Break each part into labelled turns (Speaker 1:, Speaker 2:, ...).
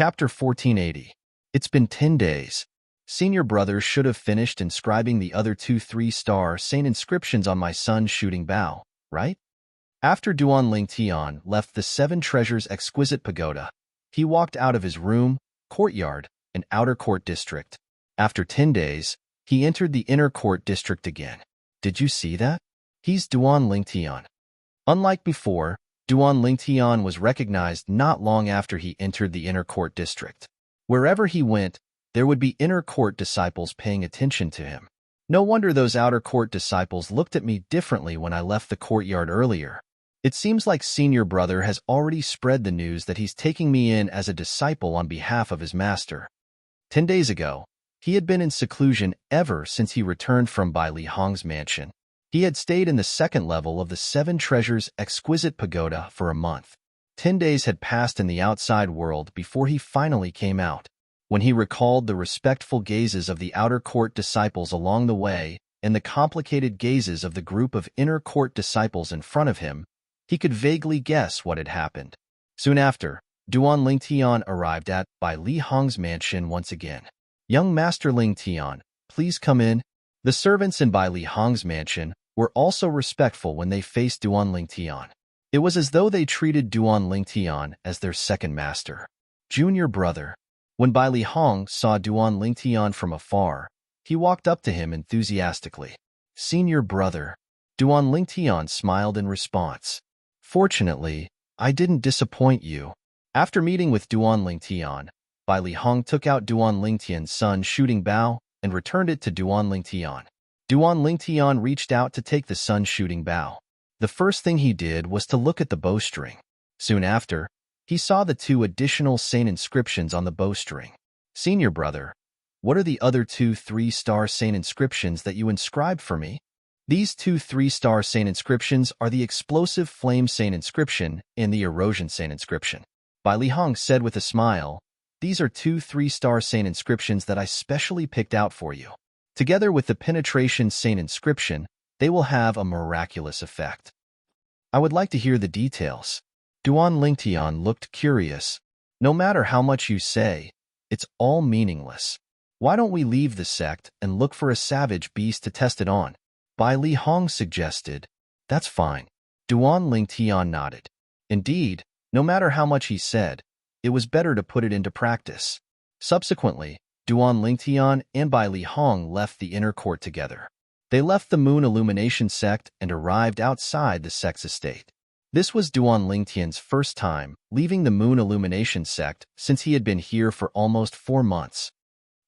Speaker 1: Chapter 1480. It's been 10 days. Senior brother should have finished inscribing the other 2 3-star saint inscriptions on my son's shooting bow, right? After Duan Ling Tian left the Seven Treasures exquisite pagoda, he walked out of his room, courtyard, and outer court district. After 10 days, he entered the inner court district again. Did you see that? He's Duan Ling Tian. Unlike before, Duan Ling Tian was recognized not long after he entered the inner court district. Wherever he went, there would be inner court disciples paying attention to him. No wonder those outer court disciples looked at me differently when I left the courtyard earlier. It seems like senior brother has already spread the news that he's taking me in as a disciple on behalf of his master. 10 days ago, he had been in seclusion ever since he returned from Bai Li Hong's mansion. He had stayed in the second level of the Seven Treasures exquisite pagoda for a month. 10 days had passed in the outside world before he finally came out. When he recalled the respectful gazes of the outer court disciples along the way and the complicated gazes of the group of inner court disciples in front of him, he could vaguely guess what had happened. Soon after, Duan Ling Tian arrived at Bai Li Hong's mansion once again. "Young Master Ling Tian, please come in." The servants in Bai Li Hong's mansion were also respectful when they faced Duan Ling Tian. It was as though they treated Duan Ling Tian as their second master. Junior brother. When Bai Li Hong saw Duan Ling Tian from afar, he walked up to him enthusiastically. "Senior brother." Duan Ling Tian smiled in response. "Fortunately, I didn't disappoint you." After meeting with Duan Ling Tian, Bai Li Hong took out Duan Ling Tian's son's shooting bow and returned it to Duan Ling Tian. Duan Ling Tian reached out to take the son's shooting bow. The first thing he did was to look at the bowstring. Soon after, he saw the 2 additional saint inscriptions on the bowstring. "Senior brother, what are the other 2 3-star saint inscriptions that you inscribed for me?" These 2 3-star saint inscriptions are the explosive flame saint inscription and the erosion saint inscription. Bai Li Hong said with a smile, "These are 2 3-star saint inscriptions that I specially picked out for you. Together with the penetration saint inscription, they will have a miraculous effect." "I would like to hear the details." Duan Ling Tian looked curious. "No matter how much you say, it's all meaningless. Why don't we leave the sect and look for a savage beast to test it on?" Bai Li Hong suggested. "That's fine." Duan Ling Tian nodded. Indeed, no matter how much he said, it was better to put it into practice. Subsequently, Duan Ling Tian and Bai Li Hong left the inner court together. They left the Moon Illumination sect and arrived outside the sect's estate. This was Duan Ling Tian's first time leaving the Moon Illumination sect since he had been here for almost 4 months.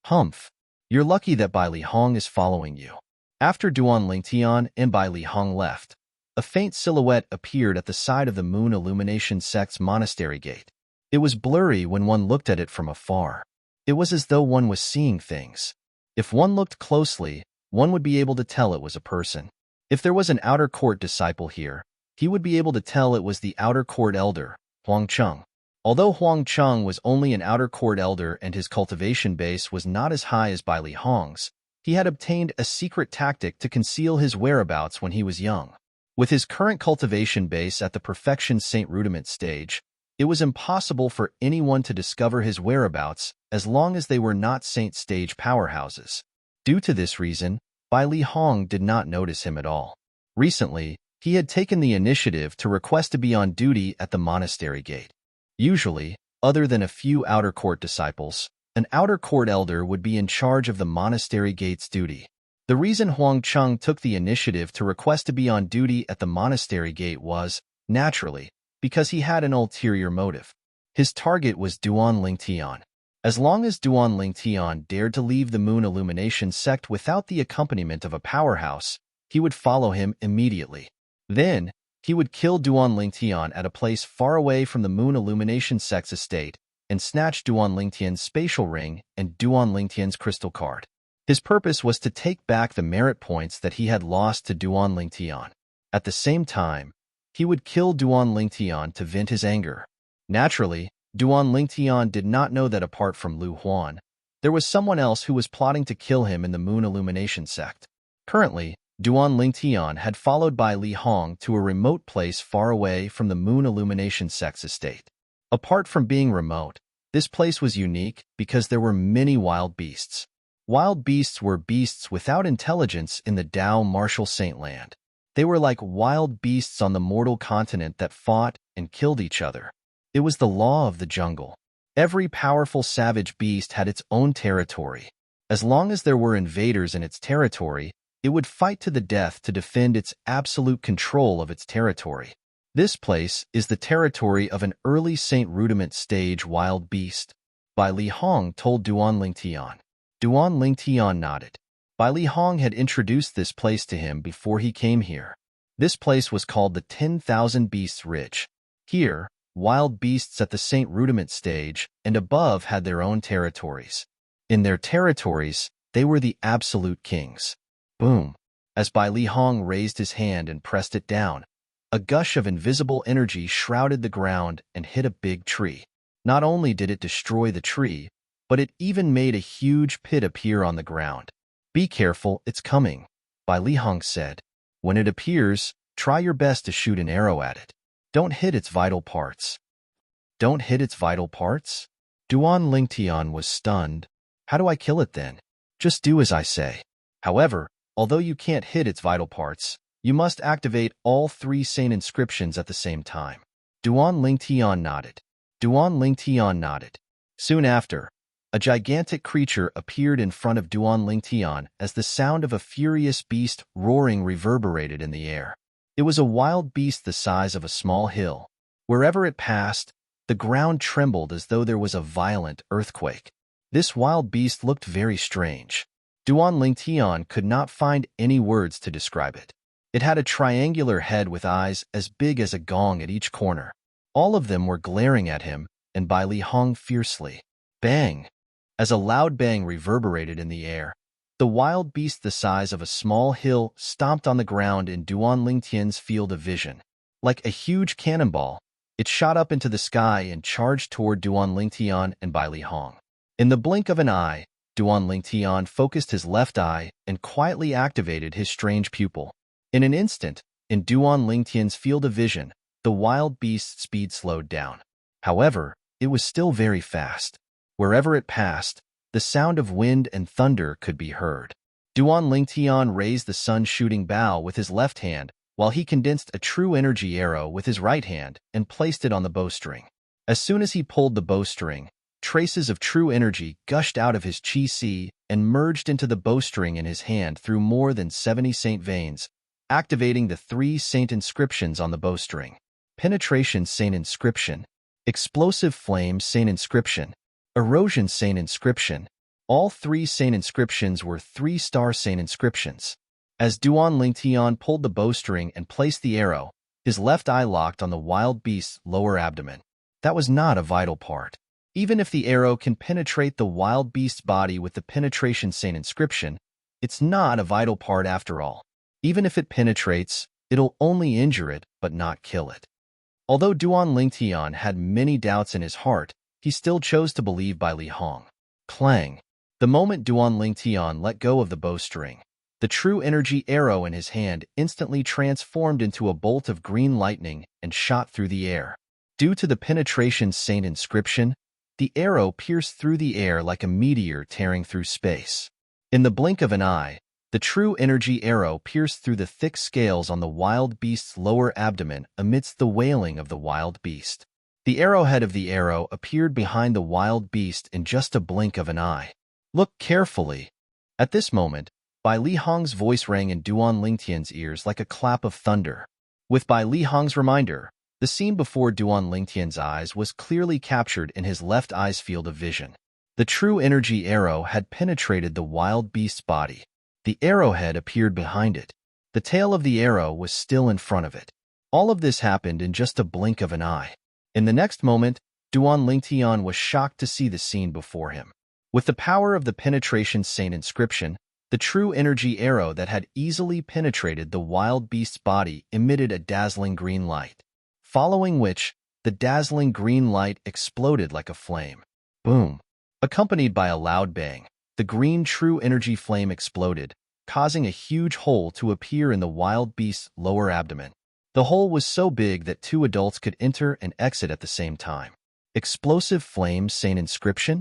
Speaker 1: "Humph, you're lucky that Bai Li Hong is following you." After Duan Ling Tian and Bai Li Hong left, a faint silhouette appeared at the side of the Moon Illumination sect's monastery gate. It was blurry when one looked at it from afar. It was as though one was seeing things. If one looked closely, one would be able to tell it was a person. If there was an outer court disciple here, he would be able to tell it was the outer court elder, Huang Cheng. Although Huang Cheng was only an outer court elder and his cultivation base was not as high as Bai Li Hong's, he had obtained a secret tactic to conceal his whereabouts when he was young. With his current cultivation base at the Perfection Saint Rudiment stage, it was impossible for anyone to discover his whereabouts as long as they were not Saint stage powerhouses. Due to this reason, Bai Li Hong did not notice him at all. Recently, he had taken the initiative to request to be on duty at the monastery gate. Usually, other than a few outer court disciples, an outer court elder would be in charge of the monastery gate's duty. The reason Huang Cheng took the initiative to request to be on duty at the monastery gate was, naturally, because he had an ulterior motive. His target was Duan Ling Tian. As long as Duan Ling Tian dared to leave the Moon Illumination sect without the accompaniment of a powerhouse, he would follow him immediately. Then, he would kill Duan Ling Tian at a place far away from the Moon Illumination sect's estate and snatch Duan Ling Tian's spatial ring and Duan Ling Tian's crystal card. His purpose was to take back the merit points that he had lost to Duan Ling Tian. At the same time, he would kill Duan Ling Tian to vent his anger. Naturally, Duan Ling Tian did not know that apart from Lu Huan, there was someone else who was plotting to kill him in the Moon Illumination sect. Currently, Duan Ling Tian had followed Bai Li Hong to a remote place far away from the Moon Illumination sect's estate. Apart from being remote, This place was unique because there were many wild beasts. Wild beasts were beasts without intelligence in the Tao martial saint land. They were like wild beasts on the mortal continent that fought and killed each other. It was the law of the jungle. Every powerful savage beast had its own territory. As long as there were invaders in its territory, it would fight to the death to defend its absolute control of its territory. This place is the territory of an early Saint Rudiment stage wild beast. Bai Li Hong told Duan Lingtian. Duan Lingtian nodded. Bai Li Hong had introduced this place to him before he came here. This place was called the 10,000 Beasts Ridge. Here, wild beasts at the Saint Rudiment stage and above had their own territories. In their territories, they were the absolute kings. Boom! As Bai Li Hong raised his hand and pressed it down, a gush of invisible energy shrouded the ground and hit a big tree. Not only did it destroy the tree, but it even made a huge pit appear on the ground. Be careful, it's coming, Bai Li Hong said. When it appears, try your best to shoot an arrow at it. Don't hit its vital parts. Don't hit its vital parts? Duan Lingtian was stunned. How do I kill it then? Just do as I say. However, although you can't hit its vital parts, you must activate all 3 saint inscriptions at the same time. Duan Lingtian nodded. Duan Lingtian nodded. Soon after, a gigantic creature appeared in front of Duan Lingtian as the sound of a furious beast roaring reverberated in the air. It was a wild beast the size of a small hill. Wherever it passed, the ground trembled as though there was a violent earthquake. This wild beast looked very strange. Duan Lingtian could not find any words to describe it. It had a triangular head with eyes as big as a gong at each corner. All of them were glaring at him and Bai Li Hong fiercely. Bang! As a loud bang reverberated in the air, the wild beast the size of a small hill stomped on the ground in Duan Lingtian's field of vision. Like a huge cannonball, it shot up into the sky and charged toward Duan Lingtian and Bai Li Hong. In the blink of an eye, Duan Lingtian focused his left eye and quietly activated his strange pupil. In an instant, in Duan Lingtian's field of vision, the wild beast's speed slowed down. However, it was still very fast. Wherever it passed, the sound of wind and thunder could be heard. Duan Lingtian raised the sun-shooting bow with his left hand, while he condensed a true energy arrow with his right hand and placed it on the bowstring. As soon as he pulled the bowstring, traces of true energy gushed out of his chi-si and merged into the bowstring in his hand through more than 70 saint veins, activating the 3 saint inscriptions on the bowstring. Penetration saint inscription, explosive flame saint inscription, erosion saint inscription. All 3 saint inscriptions were 3-star saint inscriptions. As Duan Lingtian pulled the bowstring and placed the arrow, his left eye locked on the wild beast's lower abdomen. That was not a vital part. Even if the arrow can penetrate the wild beast's body with the penetration saint inscription, it's not a vital part after all. Even if it penetrates, it'll only injure it, but not kill it. Although Duan Lingtian had many doubts in his heart, he still chose to believe Bai Li Hong. Clang! The moment Duan Lingtian let go of the bowstring, the true energy arrow in his hand instantly transformed into a bolt of green lightning and shot through the air. Due to the penetration saint inscription, the arrow pierced through the air like a meteor tearing through space. In the blink of an eye, the true energy arrow pierced through the thick scales on the wild beast's lower abdomen amidst the wailing of the wild beast. The arrowhead of the arrow appeared behind the wild beast in just a blink of an eye. Look carefully. At this moment, Bai Li Hong's voice rang in Duan Lingtian's ears like a clap of thunder. With Bai Li Hong's reminder, the scene before Duan Lingtian's eyes was clearly captured in his left eye's field of vision. The true energy arrow had penetrated the wild beast's body. The arrowhead appeared behind it. The tail of the arrow was still in front of it. All of this happened in just a blink of an eye. In the next moment, Duan Lingtian was shocked to see the scene before him. With the power of the penetration saint inscription, the true energy arrow that had easily penetrated the wild beast's body emitted a dazzling green light, following which, the dazzling green light exploded like a flame. Boom! Accompanied by a loud bang, the green true energy flame exploded, causing a huge hole to appear in the wild beast's lower abdomen. The hole was so big that 2 adults could enter and exit at the same time. Explosive flame Saint inscription?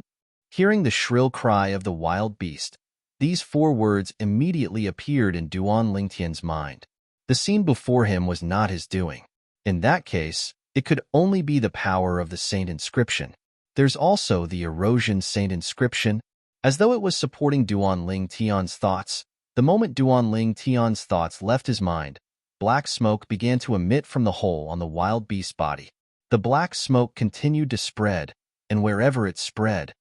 Speaker 1: Hearing the shrill cry of the wild beast, these four words immediately appeared in Duan Lingtian's mind. The scene before him was not his doing. In that case, it could only be the power of the Saint inscription. There's also the erosion Saint inscription. As though it was supporting Duan Lingtian's thoughts, the moment Duan Lingtian's thoughts left his mind, black smoke began to emit from the hole on the wild beast's body. The black smoke continued to spread, and wherever it spread,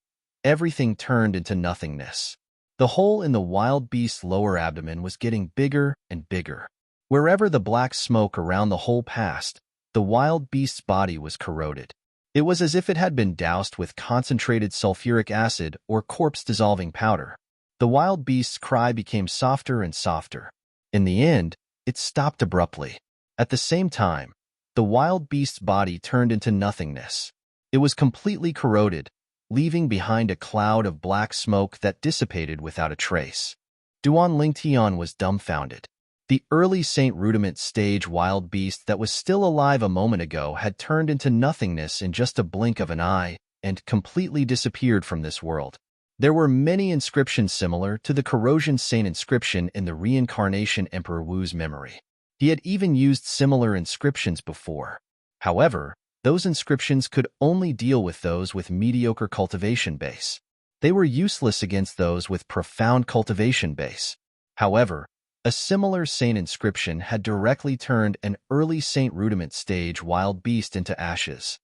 Speaker 1: everything turned into nothingness. The hole in the wild beast's lower abdomen was getting bigger and bigger. Wherever the black smoke around the hole passed, the wild beast's body was corroded. It was as if it had been doused with concentrated sulfuric acid or corpse-dissolving powder. The wild beast's cry became softer and softer. In the end, it stopped abruptly. At the same time, the wild beast's body turned into nothingness. It was completely corroded, leaving behind a cloud of black smoke that dissipated without a trace. Duan Lingtian was dumbfounded. The early Saint Rudiment stage wild beast that was still alive a moment ago had turned into nothingness in just a blink of an eye and completely disappeared from this world. There were many inscriptions similar to the Corrosion Saint inscription in the Reincarnation Emperor Wu's memory. He had even used similar inscriptions before. However, those inscriptions could only deal with those with mediocre cultivation base. They were useless against those with profound cultivation base. However, a similar Saint inscription had directly turned an early Saint Rudiment stage wild beast into ashes.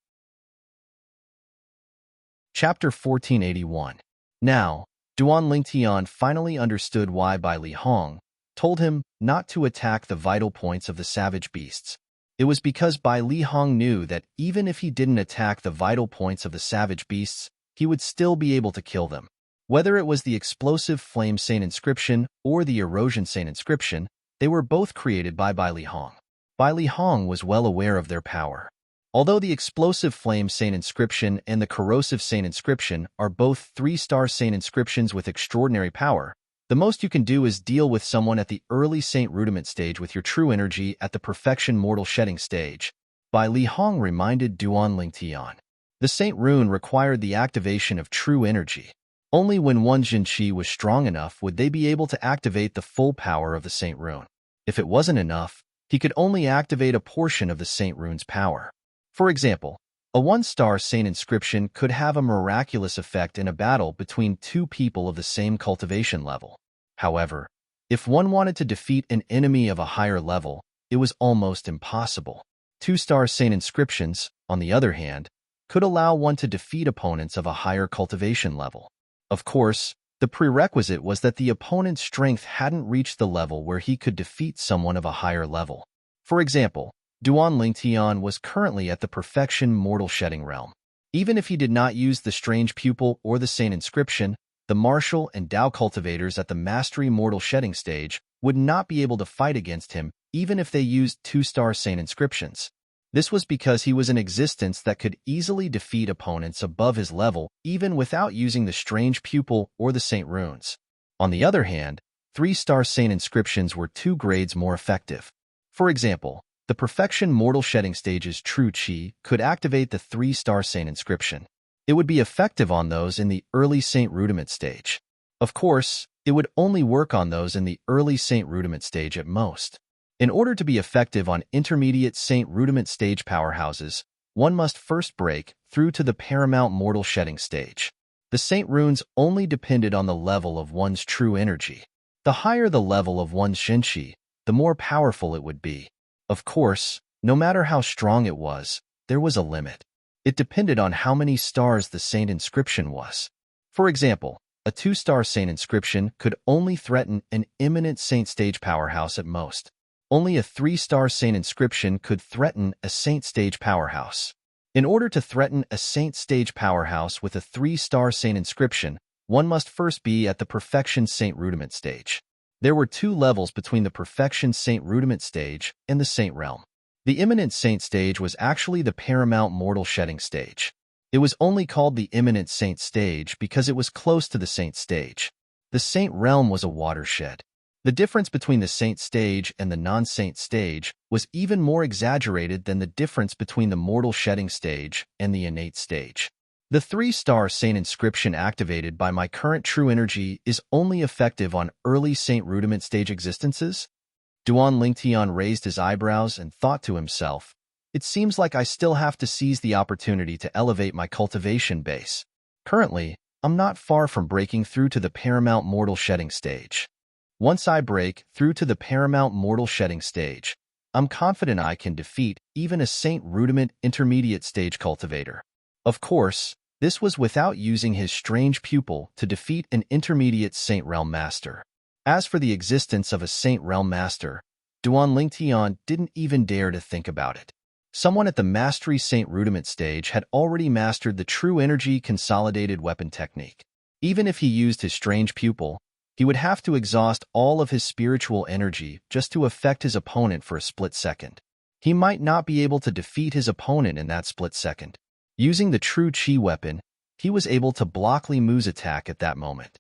Speaker 1: Chapter 1481. Now, Duan Lingtian finally understood why Bai Li Hong told him not to attack the vital points of the savage beasts. It was because Bai Li Hong knew that even if he didn't attack the vital points of the savage beasts, he would still be able to kill them. Whether it was the explosive flame Saint inscription or the erosion Saint inscription, they were both created by Bai Li Hong. Bai Li Hong was well aware of their power. Although the explosive flame Saint inscription and the corrosive Saint inscription are both 3-star Saint inscriptions with extraordinary power, the most you can do is deal with someone at the early Saint Rudiment stage with your true energy at the perfection mortal shedding stage. Bai Li Hong reminded Duan Lingtian. The Saint rune required the activation of true energy. Only when one's Jin Qi was strong enough would they be able to activate the full power of the Saint rune. If it wasn't enough, he could only activate a portion of the Saint rune's power. For example, a 1-star Saint inscription could have a miraculous effect in a battle between two people of the same cultivation level. However, if one wanted to defeat an enemy of a higher level, it was almost impossible. 2-star Saint inscriptions, on the other hand, could allow one to defeat opponents of a higher cultivation level. Of course, the prerequisite was that the opponent's strength hadn't reached the level where he could defeat someone of a higher level. For example, Duan Lingtian was currently at the perfection mortal shedding realm. Even if he did not use the strange pupil or the Saint inscription, the martial and Dao cultivators at the mastery mortal shedding stage would not be able to fight against him even if they used 2-star Saint inscriptions. This was because he was an existence that could easily defeat opponents above his level even without using the strange pupil or the Saint runes. On the other hand, 3-star Saint inscriptions were 2 grades more effective. For example, the perfection mortal shedding stage's true Qi could activate the 3-star Saint inscription. It would be effective on those in the early Saint Rudiment stage. Of course, it would only work on those in the early Saint Rudiment stage at most. In order to be effective on intermediate Saint Rudiment stage powerhouses, one must first break through to the paramount mortal shedding stage. The Saint runes only depended on the level of one's true energy. The higher the level of one's Shenqi, the more powerful it would be. Of course, no matter how strong it was, there was a limit. It depended on how many stars the Saint inscription was. For example, a 2-star Saint inscription could only threaten an imminent Saint stage powerhouse at most. Only a 3-star Saint inscription could threaten a Saint stage powerhouse. In order to threaten a Saint stage powerhouse with a 3-star Saint inscription, one must first be at the perfection Saint Rudiment stage. There were 2 levels between the perfection Saint Rudiment stage and the Saint realm. The imminent Saint stage was actually the paramount mortal shedding stage. It was only called the imminent Saint stage because it was close to the Saint stage. The Saint realm was a watershed. The difference between the saint stage and the non-saint stage was even more exaggerated than the difference between the mortal shedding stage and the innate stage. The 3-star saint inscription activated by my current true energy is only effective on early saint rudiment stage existences? Duan Lingtian raised his eyebrows and thought to himself, it seems like I still have to seize the opportunity to elevate my cultivation base. Currently, I'm not far from breaking through to the paramount mortal shedding stage. Once I break through to the paramount mortal shedding stage, I'm confident I can defeat even a saint rudiment intermediate stage cultivator. Of course, this was without using his strange pupil to defeat an intermediate saint realm master. As for the existence of a saint realm master, Duan Lingtian didn't even dare to think about it. Someone at the mastery saint rudiment stage had already mastered the true energy consolidated weapon technique. Even if he used his strange pupil, he would have to exhaust all of his spiritual energy just to affect his opponent for a split second. He might not be able to defeat his opponent in that split second. Using the true chi weapon, he was able to block Li Mu's attack at that moment.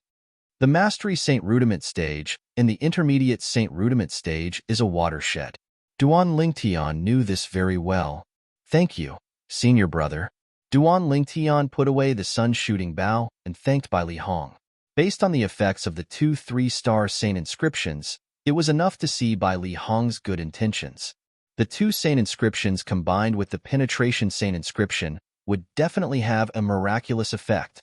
Speaker 1: The Mastery Saint Rudiment stage and the Intermediate Saint Rudiment stage is a watershed. Duan Lingtian knew this very well. Thank you, senior brother. Duan Lingtian put away the sun-shooting bow and thanked Bai Li Hong. Based on the effects of the 2 3-star saint inscriptions, it was enough to see Bai Li Hong's good intentions. The 2 saint inscriptions combined with the penetration saint inscription would definitely have a miraculous effect.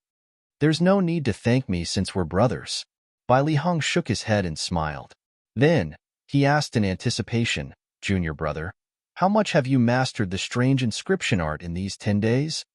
Speaker 1: There's no need to thank me since we're brothers. Bai Li Hong shook his head and smiled. Then, he asked in anticipation, Junior brother, how much have you mastered the strange inscription art in these 10 days?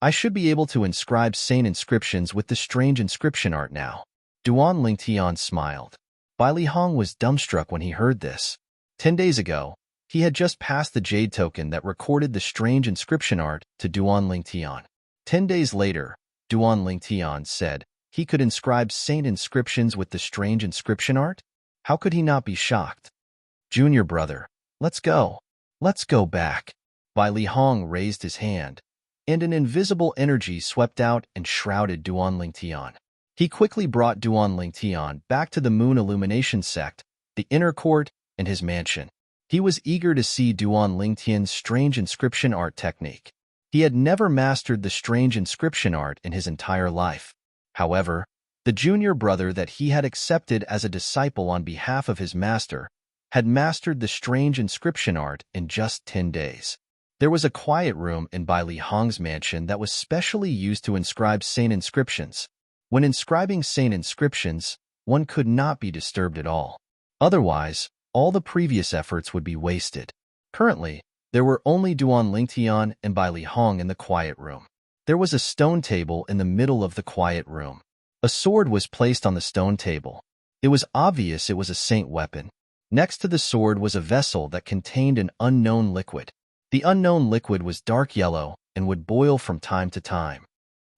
Speaker 1: I should be able to inscribe saint inscriptions with the strange inscription art now. Duan Lingtian smiled. Bai Li Hong was dumbstruck when he heard this. 10 days ago, he had just passed the jade token that recorded the strange inscription art to Duan Lingtian. 10 days later, Duan Lingtian said he could inscribe saint inscriptions with the strange inscription art? How could he not be shocked? Junior brother, let's go. Let's go back. Bai Li Hong raised his hand, and an invisible energy swept out and shrouded Duan Lingtian. He quickly brought Duan Lingtian back to the Moon Illumination Sect, the inner court, and his mansion. He was eager to see Duan Lingtian's strange inscription art technique. He had never mastered the strange inscription art in his entire life. However, the junior brother that he had accepted as a disciple on behalf of his master had mastered the strange inscription art in just 10 days. There was a quiet room in Bai Li Hong's mansion that was specially used to inscribe saint inscriptions. When inscribing saint inscriptions, one could not be disturbed at all. Otherwise, all the previous efforts would be wasted. Currently, there were only Duan Lingtian and Bai Li Hong in the quiet room. There was a stone table in the middle of the quiet room. A sword was placed on the stone table. It was obvious it was a saint weapon. Next to the sword was a vessel that contained an unknown liquid. The unknown liquid was dark yellow and would boil from time to time.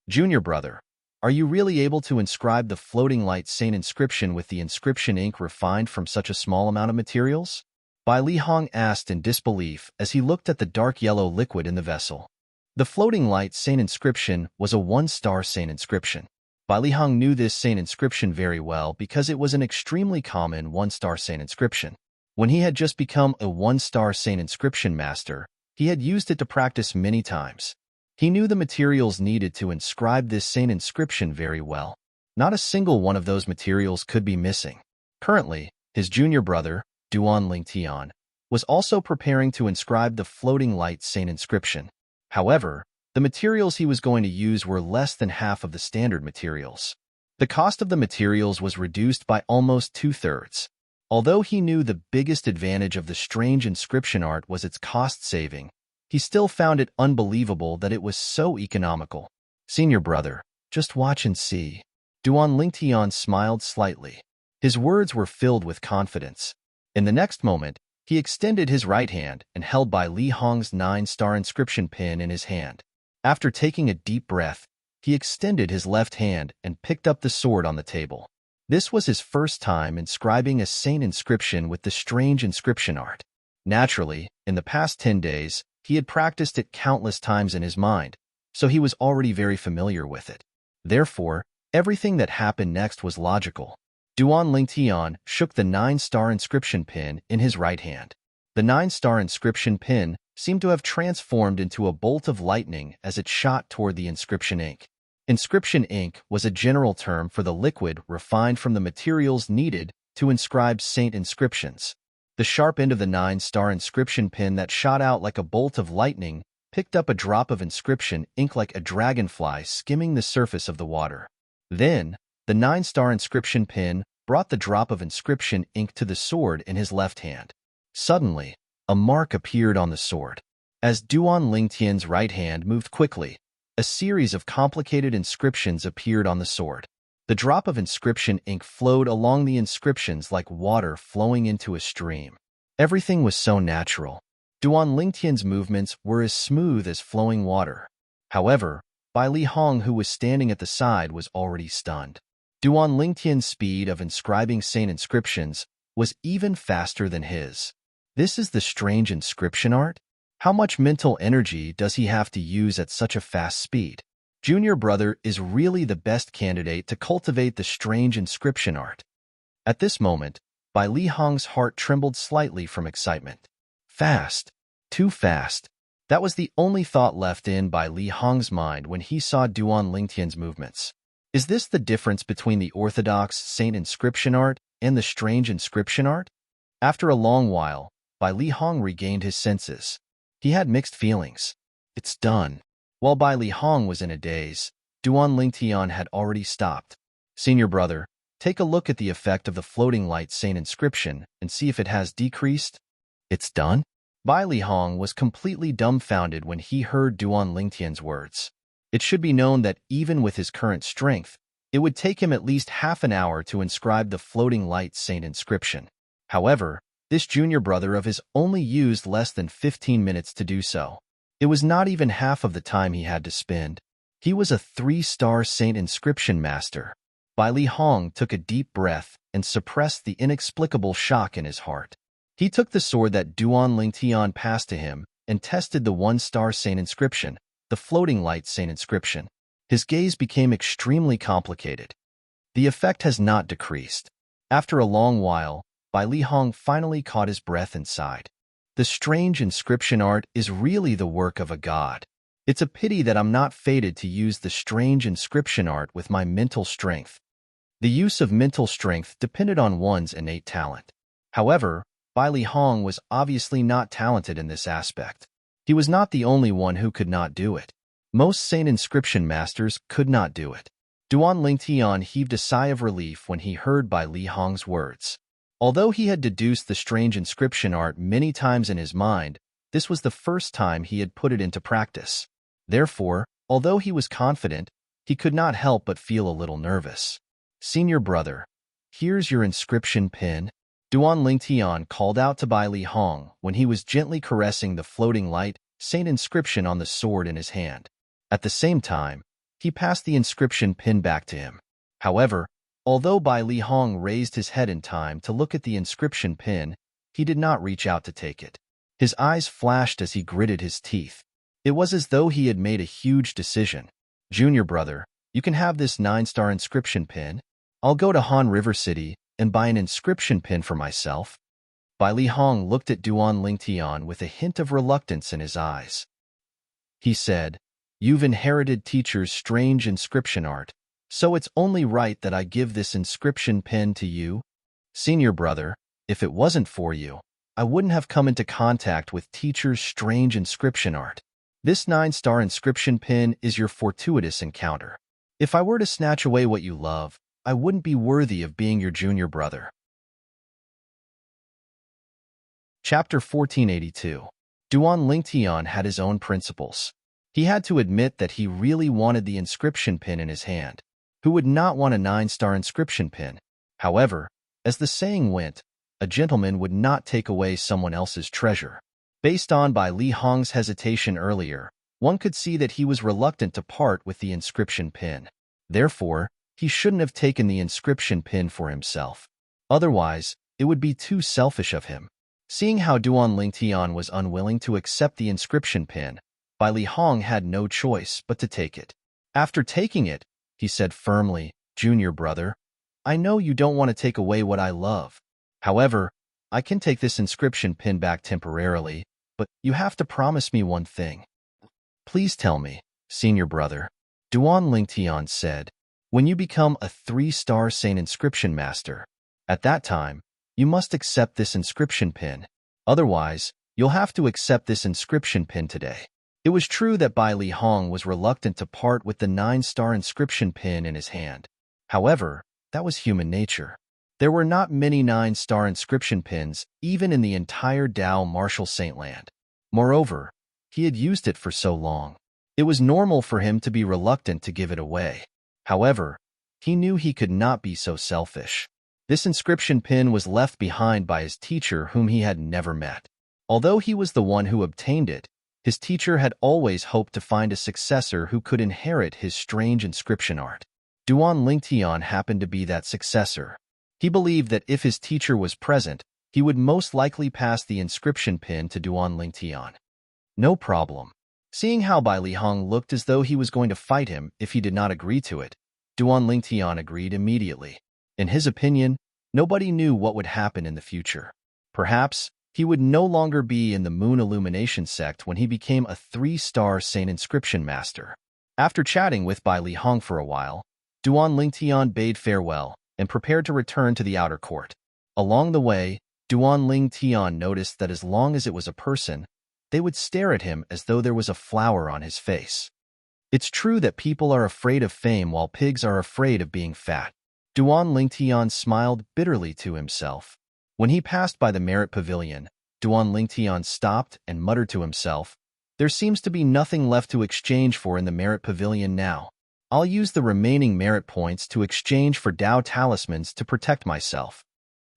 Speaker 1: Junior brother, are you really able to inscribe the floating light saint inscription with the inscription ink refined from such a small amount of materials? Bai Li Hong asked in disbelief as he looked at the dark yellow liquid in the vessel. The floating light saint inscription was a 1-star saint inscription. Bai Li Hong knew this saint inscription very well because it was an extremely common 1-star saint inscription. When he had just become a 1-star saint inscription master, he had used it to practice many times. He knew the materials needed to inscribe this saint inscription very well. Not a single one of those materials could be missing. Currently, his junior brother, Duan Lingtian, was also preparing to inscribe the floating light saint inscription. However, the materials he was going to use were less than half of the standard materials. The cost of the materials was reduced by almost 2/3. Although he knew the biggest advantage of the strange inscription art was its cost saving, he still found it unbelievable that it was so economical. Senior brother, just watch and see. Duan Lingtian smiled slightly. His words were filled with confidence. In the next moment, he extended his right hand and held Bai Li Hong's 9-star inscription pin in his hand. After taking a deep breath, he extended his left hand and picked up the sword on the table. This was his first time inscribing a saint inscription with the strange inscription art. Naturally, in the past 10 days, he had practiced it countless times in his mind, so he was already very familiar with it. Therefore, everything that happened next was logical. Duan Lingtian shook the 9-star inscription pin in his right hand. The 9-star inscription pin seemed to have transformed into a bolt of lightning as it shot toward the inscription ink. Inscription ink was a general term for the liquid refined from the materials needed to inscribe saint inscriptions. The sharp end of the 9-star inscription pin that shot out like a bolt of lightning picked up a drop of inscription ink like a dragonfly skimming the surface of the water. Then, the 9-star inscription pin brought the drop of inscription ink to the sword in his left hand. Suddenly, a mark appeared on the sword. As Duan Lingtian's right hand moved quickly, a series of complicated inscriptions appeared on the sword. The drop of inscription ink flowed along the inscriptions like water flowing into a stream. Everything was so natural. Duan Lingtian's movements were as smooth as flowing water. However, Bai Li Hong, who was standing at the side, was already stunned. Duan Lingtian's speed of inscribing saint inscriptions was even faster than his. This is the strange inscription art? How much mental energy does he have to use at such a fast speed? Junior brother is really the best candidate to cultivate the strange inscription art. At this moment, Bai Li Hong's heart trembled slightly from excitement. Fast. Too fast. That was the only thought left in Bai Li Hong's mind when he saw Duan Lingtian's movements. Is this the difference between the orthodox saint inscription art and the strange inscription art? After a long while, Bai Li Hong regained his senses. He had mixed feelings. It's done. While Bai Li Hong was in a daze, Duan Lingtian had already stopped. Senior brother, take a look at the effect of the floating light saint inscription and see if it has decreased. It's done? Bai Li Hong was completely dumbfounded when he heard Duan Lingtian's words. It should be known that even with his current strength, it would take him at least half an hour to inscribe the floating light saint inscription. However, this junior brother of his only used less than 15 minutes to do so. It was not even half of the time he had to spend. He was a 3-star saint inscription master. Bai Li Hong took a deep breath and suppressed the inexplicable shock in his heart. He took the sword that Duan Lingtian passed to him and tested the 1-star saint inscription, the floating light saint inscription. His gaze became extremely complicated. The effect has not decreased. After a long while, Bai Li Hong finally caught his breath and sighed. The strange inscription art is really the work of a god. It's a pity that I'm not fated to use the strange inscription art with my mental strength. The use of mental strength depended on one's innate talent. However, Bai Li Hong was obviously not talented in this aspect. He was not the only one who could not do it. Most saint inscription masters could not do it. Duan Lingtian heaved a sigh of relief when he heard Bai Li Hong's words. Although he had deduced the strange inscription art many times in his mind, this was the first time he had put it into practice. Therefore, although he was confident, he could not help but feel a little nervous. Senior brother, here's your inscription pin. Duan Lingtian called out to Bai Li Hong when he was gently caressing the floating light saint inscription on the sword in his hand. At the same time, he passed the inscription pin back to him. However, although Bai Li Hong raised his head in time to look at the inscription pin, he did not reach out to take it. His eyes flashed as he gritted his teeth. It was as though he had made a huge decision. Junior brother, you can have this 9-star inscription pin. I'll go to Han River City and buy an inscription pin for myself. Bai Li Hong looked at Duan Lingtian with a hint of reluctance in his eyes. He said, "You've inherited teacher's strange inscription art, so it's only right that I give this inscription pin to you. Senior brother, if it wasn't for you, I wouldn't have come into contact with teacher's strange inscription art. This 9-star inscription pin is your fortuitous encounter. If I were to snatch away what you love, I wouldn't be worthy of being your junior brother." Chapter 1482. Duan Lingtian had his own principles. He had to admit that he really wanted the inscription pin in his hand. Who would not want a 9-star inscription pin? However, as the saying went, a gentleman would not take away someone else's treasure. Based on Bai Li Hong's hesitation earlier, one could see that he was reluctant to part with the inscription pin. Therefore, he shouldn't have taken the inscription pin for himself. Otherwise, it would be too selfish of him. Seeing how Duan Lingtian was unwilling to accept the inscription pin, Bai Li Hong had no choice but to take it. After taking it, he said firmly, "Junior brother, I know you don't want to take away what I love. However, I can take this inscription pin back temporarily, but you have to promise me one thing. Please tell me, senior brother, Duan Lingtian said, when you become a 3-star Saint inscription master, at that time, you must accept this inscription pin. Otherwise, you'll have to accept this inscription pin today. It was true that Bai Li Hong was reluctant to part with the 9-star inscription pin in his hand. However, that was human nature. There were not many 9-star inscription pins, even in the entire Dao Martial Saint land. Moreover, he had used it for so long. It was normal for him to be reluctant to give it away. However, he knew he could not be so selfish. This inscription pin was left behind by his teacher whom he had never met. Although he was the one who obtained it, his teacher had always hoped to find a successor who could inherit his strange inscription art. Duan Lingtian happened to be that successor. He believed that if his teacher was present, he would most likely pass the inscription pin to Duan Lingtian. No problem. Seeing how Bai Li Hong looked as though he was going to fight him if he did not agree to it, Duan Lingtian agreed immediately. In his opinion, nobody knew what would happen in the future. Perhaps he would no longer be in the Moon Illumination sect when he became a 3-star Saint inscription master. After chatting with Bai Li Hong for a while, Duan Lingtian bade farewell and prepared to return to the outer court. Along the way, Duan Lingtian noticed that as long as it was a person, they would stare at him as though there was a flower on his face. It's true that people are afraid of fame while pigs are afraid of being fat. Duan Lingtian smiled bitterly to himself. When he passed by the Merit Pavilion, Duan Lingtian stopped and muttered to himself, "There seems to be nothing left to exchange for in the Merit Pavilion now. I'll use the remaining merit points to exchange for Dao talismans to protect myself."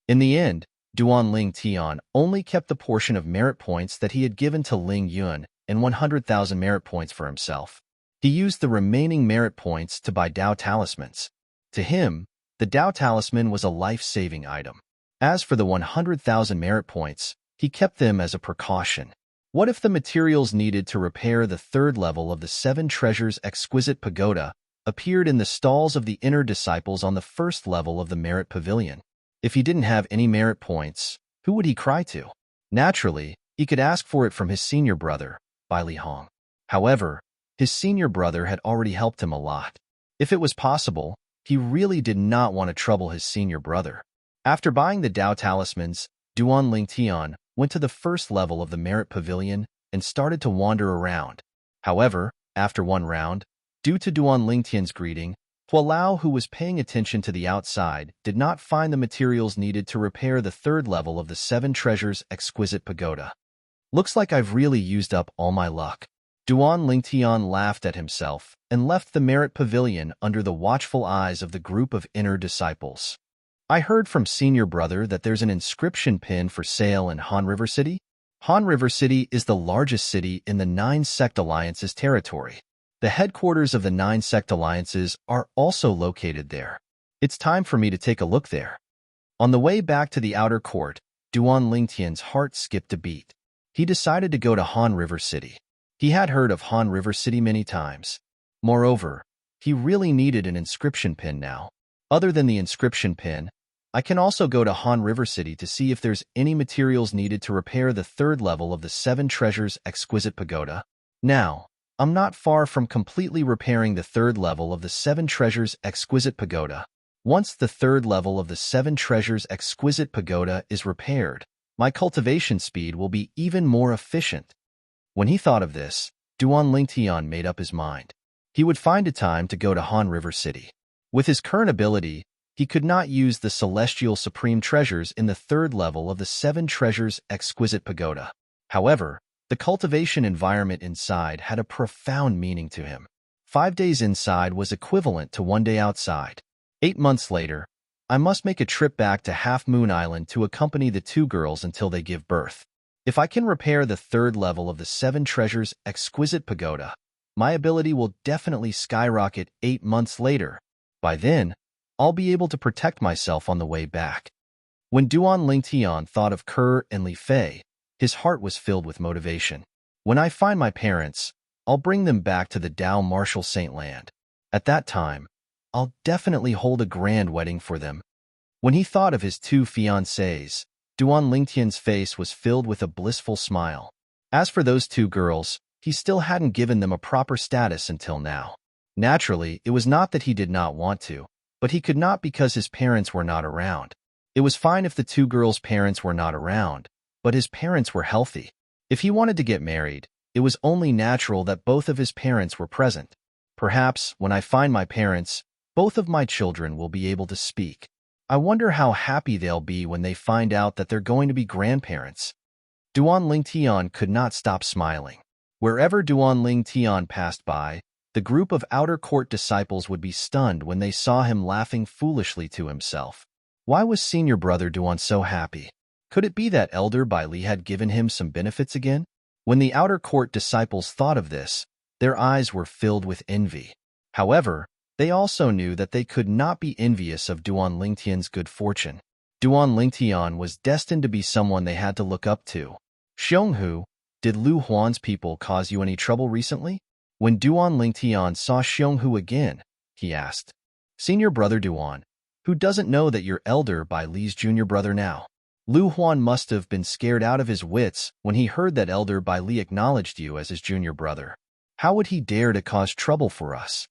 Speaker 1: In the end, Duan Lingtian only kept the portion of merit points that he had given to Ling Yun and 100,000 merit points for himself. He used the remaining merit points to buy Dao talismans. To him, the Dao talisman was a life-saving item. As for the 100,000 merit points, he kept them as a precaution. What if the materials needed to repair the 3rd level of the 7 Treasures Exquisite Pagoda appeared in the stalls of the inner disciples on the 1st level of the Merit Pavilion? If he didn't have any merit points, who would he cry to? Naturally, he could ask for it from his senior brother, Bai Li Hong. However, his senior brother had already helped him a lot. If it was possible, he really did not want to trouble his senior brother. After buying the Dao talismans, Duan Lingtian went to the 1st level of the Merit Pavilion and started to wander around. However, after one round, due to Duan Lingtian's greeting, Hua Lao, who was paying attention to the outside, did not find the materials needed to repair the 3rd level of the 7 Treasures Exquisite Pagoda. Looks like I've really used up all my luck. Duan Lingtian laughed at himself and left the Merit Pavilion under the watchful eyes of the group of inner disciples. I heard from senior brother that there's an inscription pin for sale in Han River City. Han River City is the largest city in the 9 Sect Alliances territory. The headquarters of the 9 Sect Alliances are also located there. It's time for me to take a look there. On the way back to the outer court, Duan Lingtian's heart skipped a beat. He decided to go to Han River City. He had heard of Han River City many times. Moreover, he really needed an inscription pin now. Other than the inscription pin, I can also go to Han River City to see if there's any materials needed to repair the 3rd level of the 7 Treasures Exquisite Pagoda. Now, I'm not far from completely repairing the 3rd level of the 7 Treasures Exquisite Pagoda. Once the 3rd level of the 7 Treasures Exquisite Pagoda is repaired, my cultivation speed will be even more efficient. When he thought of this, Duan Lingtian made up his mind. He would find a time to go to Han River City. With his current ability, he could not use the Celestial Supreme Treasures in the 3rd level of the 7 Treasures Exquisite Pagoda. However, the cultivation environment inside had a profound meaning to him. 5 days inside was equivalent to 1 day outside. 8 months later, I must make a trip back to Half Moon Island to accompany the 2 girls until they give birth. If I can repair the 3rd level of the 7 Treasures Exquisite Pagoda, my ability will definitely skyrocket 8 months later. By then, I'll be able to protect myself on the way back. When Duan Lingtian thought of Kerr and Li Fei, his heart was filled with motivation. When I find my parents, I'll bring them back to the Dao Martial Saint Land. At that time, I'll definitely hold a grand wedding for them. When he thought of his two fiancées, Duan Lingtian's face was filled with a blissful smile. As for those two girls, he still hadn't given them a proper status until now. Naturally, it was not that he did not want to, but he could not because his parents were not around. It was fine if the two girls' parents were not around, but his parents were healthy. If he wanted to get married, it was only natural that both of his parents were present. Perhaps, when I find my parents, both of my children will be able to speak. I wonder how happy they'll be when they find out that they're going to be grandparents. Duan Lingtian could not stop smiling. Wherever Duan Lingtian passed by, the group of outer court disciples would be stunned when they saw him laughing foolishly to himself. Why was senior brother Duan so happy? Could it be that Elder Bai Li had given him some benefits again? When the outer court disciples thought of this, their eyes were filled with envy. However, they also knew that they could not be envious of Duan Lingtian's good fortune. Duan Lingtian was destined to be someone they had to look up to. Xionghu, did Lu Huan's people cause you any trouble recently? When Duan Lingtian saw Xionghu again, he asked, Senior brother Duan, who doesn't know that you're Elder Bai Li's junior brother now? Lu Huan must have been scared out of his wits when he heard that Elder Bai Li acknowledged you as his junior brother. How would he dare to cause trouble for us?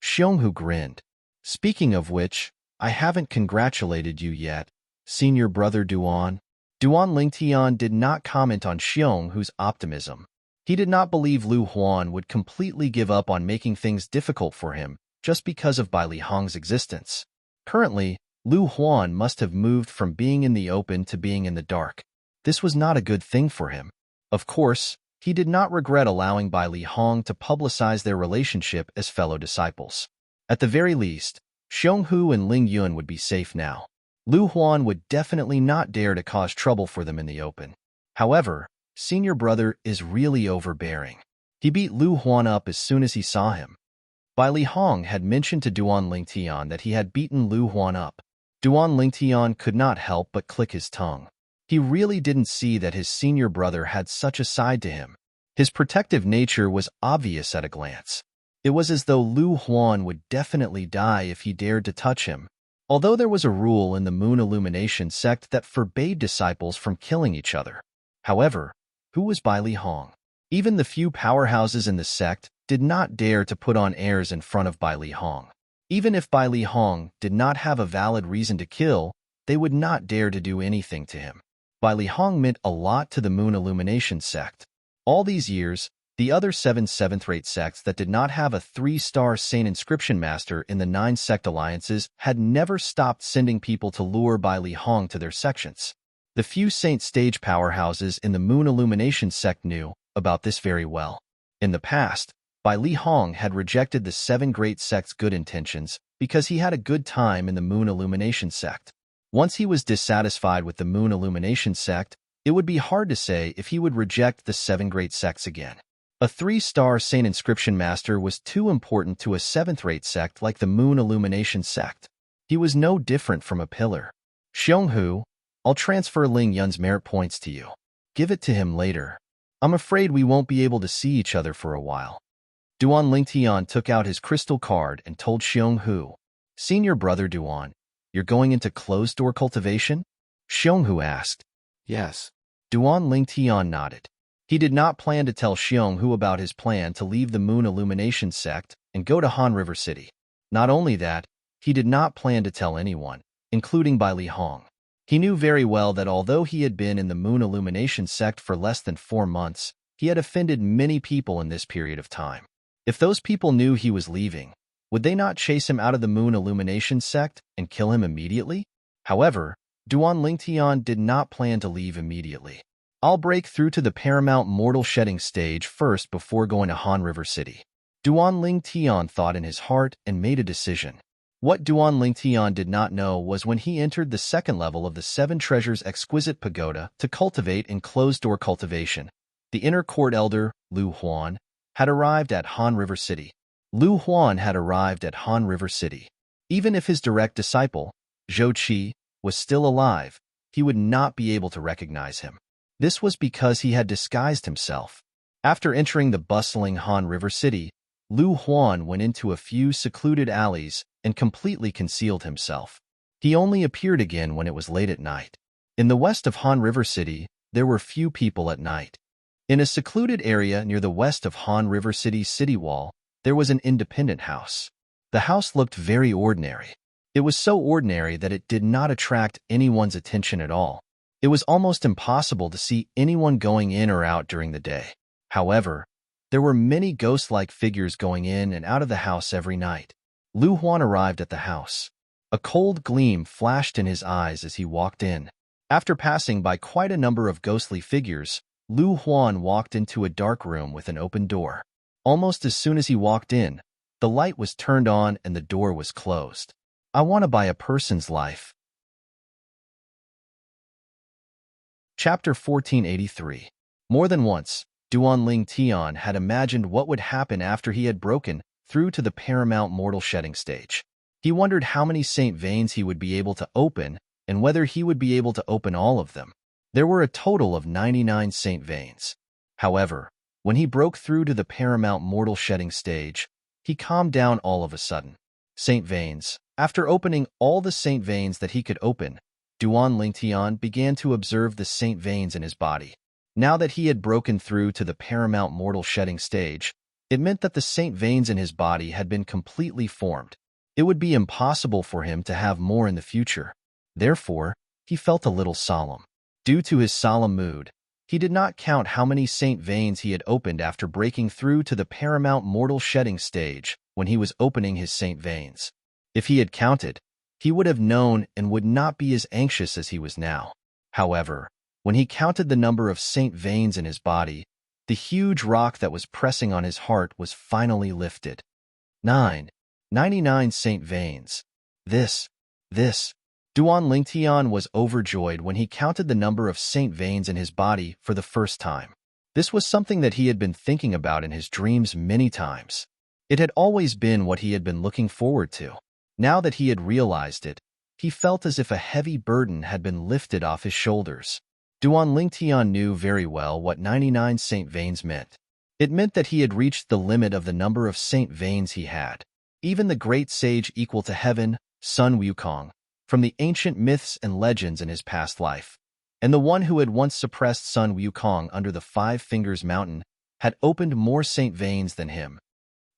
Speaker 1: Xionghu grinned. Speaking of which, I haven't congratulated you yet, senior brother Duan. Duan Lingtian did not comment on Xionghu's optimism. He did not believe Lu Huan would completely give up on making things difficult for him just because of Bai Li Hong's existence. Currently, Lu Huan must have moved from being in the open to being in the dark. This was not a good thing for him. Of course, he did not regret allowing Bai Li Hong to publicize their relationship as fellow disciples. At the very least, Xionghu and Ling Yun would be safe now. Lu Huan would definitely not dare to cause trouble for them in the open. However, senior brother is really overbearing. He beat Lu Huan up as soon as he saw him. Bai Li Hong had mentioned to Duan Lingtian that he had beaten Lu Huan up. Duan Lingtian could not help but click his tongue. He really didn't see that his senior brother had such a side to him. His protective nature was obvious at a glance. It was as though Lu Huan would definitely die if he dared to touch him. Although there was a rule in the Moon Illumination sect that forbade disciples from killing each other. However, who was Bai Li Hong? Even the few powerhouses in the sect did not dare to put on airs in front of Bai Li Hong. Even if Bai Li Hong did not have a valid reason to kill, they would not dare to do anything to him. Bai Li Hong meant a lot to the Moon Illumination sect. All these years, the other 7 seventh-rate sects that did not have a 3-star Saint Inscription Master in the 9 sect alliances had never stopped sending people to lure Bai Li Hong to their sections. The few Saint Stage powerhouses in the Moon Illumination sect knew about this very well. In the past, Bai Li Hong had rejected the 7 great sects' good intentions because he had a good time in the Moon Illumination sect. Once he was dissatisfied with the Moon Illumination sect, it would be hard to say if he would reject the 7 great sects again. A 3-star Saint Inscription Master was too important to a 7th-rate sect like the Moon Illumination sect. He was no different from a pillar. Xionghu, I'll transfer Ling Yun's merit points to you. Give it to him later. I'm afraid we won't be able to see each other for a while. Duan Lingtian took out his crystal card and told Xionghu, Senior brother Duan, you're going into closed-door cultivation? Xionghu asked.
Speaker 2: Yes.
Speaker 1: Duan Lingtian nodded. He did not plan to tell Xionghu about his plan to leave the Moon Illumination sect and go to Han River City. Not only that, he did not plan to tell anyone, including Bai Li Hong. He knew very well that although he had been in the Moon Illumination sect for less than 4 months, he had offended many people in this period of time. If those people knew he was leaving, would they not chase him out of the Moon Illumination sect and kill him immediately? However, Duan Lingtian did not plan to leave immediately. I'll break through to the Paramount Mortal Shedding stage first before going to Han River City. Duan Lingtian thought in his heart and made a decision. What Duan Lingtian did not know was when he entered the 2nd level of the 7 Treasures Exquisite Pagoda to cultivate in closed-door cultivation, the inner court elder, Lu Huan, had arrived at Han River City. Lu Huan had arrived at Han River City. Even if his direct disciple, Zhou Qi, was still alive, he would not be able to recognize him. This was because he had disguised himself. After entering the bustling Han River City, Lu Huan went into a few secluded alleys and completely concealed himself. He only appeared again when it was late at night. In the west of Han River City, there were few people at night. In a secluded area near the west of Han River City's city wall, there was an independent house. The house looked very ordinary. It was so ordinary that it did not attract anyone's attention at all. It was almost impossible to see anyone going in or out during the day. However, there were many ghost-like figures going in and out of the house every night. Lu Huan arrived at the house. A cold gleam flashed in his eyes as he walked in. After passing by quite a number of ghostly figures, Lu Huan walked into a dark room with an open door. Almost as soon as he walked in, the light was turned on and the door was closed. I want to buy a person's life. Chapter 1483. More than once, Duanling Tian had imagined what would happen after he had broken through to the paramount mortal shedding stage. He wondered how many Saint Veins he would be able to open and whether he would be able to open all of them. There were a total of 99 Saint Veins. However, when he broke through to the paramount mortal shedding stage, he calmed down all of a sudden. Saint Veins. After opening all the Saint Veins that he could open, Duanling Tian began to observe the Saint Veins in his body. Now that he had broken through to the paramount mortal shedding stage, it meant that the Saint Veins in his body had been completely formed. It would be impossible for him to have more in the future. Therefore, he felt a little solemn. Due to his solemn mood, he did not count how many Saint Veins he had opened after breaking through to the paramount mortal shedding stage when he was opening his Saint Veins. If he had counted, he would have known and would not be as anxious as he was now. However, when he counted the number of Saint Veins in his body, the huge rock that was pressing on his heart was finally lifted. 99 Saint Veins. This. Duanling Tian was overjoyed when he counted the number of Saint Veins in his body for the first time. This was something that he had been thinking about in his dreams many times. It had always been what he had been looking forward to. Now that he had realized it, he felt as if a heavy burden had been lifted off his shoulders. Duanling Tian knew very well what 99 Saint Veins meant. It meant that he had reached the limit of the number of Saint Veins he had. Even the great sage equal to heaven, Sun Wukong, from the ancient myths and legends in his past life, and the one who had once suppressed Sun Wukong under the Five Fingers Mountain, had opened more Saint Veins than him.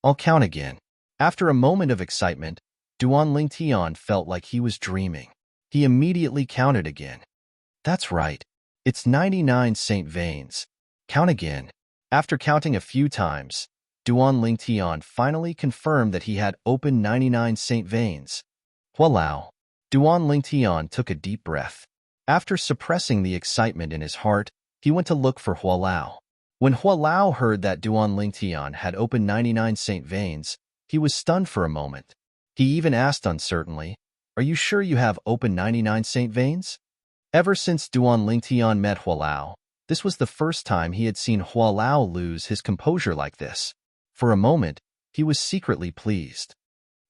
Speaker 1: I'll count again. After a moment of excitement, Duanling Tian felt like he was dreaming. He immediately counted again. That's right. It's 99 Saint Veins. Count again. After counting a few times, Duanling Tian finally confirmed that he had opened 99 Saint Veins. Walao. Duanling Tian took a deep breath. After suppressing the excitement in his heart, he went to look for Hualao. When Hualao heard that Duanling Tian had opened 99 Saint Veins, he was stunned for a moment. He even asked uncertainly, "Are you sure you have opened 99 Saint Veins?" Ever since Duanling Tian met Hualao, this was the first time he had seen Hualao lose his composure like this. For a moment, he was secretly pleased.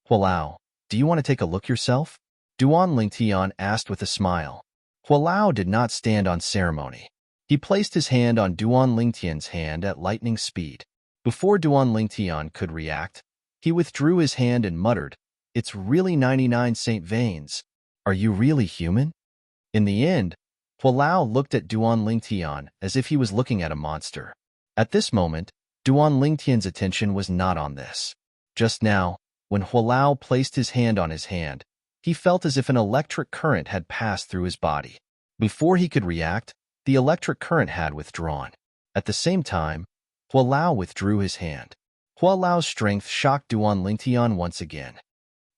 Speaker 1: "Hualao, do you want to take a look yourself?" Duanling Tian asked with a smile. Hualao did not stand on ceremony. He placed his hand on Duanling Tian's hand at lightning speed. Before Duanling Tian could react, he withdrew his hand and muttered, "It's really 99 Saint Veins. Are you really human?" In the end, Hualao looked at Duanling Tian as if he was looking at a monster. At this moment, Duanling Tian's attention was not on this. Just now, when Hualao placed his hand on his hand, he felt as if an electric current had passed through his body. Before he could react, the electric current had withdrawn. At the same time, Hualao withdrew his hand. Hualao's strength shocked Duanling Tian once again.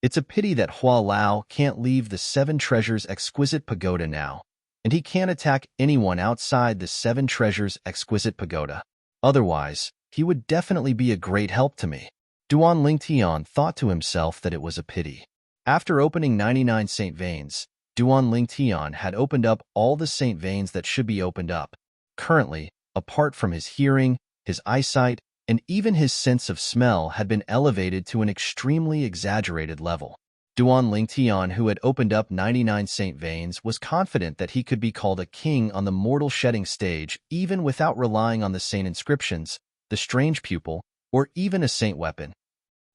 Speaker 1: It's a pity that Hualao can't leave the Seven Treasures Exquisite Pagoda now, and he can't attack anyone outside the Seven Treasures Exquisite Pagoda. Otherwise, he would definitely be a great help to me. Duanling Tian thought to himself that it was a pity. After opening 99 Saint Veins, Duanling Tian had opened up all the Saint Veins that should be opened up. Currently, apart from his hearing, his eyesight, and even his sense of smell had been elevated to an extremely exaggerated level. Duanling Tian, who had opened up 99 Saint Veins, was confident that he could be called a king on the mortal shedding stage even without relying on the saint inscriptions, the strange pupil, or even a saint weapon.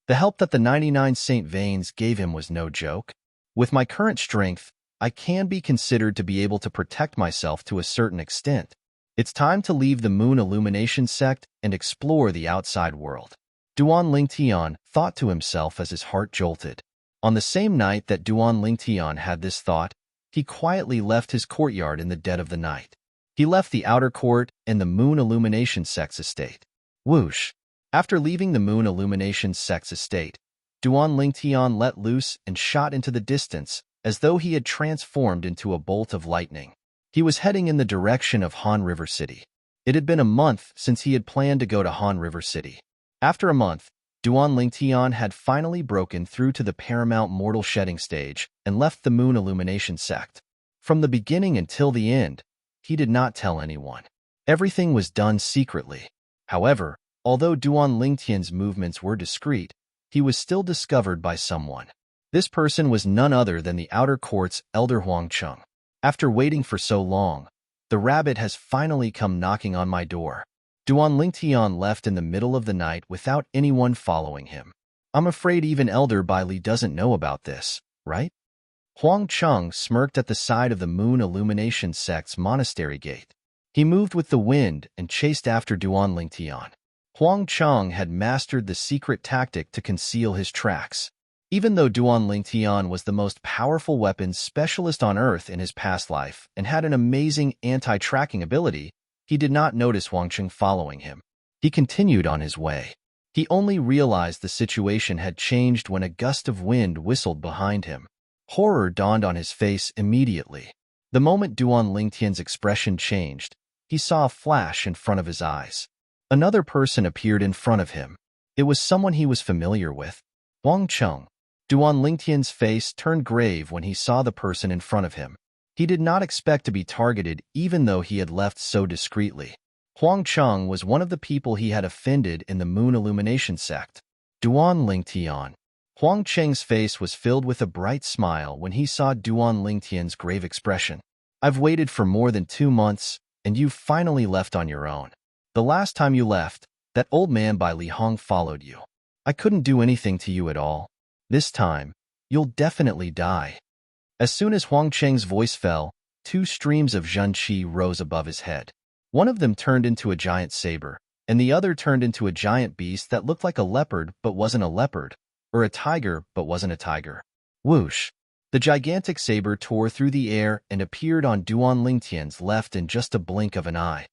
Speaker 1: The help that the 99 saint veins gave him was no joke. With my current strength, I can be considered to be able to protect myself to a certain extent. It's time to leave the Moon Illumination sect and explore the outside world. Duan Lingtian thought to himself as his heart jolted. On the same night that Duan Lingtian had this thought, he quietly left his courtyard in the dead of the night. He left the outer court and the Moon Illumination sect's estate. Whoosh! After leaving the Moon Illumination sect's estate, Duan Lingtian let loose and shot into the distance as though he had transformed into a bolt of lightning. He was heading in the direction of Han River City. It had been a month since he had planned to go to Han River City. After a month, Duan Lingtian had finally broken through to the paramount mortal shedding stage and left the Moon Illumination sect. From the beginning until the end, he did not tell anyone. Everything was done secretly. However, although Duan Lingtian's movements were discreet, he was still discovered by someone. This person was none other than the outer court's elder Huangcheng. After waiting for so long, the rabbit has finally come knocking on my door. Duan Lingtian left in the middle of the night without anyone following him. I'm afraid even Elder Bai Li doesn't know about this, right? Huangcheng smirked at the side of the Moon Illumination sect's monastery gate. He moved with the wind and chased after Duan Lingtian. Huangcheng had mastered the secret tactic to conceal his tracks. Even though Duan Lingtian was the most powerful weapons specialist on Earth in his past life and had an amazing anti-tracking ability, he did not notice Huangcheng following him. He continued on his way. He only realized the situation had changed when a gust of wind whistled behind him. Horror dawned on his face immediately. The moment Duan Lingtian's expression changed, he saw a flash in front of his eyes. Another person appeared in front of him. It was someone he was familiar with. Huangcheng. Duan Lingtian's face turned grave when he saw the person in front of him. He did not expect to be targeted even though he had left so discreetly. Huangcheng was one of the people he had offended in the Moon Illumination sect. Duan Lingtian. Huangcheng's face was filled with a bright smile when he saw Duan Lingtian's grave expression. I've waited for more than 2 months, and you finally left on your own. The last time you left, that old man by Li Hong followed you. I couldn't do anything to you at all. This time, you'll definitely die. As soon as Huangcheng's voice fell, 2 streams of Zhen Qi rose above his head. One of them turned into a giant saber, and the other turned into a giant beast that looked like a leopard but wasn't a leopard, or a tiger but wasn't a tiger. Whoosh! The gigantic saber tore through the air and appeared on Duan Lingtian's left in just a blink of an eye.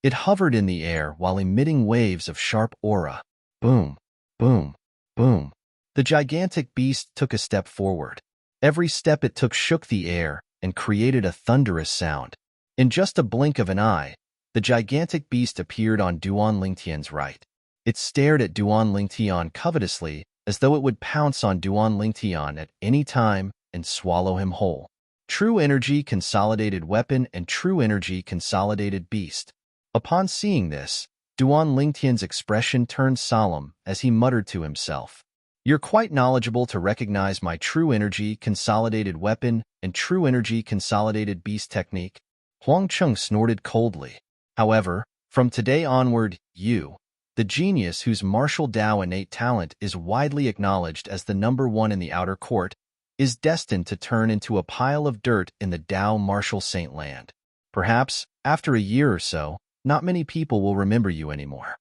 Speaker 1: It hovered in the air while emitting waves of sharp aura. Boom! Boom! Boom! The gigantic beast took a step forward. Every step it took shook the air and created a thunderous sound. In just a blink of an eye, the gigantic beast appeared on Duan Lingtian's right. It stared at Duan Lingtian covetously as though it would pounce on Duan Lingtian at any time and swallow him whole. True energy consolidated weapon and true energy consolidated beast. Upon seeing this, Duan Lingtian's expression turned solemn as he muttered to himself. You're quite knowledgeable to recognize my true energy consolidated weapon and true energy consolidated beast technique. Huangcheng snorted coldly. However, from today onward, you, the genius whose martial Dao innate talent is widely acknowledged as the #1 in the outer court, is destined to turn into a pile of dirt in the Dao martial saint land. Perhaps, after a year or so, not many people will remember you anymore.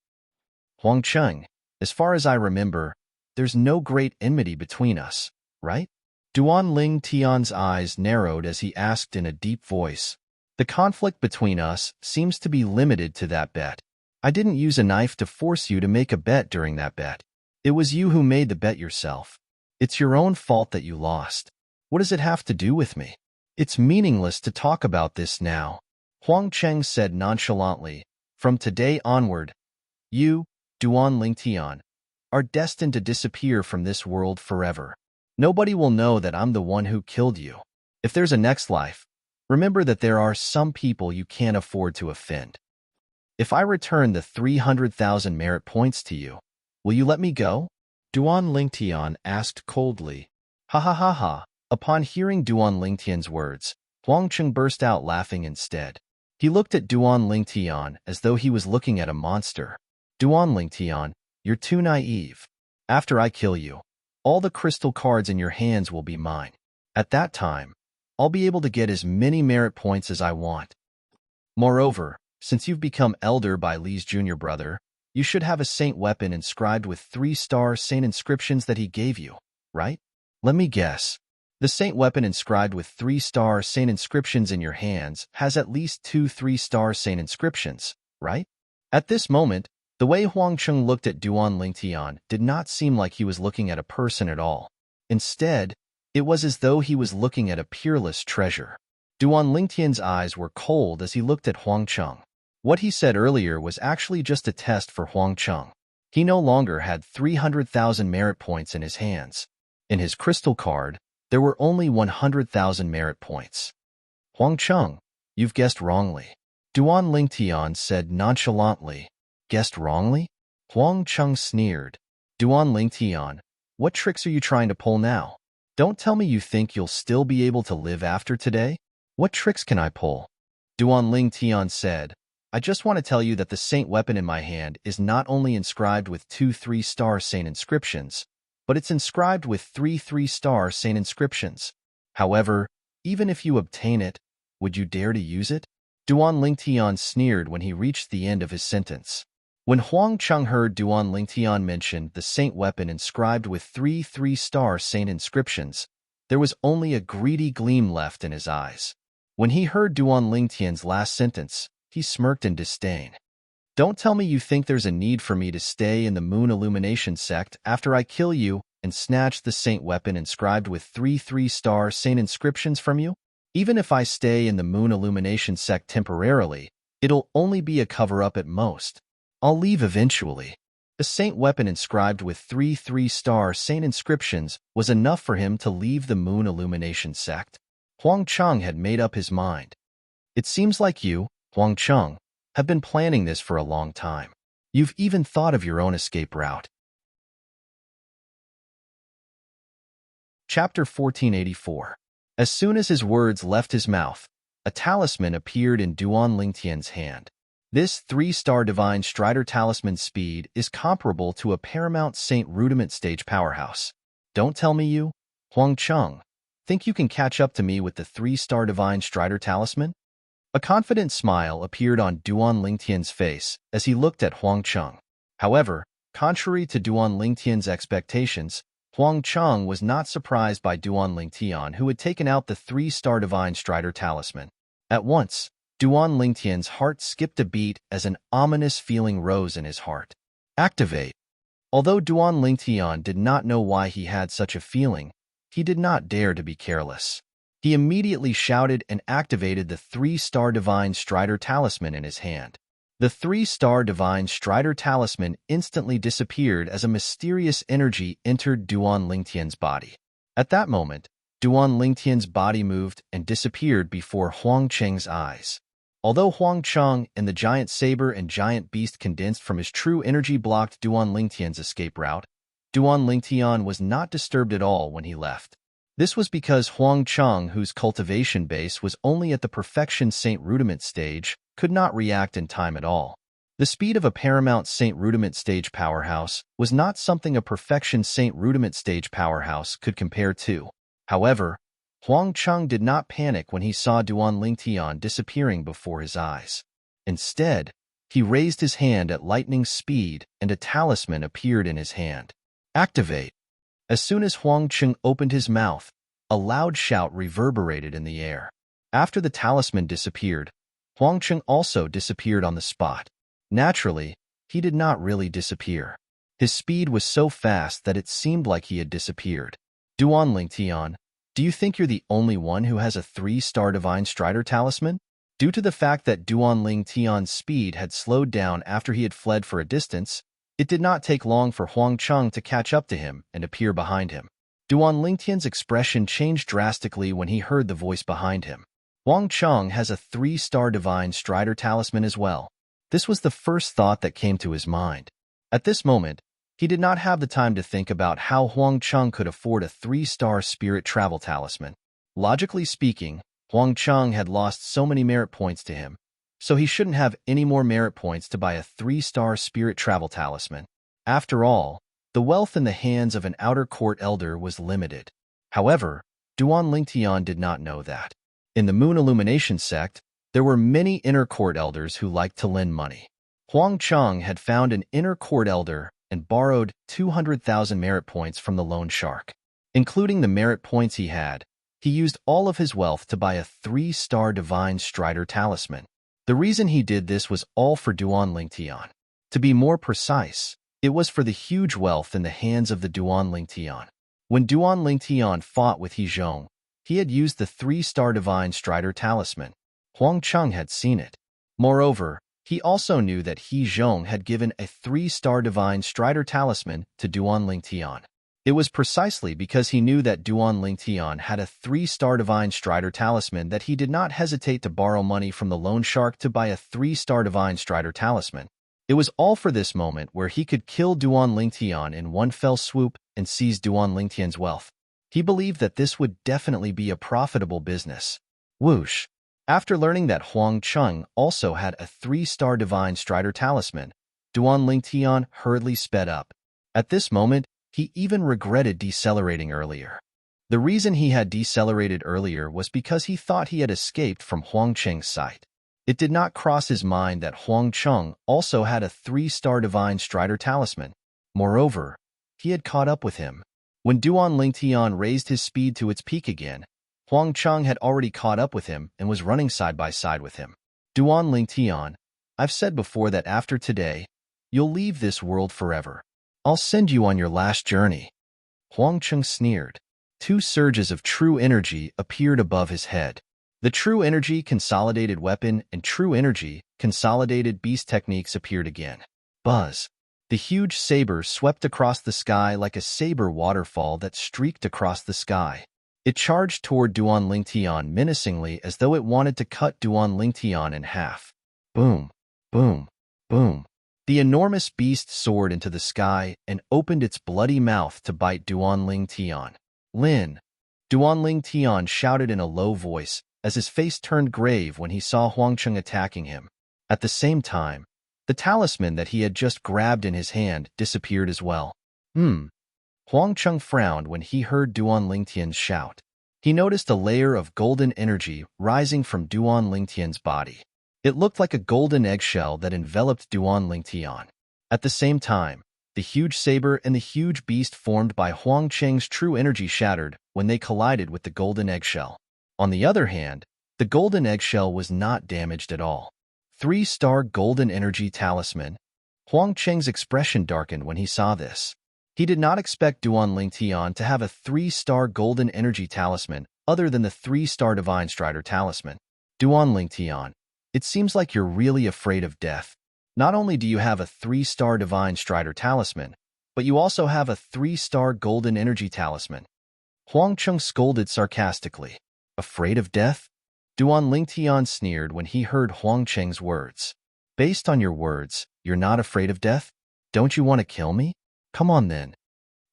Speaker 1: Huangcheng, as far as I remember, there's no great enmity between us, right? Duan Lingtian's eyes narrowed as he asked in a deep voice. The conflict between us seems to be limited to that bet. I didn't use a knife to force you to make a bet during that bet. It was you who made the bet yourself. It's your own fault that you lost. What does it have to do with me? It's meaningless to talk about this now. Huangcheng said nonchalantly. From today onward, you, Duan Lingtian, are destined to disappear from this world forever. Nobody will know that I'm the one who killed you. If there's a next life, remember that there are some people you can't afford to offend. If I return the 300,000 merit points to you, will you let me go? Duan Lingtian asked coldly. Ha ha ha ha. Upon hearing Duan Lingtian's words, Huangcheng burst out laughing instead. He looked at Duan Lingtian as though he was looking at a monster. Duan Lingtian, You're too naive. After I kill you, all the crystal cards in your hands will be mine. At that time, I'll be able to get as many merit points as I want. Moreover, since you've become elder by Lee's junior brother, you should have a saint weapon inscribed with 3-star saint inscriptions that he gave you, right? Let me guess. The saint weapon inscribed with 3-star saint inscriptions in your hands has at least 2 3-star saint inscriptions, right? At this moment, the way Huang Cheng looked at Duan Lingtian did not seem like he was looking at a person at all. Instead, it was as though he was looking at a peerless treasure. Duan Lingtian's eyes were cold as he looked at Huang Cheng. What he said earlier was actually just a test for Huang Cheng. He no longer had 300,000 merit points in his hands. In his crystal card, there were only 100,000 merit points. Huang Cheng, you've guessed wrongly. Duan Lingtian said nonchalantly. Guessed wrongly? Huang Cheng sneered. Duan Lingtian, what tricks are you trying to pull now? Don't tell me you think you'll still be able to live after today? What tricks can I pull? Duan Lingtian said, I just want to tell you that the saint weapon in my hand is not only inscribed with 2 3-star saint inscriptions, but it's inscribed with 3 3-star saint inscriptions. However, even if you obtain it, would you dare to use it? Duan Lingtian sneered when he reached the end of his sentence. When Huang Cheng heard Duan Lingtian mention the saint weapon inscribed with 3 3-star saint inscriptions, there was only a greedy gleam left in his eyes. When he heard Duan Lingtian's last sentence, he smirked in disdain. Don't tell me you think there's a need for me to stay in the Moon Illumination sect after I kill you and snatch the saint weapon inscribed with 3 3-star saint inscriptions from you? Even if I stay in the Moon Illumination sect temporarily, it'll only be a cover-up at most. I'll leave eventually. The saint weapon inscribed with 3 3-star saint inscriptions was enough for him to leave the Moon Illumination sect. Huang Cheng had made up his mind. It seems like you, Huang Cheng, have been planning this for a long time. You've even thought of your own escape route. Chapter 1484. As soon as his words left his mouth, a talisman appeared in Duan Lingtian's hand. This 3-star Divine Strider talisman's speed is comparable to a Paramount Saint Rudiment stage powerhouse. Don't tell me you, Huang Cheng, think you can catch up to me with the 3-star Divine Strider talisman? A confident smile appeared on Duan Lingtian's face as he looked at Huang Cheng. However, contrary to Duan Lingtian's expectations, Huang Cheng was not surprised by Duan Lingtian, who had taken out the 3-star Divine Strider talisman. At once, Duan Lingtian's heart skipped a beat as an ominous feeling rose in his heart. Activate. Although Duan Lingtian did not know why he had such a feeling, he did not dare to be careless. He immediately shouted and activated the 3-star Divine Strider talisman in his hand. The 3-star Divine Strider talisman instantly disappeared as a mysterious energy entered Duan Lingtian's body. At that moment, Duan Lingtian's body moved and disappeared before Huang Cheng's eyes. Although Huang Cheng and the giant saber and giant beast condensed from his true energy blocked Duan Lingtian's escape route, Duan Lingtian was not disturbed at all when he left. This was because Huang Cheng, whose cultivation base was only at the Perfection Saint Rudiment stage, could not react in time at all. The speed of a Paramount Saint Rudiment stage powerhouse was not something a Perfection Saint Rudiment stage powerhouse could compare to. However, Huang Cheng did not panic when he saw Duan Lingtian disappearing before his eyes. Instead, he raised his hand at lightning speed and a talisman appeared in his hand. Activate. As soon as Huang Cheng opened his mouth, a loud shout reverberated in the air. After the talisman disappeared, Huang Cheng also disappeared on the spot. Naturally, he did not really disappear. His speed was so fast that it seemed like he had disappeared. Duan Lingtian, do you think you're the only one who has a 3-star Divine Strider talisman? Due to the fact that Duan Lingtian's speed had slowed down after he had fled for a distance, it did not take long for Huang Cheng to catch up to him and appear behind him. Duan Lingtian's expression changed drastically when he heard the voice behind him. Huang Cheng has a 3-star Divine Strider talisman as well. This was the first thought that came to his mind. At this moment, he did not have the time to think about how Huang Cheng could afford a 3-star Spirit Travel talisman. Logically speaking, Huang Cheng had lost so many merit points to him, so he shouldn't have any more merit points to buy a 3-star Spirit Travel talisman. After all, the wealth in the hands of an outer court elder was limited. However, Duan Lingtian did not know that. In the Moon Illumination sect, there were many inner court elders who liked to lend money. Huang Cheng had found an inner court elder and borrowed 200,000 merit points from the loan shark. Including the merit points he used all of his wealth to buy a 3-star Divine Strider talisman. The reason he did this was all for Duan Lingtian. To be more precise, it was for the huge wealth in the hands of the Duan Lingtian. When Duan Lingtian fought with He Zhong, he had used the 3-star Divine Strider talisman. Huang Cheng had seen it. Moreover, he also knew that He Zhong had given a 3-star Divine Strider talisman to Duan Lingtian. It was precisely because he knew that Duan Lingtian had a 3-star Divine Strider talisman that he did not hesitate to borrow money from the loan shark to buy a 3-star Divine Strider talisman. It was all for this moment where he could kill Duan Lingtian in one fell swoop and seize Duan Lingtian's wealth. He believed that this would definitely be a profitable business. Whoosh! After learning that Huang Cheng also had a 3-star Divine Strider talisman, Duan Lingtian hurriedly sped up. At this moment, he even regretted decelerating earlier. The reason he had decelerated earlier was because he thought he had escaped from Huang Cheng's sight. It did not cross his mind that Huang Cheng also had a 3-star Divine Strider talisman. Moreover, he had caught up with him. When Duan Lingtian raised his speed to its peak again, Huang Cheng had already caught up with him and was running side by side with him. Duan Lingtian, I've said before that after today, you'll leave this world forever. I'll send you on your last journey. Huang Cheng sneered. 2 surges of true energy appeared above his head. The true energy consolidated weapon and true energy consolidated beast techniques appeared again. Buzz. The huge saber swept across the sky like a saber waterfall that streaked across the sky. It charged toward Duan Lingtian menacingly as though it wanted to cut Duan Lingtian in half. Boom, boom, boom. The enormous beast soared into the sky and opened its bloody mouth to bite Duan Lingtian. Lin. Duan Lingtian shouted in a low voice as his face turned grave when he saw Huang Cheng attacking him. At the same time, the talisman that he had just grabbed in his hand disappeared as well. Huang Cheng frowned when he heard Duan Lingtian's shout. He noticed a layer of golden energy rising from Duan Lingtian's body. It looked like a golden eggshell that enveloped Duan Lingtian. At the same time, the huge saber and the huge beast formed by Huang Cheng's true energy shattered when they collided with the golden eggshell. On the other hand, the golden eggshell was not damaged at all. 3-star golden energy talisman. Huang Cheng's expression darkened when he saw this. He did not expect Duan Lingtian to have a 3-star golden energy talisman other than the 3-star Divine Strider talisman. Duan Lingtian, it seems like you're really afraid of death. Not only do you have a 3-star Divine Strider talisman, but you also have a 3-star golden energy talisman. Huang Cheng scolded sarcastically. Afraid of death? Duan Lingtian sneered when he heard Huang Cheng's words. Based on your words, you're not afraid of death? Don't you want to kill me? Come on then.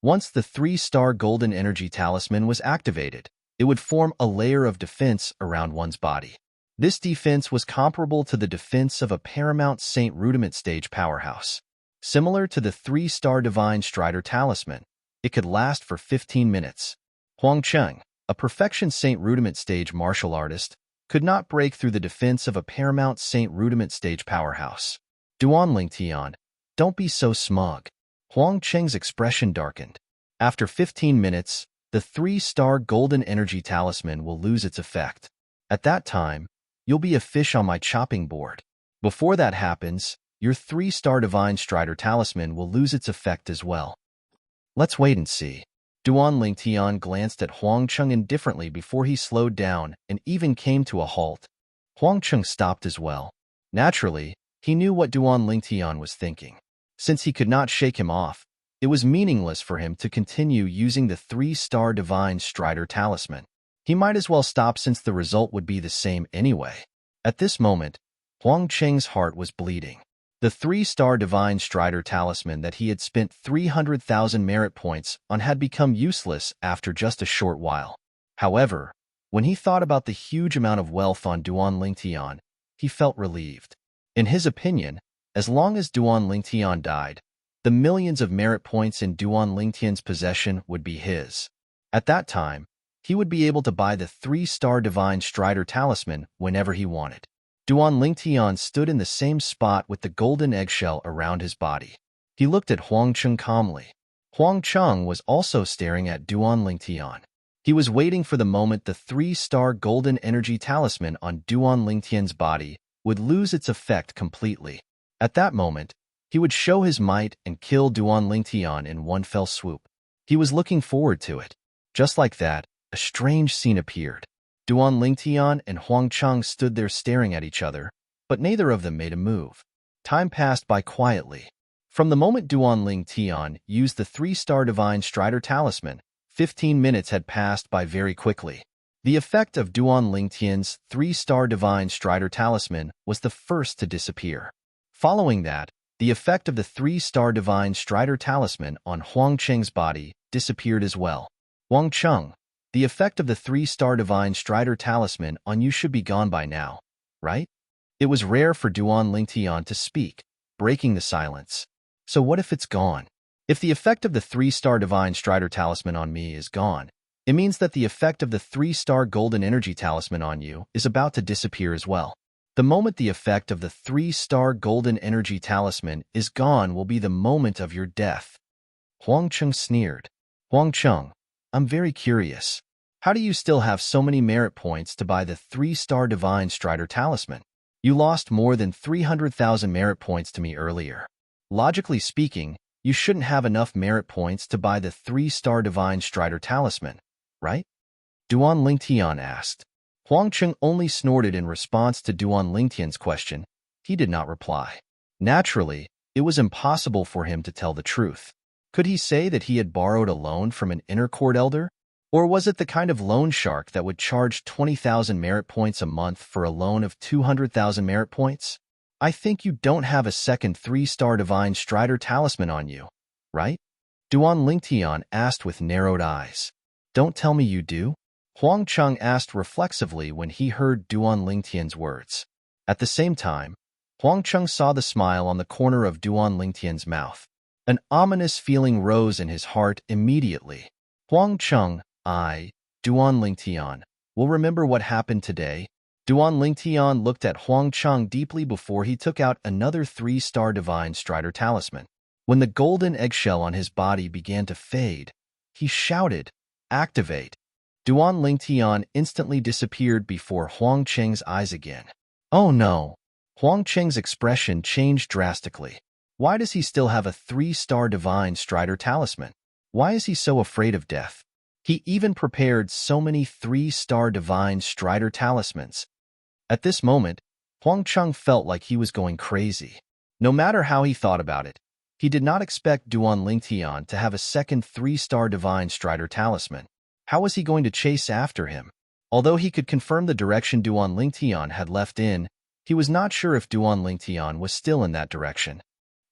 Speaker 1: Once the 3-star golden energy talisman was activated, it would form a layer of defense around one's body. This defense was comparable to the defense of a Paramount Saint Rudiment stage powerhouse. Similar to the 3-star Divine Strider talisman, it could last for 15 minutes. Huang Cheng, a Perfection Saint Rudiment stage martial artist, could not break through the defense of a Paramount Saint Rudiment stage powerhouse. Duan Lingtian, don't be so smug. Huang Cheng's expression darkened. After 15 minutes, the 3-star golden energy talisman will lose its effect. At that time, you'll be a fish on my chopping board. Before that happens, your 3-star Divine Strider talisman will lose its effect as well. Let's wait and see. Duan Lingtian glanced at Huang Cheng indifferently before he slowed down and even came to a halt. Huang Cheng stopped as well. Naturally, he knew what Duan Lingtian was thinking. Since he could not shake him off, it was meaningless for him to continue using the 3-star Divine Strider talisman. He might as well stop since the result would be the same anyway. At this moment, Huang Cheng's heart was bleeding. The 3-star Divine Strider talisman that he had spent 300,000 merit points on had become useless after just a short while. However, when he thought about the huge amount of wealth on Duan Lingtian, he felt relieved. In his opinion, as long as Duan Lingtian died, the millions of merit points in Duan Lingtian's possession would be his. At that time, he would be able to buy the 3-star Divine Strider Talisman whenever he wanted. Duan Lingtian stood in the same spot with the golden eggshell around his body. He looked at Huang Cheng calmly. Huang Cheng was also staring at Duan Lingtian. He was waiting for the moment the 3-star golden energy talisman on Duan Lingtian's body would lose its effect completely. At that moment, he would show his might and kill Duan Lingtian in one fell swoop. He was looking forward to it. Just like that, a strange scene appeared. Duan Lingtian and Huang Cheng stood there staring at each other, but neither of them made a move. Time passed by quietly. From the moment Duan Lingtian used the 3-star Divine Strider Talisman, 15 minutes had passed by very quickly. The effect of Duan Lingtian's 3-star Divine Strider Talisman was the first to disappear. Following that, the effect of the 3-star Divine Strider Talisman on Huang Cheng's body disappeared as well. Huang Cheng, the effect of the 3-star Divine Strider Talisman on you should be gone by now, right? It was rare for Duan Lingtian to speak, breaking the silence. So what if it's gone? If the effect of the 3-star Divine Strider Talisman on me is gone, it means that the effect of the 3-star Golden Energy Talisman on you is about to disappear as well. The moment the effect of the 3-star Golden Energy Talisman is gone will be the moment of your death. Huang Cheng sneered. Huang Cheng, I'm very curious. How do you still have so many merit points to buy the 3-star Divine Strider Talisman? You lost more than 300,000 merit points to me earlier. Logically speaking, you shouldn't have enough merit points to buy the 3-star Divine Strider Talisman, right? Duan Lingtian asked. Huang Cheng only snorted in response to Duan Lingtian's question. He did not reply. Naturally, it was impossible for him to tell the truth. Could he say that he had borrowed a loan from an inner court elder? Or was it the kind of loan shark that would charge 20,000 merit points a month for a loan of 200,000 merit points? I think you don't have a second 3-star Divine Strider Talisman on you, right? Duan Lingtian asked with narrowed eyes. Don't tell me you do? Huang Cheng asked reflexively when he heard Duan Lingtian's words. At the same time, Huang Cheng saw the smile on the corner of Duan Lingtian's mouth. An ominous feeling rose in his heart immediately. Huang Cheng, Duan Lingtian, will remember what happened today. Duan Lingtian looked at Huang Cheng deeply before he took out another 3-star Divine Strider Talisman. When the golden eggshell on his body began to fade, he shouted, "Activate!" Duan Lingtian instantly disappeared before Huang Cheng's eyes again. Oh no! Huang Cheng's expression changed drastically. Why does he still have a 3-star Divine Strider Talisman? Why is he so afraid of death? He even prepared so many 3-star Divine Strider Talismans. At this moment, Huang Cheng felt like he was going crazy. No matter how he thought about it, he did not expect Duan Lingtian to have a second 3-star Divine Strider Talisman. How was he going to chase after him? Although he could confirm the direction Duan Lingtian had left in, he was not sure if Duan Lingtian was still in that direction.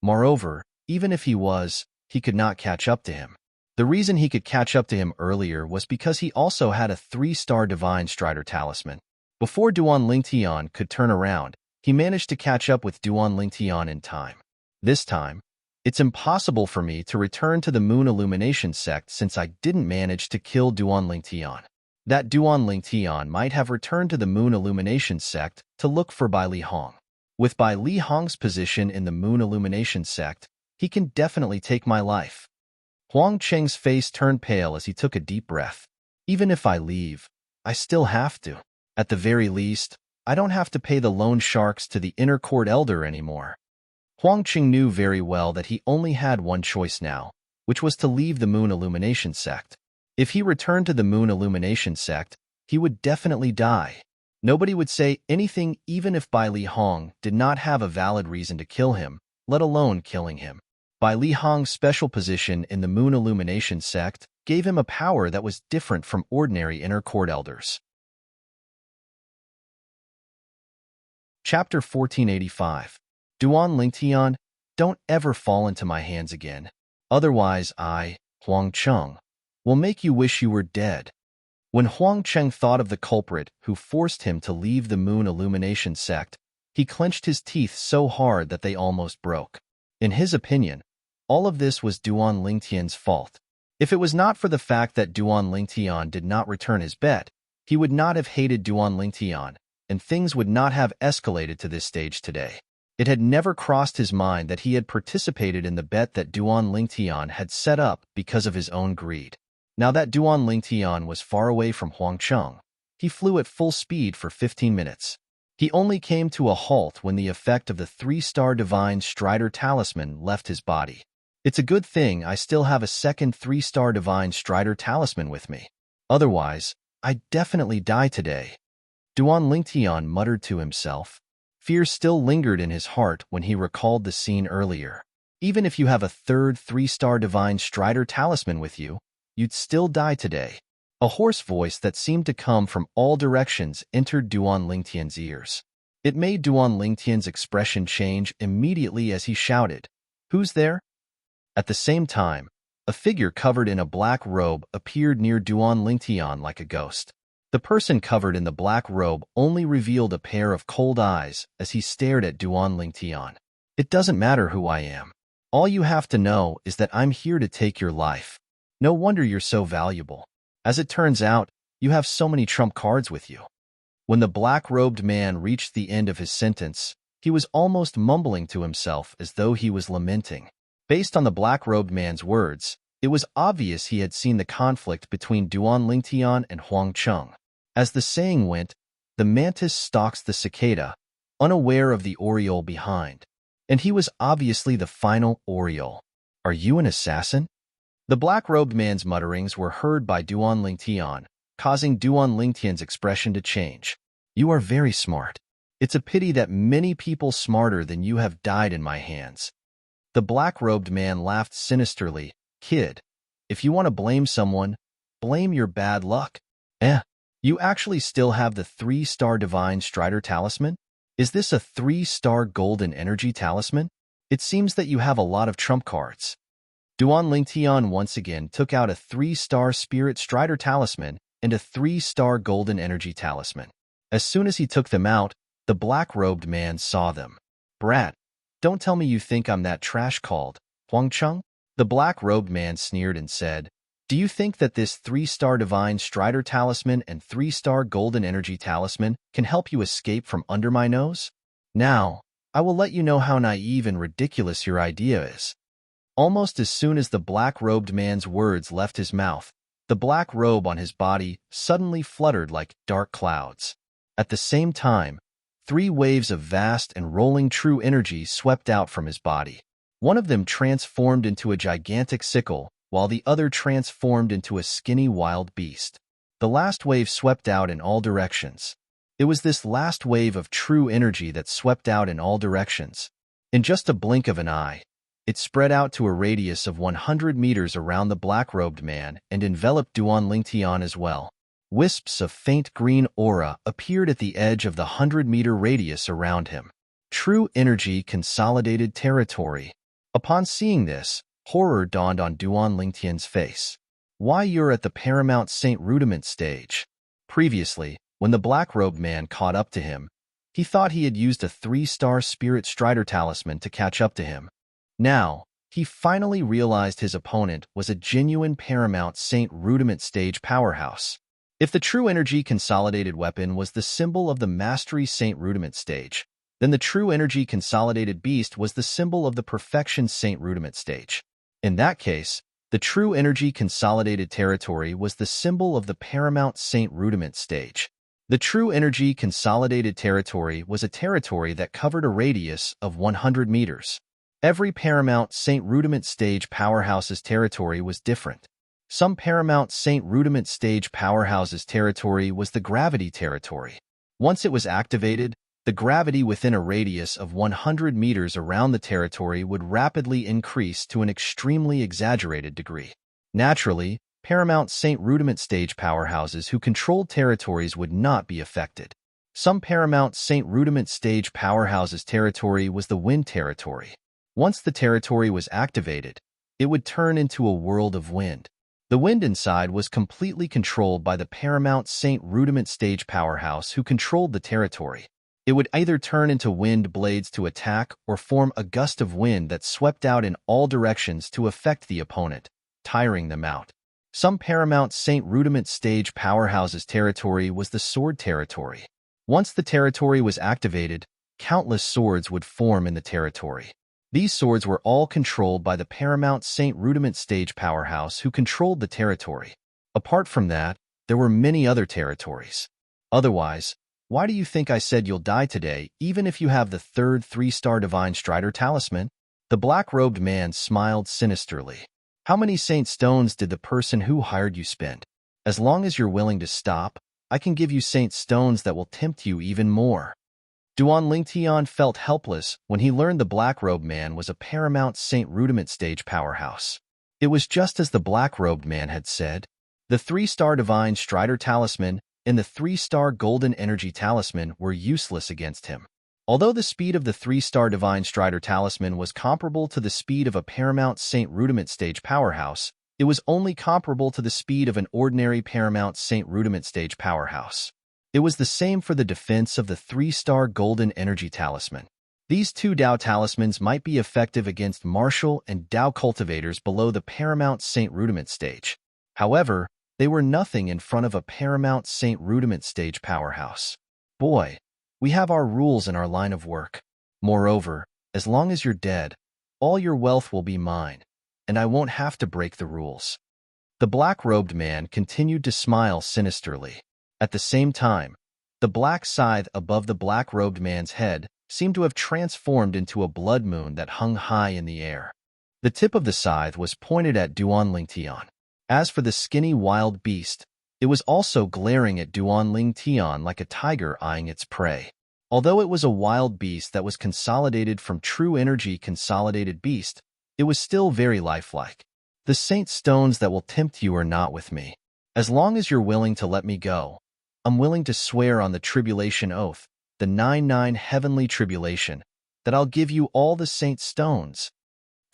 Speaker 1: Moreover, even if he was, he could not catch up to him. The reason he could catch up to him earlier was because he also had a 3-star Divine Strider Talisman. Before Duan Lingtian could turn around, he managed to catch up with Duan Lingtian in time. This time, it's impossible for me to return to the Moon Illumination sect since I didn't manage to kill Duan Lingtian. That Duan Lingtian might have returned to the Moon Illumination sect to look for Bai Li Hong. With Bai Li Hong's position in the Moon Illumination sect, he can definitely take my life. Huang Cheng's face turned pale as he took a deep breath. Even if I leave, I still have to. At the very least, I don't have to pay the loan sharks to the inner court elder anymore. Huang Cheng knew very well that he only had one choice now, which was to leave the Moon Illumination sect. If he returned to the Moon Illumination sect, he would definitely die. Nobody would say anything even if Bai Li Hong did not have a valid reason to kill him, let alone killing him. Bai Li Hong's special position in the Moon Illumination sect gave him a power that was different from ordinary inner court elders. Chapter 1485. Duan Lingtian, don't ever fall into my hands again. Otherwise I, Huang Cheng, will make you wish you were dead. When Huang Cheng thought of the culprit who forced him to leave the Moon Illumination sect, he clenched his teeth so hard that they almost broke. In his opinion, All of this was Duan Lingtian's fault. If it was not for the fact that Duan Lingtian did not return his bet, he would not have hated Duan Lingtian, and things would not have escalated to this stage today. It had never crossed his mind that he had participated in the bet that Duan Lingtian had set up because of his own greed. Now that Duan Lingtian was far away from Huangcheng, he flew at full speed for 15 minutes. He only came to a halt when the effect of the 3-star Divine Strider Talisman left his body. It's a good thing I still have a second 3-star Divine Strider Talisman with me. Otherwise, I'd definitely die today. Duan Lingtian muttered to himself. Fear still lingered in his heart when he recalled the scene earlier. Even if you have a third 3-star Divine Strider Talisman with you, you'd still die today. A hoarse voice that seemed to come from all directions entered Duan Lingtian's ears. It made Duan Lingtian's expression change immediately as he shouted, "Who's there?" At the same time, a figure covered in a black robe appeared near Duan Lingtian like a ghost. The person covered in the black robe only revealed a pair of cold eyes as he stared at Duan Lingtian. "It doesn't matter who I am. All you have to know is that I'm here to take your life. No wonder you're so valuable. As it turns out, you have so many trump cards with you." When the black-robed man reached the end of his sentence, he was almost mumbling to himself as though he was lamenting. Based on the black-robed man's words, it was obvious he had seen the conflict between Duan Lingtian and Huangcheng. As the saying went, the mantis stalks the cicada, unaware of the oriole behind. And he was obviously the final oriole. "Are you an assassin?" The black-robed man's mutterings were heard by Duan Lingtian, causing Duan Lingtian's expression to change. "You are very smart. It's a pity that many people smarter than you have died in my hands." The black-robed man laughed sinisterly. "Kid, if you want to blame someone, blame your bad luck." You actually still have the 3-star Divine Strider Talisman? Is this a 3-star Golden Energy Talisman? It seems that you have a lot of trump cards." Duan Lingtian once again took out a 3-star Spirit Strider Talisman and a 3-star Golden Energy Talisman. As soon as he took them out, the black-robed man saw them. "Brat, don't tell me you think I'm that trash called Huangcheng?" The black-robed man sneered and said, "Do you think that this 3-star Divine Strider Talisman and 3-star Golden Energy Talisman can help you escape from under my nose? Now, I will let you know how naive and ridiculous your idea is." Almost as soon as the black-robed man's words left his mouth, the black robe on his body suddenly fluttered like dark clouds. At the same time, 3 waves of vast and rolling true energy swept out from his body. One of them transformed into a gigantic sickle, while the other transformed into a skinny wild beast. The last wave swept out in all directions. It was this last wave of true energy that swept out in all directions. In just a blink of an eye, it spread out to a radius of 100 meters around the black-robed man and enveloped Duan Lingtian as well. Wisps of faint green aura appeared at the edge of the 100-meter radius around him. True energy consolidated territory. Upon seeing this, horror dawned on Duan Lingtian's face. "Why, you're at the Paramount Saint Rudiment stage." Previously, when the black-robed man caught up to him, he thought he had used a 3-star Spirit Strider Talisman to catch up to him. Now, he finally realized his opponent was a genuine Paramount Saint Rudiment stage powerhouse. If the True Energy Consolidated Weapon was the symbol of the Mastery Saint Rudiment stage, then the True Energy Consolidated Beast was the symbol of the Perfection Saint Rudiment stage. In that case, the True Energy Consolidated Territory was the symbol of the Paramount Saint Rudiment stage. The True Energy Consolidated Territory was a territory that covered a radius of 100 meters. Every Paramount Saint Rudiment stage powerhouse's territory was different. Some Paramount Saint Rudiment stage powerhouse's territory was the gravity territory. Once it was activated, the gravity within a radius of 100 meters around the territory would rapidly increase to an extremely exaggerated degree. Naturally, Paramount Saint Rudiment stage powerhouses who controlled territories would not be affected. Some Paramount Saint Rudiment stage powerhouses' territory was the wind territory. Once the territory was activated, it would turn into a world of wind. The wind inside was completely controlled by the Paramount Saint Rudiment stage powerhouse who controlled the territory. It would either turn into wind blades to attack or form a gust of wind that swept out in all directions to affect the opponent, tiring them out. Some Paramount Saint Rudiment stage powerhouses' territory was the sword territory. Once the territory was activated, countless swords would form in the territory. These swords were all controlled by the Paramount Saint Rudiment stage powerhouse who controlled the territory. Apart from that, there were many other territories. Otherwise, why do you think I said you'll die today, even if you have the third 3-star Divine Strider talisman? The black-robed man smiled sinisterly. How many Saint Stones did the person who hired you spend? As long as you're willing to stop, I can give you Saint Stones that will tempt you even more. Duan Lingtian felt helpless when he learned the black-robed man was a Paramount Saint Rudiment stage powerhouse. It was just as the black-robed man had said. The 3-star Divine Strider talisman and the 3-star Golden Energy talisman were useless against him. Although the speed of the 3-star Divine Strider talisman was comparable to the speed of a Paramount Saint Rudiment stage powerhouse, it was only comparable to the speed of an ordinary Paramount Saint Rudiment stage powerhouse. It was the same for the defense of the 3-star Golden Energy talisman. These two Dao talismans might be effective against martial and Dao cultivators below the Paramount Saint Rudiment stage. However, they were nothing in front of a Paramount Saint Rudiment stage powerhouse. Boy, we have our rules in our line of work. Moreover, as long as you're dead, all your wealth will be mine, and I won't have to break the rules. The black-robed man continued to smile sinisterly. At the same time, the black scythe above the black-robed man's head seemed to have transformed into a blood moon that hung high in the air. The tip of the scythe was pointed at Duan Lingtian. As for the skinny wild beast, it was also glaring at Duan Lingtian like a tiger eyeing its prey. Although it was a wild beast that was consolidated from true energy consolidated beast, it was still very lifelike. The Saint Stones that will tempt you are not with me. As long as you're willing to let me go, I'm willing to swear on the tribulation oath, the 99 heavenly tribulation, that I'll give you all the Saint Stones.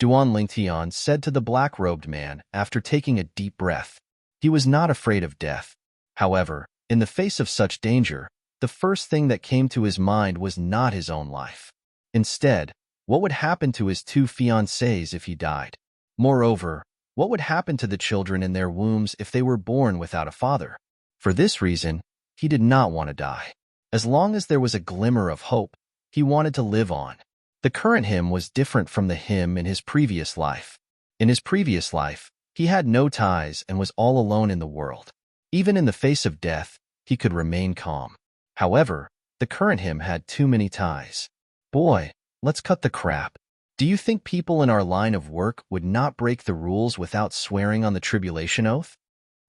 Speaker 1: Duan Lingtian said to the black-robed man after taking a deep breath. He was not afraid of death. However, in the face of such danger, the first thing that came to his mind was not his own life. Instead, what would happen to his 2 fiancées if he died? Moreover, what would happen to the children in their wombs if they were born without a father? For this reason, he did not want to die. As long as there was a glimmer of hope, he wanted to live on. The current him was different from the him in his previous life. In his previous life, he had no ties and was all alone in the world. Even in the face of death, he could remain calm. However, the current him had too many ties. Boy, let's cut the crap. Do you think people in our line of work would not break the rules without swearing on the tribulation oath?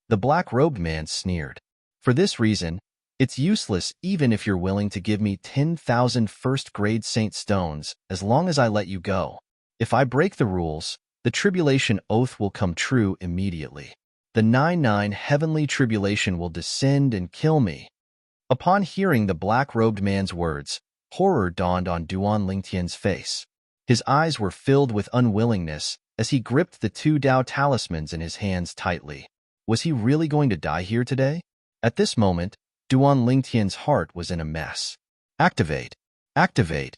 Speaker 1: The black-robed man sneered. For this reason, it's useless even if you're willing to give me 10,000 first-grade Saint Stones as long as I let you go. If I break the rules, the tribulation oath will come true immediately. The 99 heavenly tribulation will descend and kill me. Upon hearing the black-robed man's words, horror dawned on Duan Lingtian's face. His eyes were filled with unwillingness as he gripped the 2 Dao talismans in his hands tightly. Was he really going to die here today? At this moment, Duan Lingtian's heart was in a mess. Activate! Activate!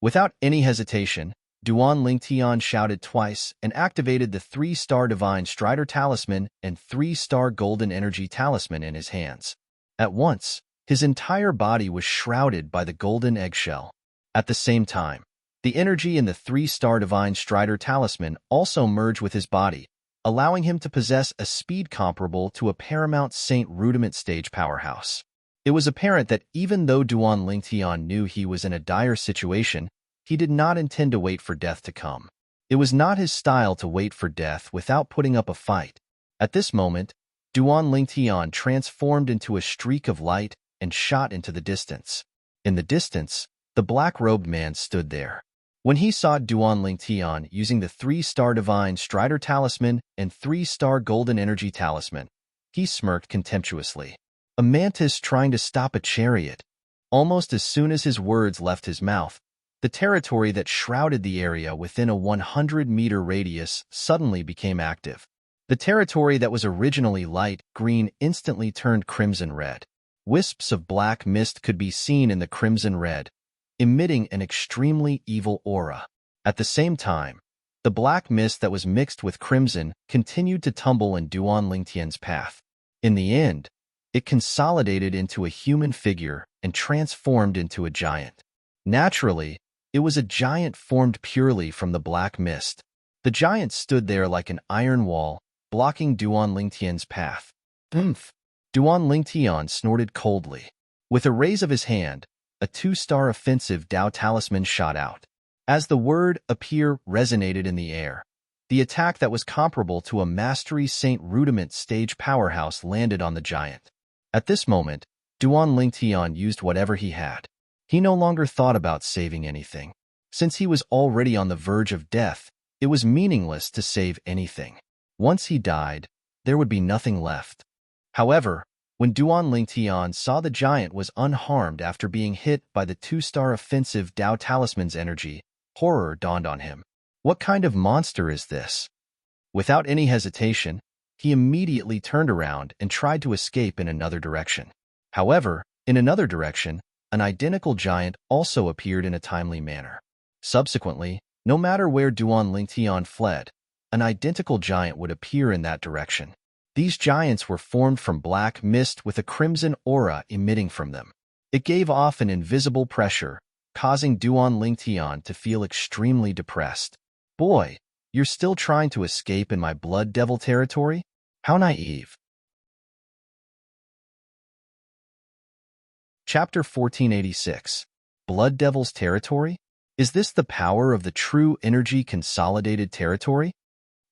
Speaker 1: Without any hesitation, Duan Lingtian shouted twice and activated the 3-star Divine Strider talisman and 3-star Golden Energy talisman in his hands. At once, his entire body was shrouded by the golden eggshell. At the same time, the energy in the 3-star Divine Strider talisman also merged with his body, allowing him to possess a speed comparable to a Paramount Saint Rudiment stage powerhouse. It was apparent that even though Duan Lingtian knew he was in a dire situation, he did not intend to wait for death to come. It was not his style to wait for death without putting up a fight. At this moment, Duan Lingtian transformed into a streak of light and shot into the distance. In the distance, the black-robed man stood there. When he saw Duan Lingtian using the 3-star Divine Strider talisman and 3-star Golden Energy talisman, he smirked contemptuously. A mantis trying to stop a chariot. Almost as soon as his words left his mouth, the territory that shrouded the area within a 100-meter radius suddenly became active. The territory that was originally light green instantly turned crimson red. Wisps of black mist could be seen in the crimson red, emitting an extremely evil aura. At the same time, the black mist that was mixed with crimson continued to tumble in Duan Lingtian's path. In the end, it consolidated into a human figure and transformed into a giant. Naturally, it was a giant formed purely from the black mist. The giant stood there like an iron wall, blocking Duan Lingtian's path. Oomph! Duan Lingtian snorted coldly. With a raise of his hand, a 2-star offensive Dao talisman shot out. As the word appear resonated in the air, the attack that was comparable to a Mastery Saint Rudiment stage powerhouse landed on the giant. At this moment, Duan Lingtian used whatever he had. He no longer thought about saving anything. Since he was already on the verge of death, it was meaningless to save anything. Once he died, there would be nothing left. However, when Duan Lingtian saw the giant was unharmed after being hit by the 2-star offensive Dao Talisman's energy, horror dawned on him. What kind of monster is this? Without any hesitation, he immediately turned around and tried to escape in another direction. However, in another direction, an identical giant also appeared in a timely manner. Subsequently, no matter where Duan Lingtian fled, an identical giant would appear in that direction. These giants were formed from black mist with a crimson aura emitting from them. It gave off an invisible pressure, causing Duan Lingtian to feel extremely depressed. Boy, you're still trying to escape in my blood devil territory? How naive. Chapter 1486. Blood Devil's Territory? Is this the power of the true energy consolidated territory?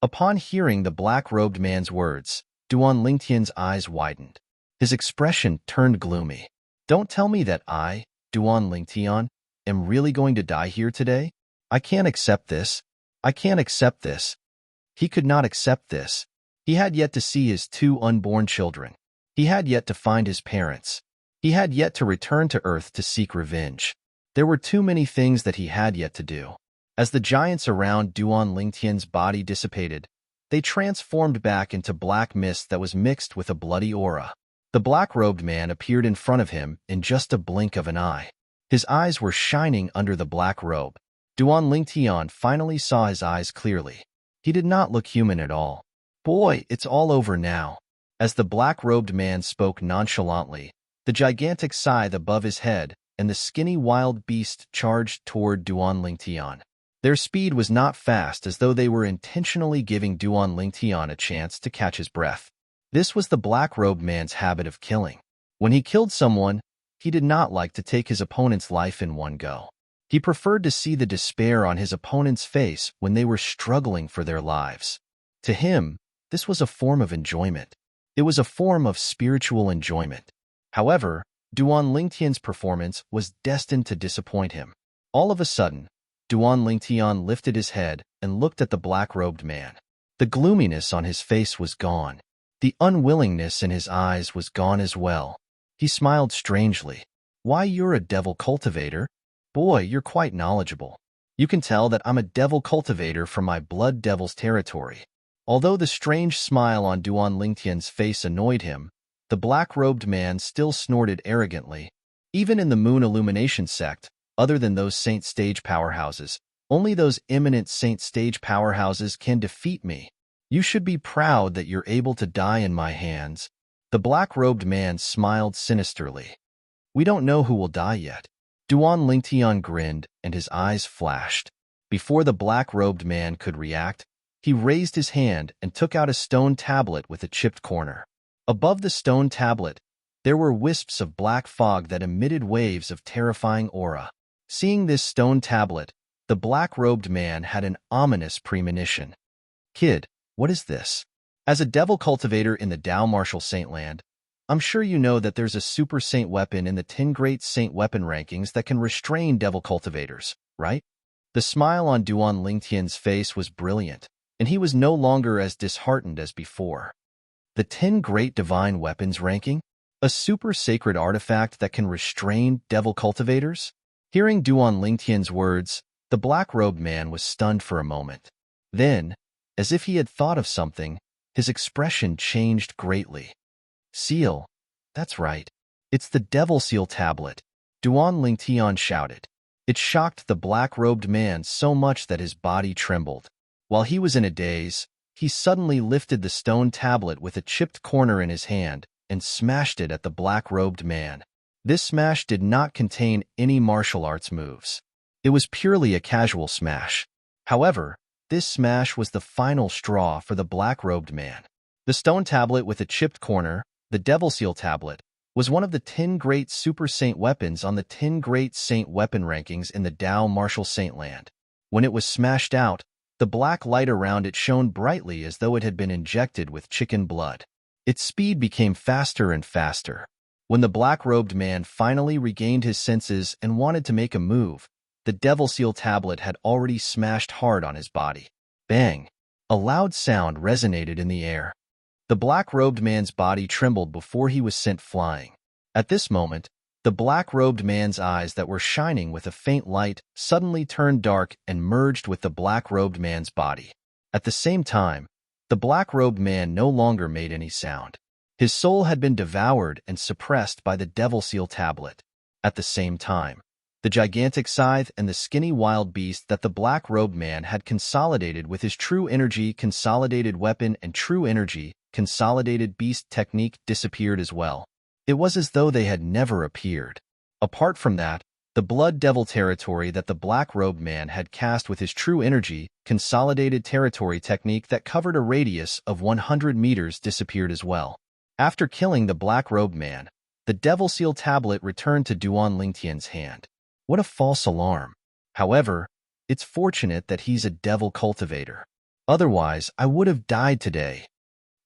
Speaker 1: Upon hearing the black-robed man's words, Duan Lingtian's eyes widened. His expression turned gloomy. Don't tell me that I, Duan Lingtian, am really going to die here today? I can't accept this. I can't accept this. He could not accept this. He had yet to see his 2 unborn children. He had yet to find his parents. He had yet to return to Earth to seek revenge. There were too many things that he had yet to do. As the giants around Duan Lingtian's body dissipated, they transformed back into black mist that was mixed with a bloody aura. The black-robed man appeared in front of him in just a blink of an eye. His eyes were shining under the black robe. Duan Lingtian finally saw his eyes clearly. He did not look human at all. Boy, it's all over now. As the black-robed man spoke nonchalantly, the gigantic scythe above his head and the skinny wild beast charged toward Duan Lingtian. Their speed was not fast, as though they were intentionally giving Duan Lingtian a chance to catch his breath. This was the black-robed man's habit of killing. When he killed someone, he did not like to take his opponent's life in one go. He preferred to see the despair on his opponent's face when they were struggling for their lives. To him, this was a form of enjoyment. It was a form of spiritual enjoyment. However, Duan Lingtian's performance was destined to disappoint him. All of a sudden, Duan Lingtian lifted his head and looked at the black-robed man. The gloominess on his face was gone. The unwillingness in his eyes was gone as well. He smiled strangely. Why, you're a devil cultivator? Boy, you're quite knowledgeable. You can tell that I'm a devil cultivator from my blood devil's territory. Although the strange smile on Duan Lingtian's face annoyed him, the black-robed man still snorted arrogantly. Even in the Moon Illumination sect, other than those saint stage powerhouses, only those eminent saint stage powerhouses can defeat me. You should be proud that you're able to die in my hands. The black-robed man smiled sinisterly. We don't know who will die yet. Duan Lingtian grinned and his eyes flashed. Before the black-robed man could react, he raised his hand and took out a stone tablet with a chipped corner. Above the stone tablet, there were wisps of black fog that emitted waves of terrifying aura. Seeing this stone tablet, the black-robed man had an ominous premonition. Kid, what is this? As a devil cultivator in the Dao Martial Saint Land, I'm sure you know that there's a super saint weapon in the 10 great saint weapon rankings that can restrain devil cultivators, right? The smile on Duan Lingtian's face was brilliant, and he was no longer as disheartened as before. The 10 great divine weapons ranking? A super sacred artifact that can restrain devil cultivators? Hearing Duan Lingtian's words, the black-robed man was stunned for a moment. Then, as if he had thought of something, his expression changed greatly. Seal, that's right. It's the Devil Seal Tablet, Duan Lingtian shouted. It shocked the black-robed man so much that his body trembled. While he was in a daze, he suddenly lifted the stone tablet with a chipped corner in his hand and smashed it at the black-robed man. This smash did not contain any martial arts moves. It was purely a casual smash. However, this smash was the final straw for the black-robed man. The stone tablet with a chipped corner, the Devil Seal Tablet, was one of the 10 great Super Saint weapons on the 10 great Saint weapon rankings in the Tao Martial Saint land. When it was smashed out, the black light around it shone brightly as though it had been injected with chicken blood. Its speed became faster and faster. When the black-robed man finally regained his senses and wanted to make a move, the Devil Seal Tablet had already smashed hard on his body. Bang! A loud sound resonated in the air. The black-robed man's body trembled before he was sent flying. At this moment, the black-robed man's eyes that were shining with a faint light suddenly turned dark and merged with the black-robed man's body. At the same time, the black-robed man no longer made any sound. His soul had been devoured and suppressed by the Devil Seal Tablet. At the same time, the gigantic scythe and the skinny wild beast that the black-robed man had consolidated with his true energy consolidated weapon and true energy consolidated beast technique disappeared as well. It was as though they had never appeared. Apart from that, the blood devil territory that the black-robed man had cast with his true energy consolidated territory technique that covered a radius of 100 meters disappeared as well. After killing the black-robed man, the Devil Seal Tablet returned to Duan Lingtian's hand. What a false alarm. However, it's fortunate that he's a devil cultivator. Otherwise, I would have died today.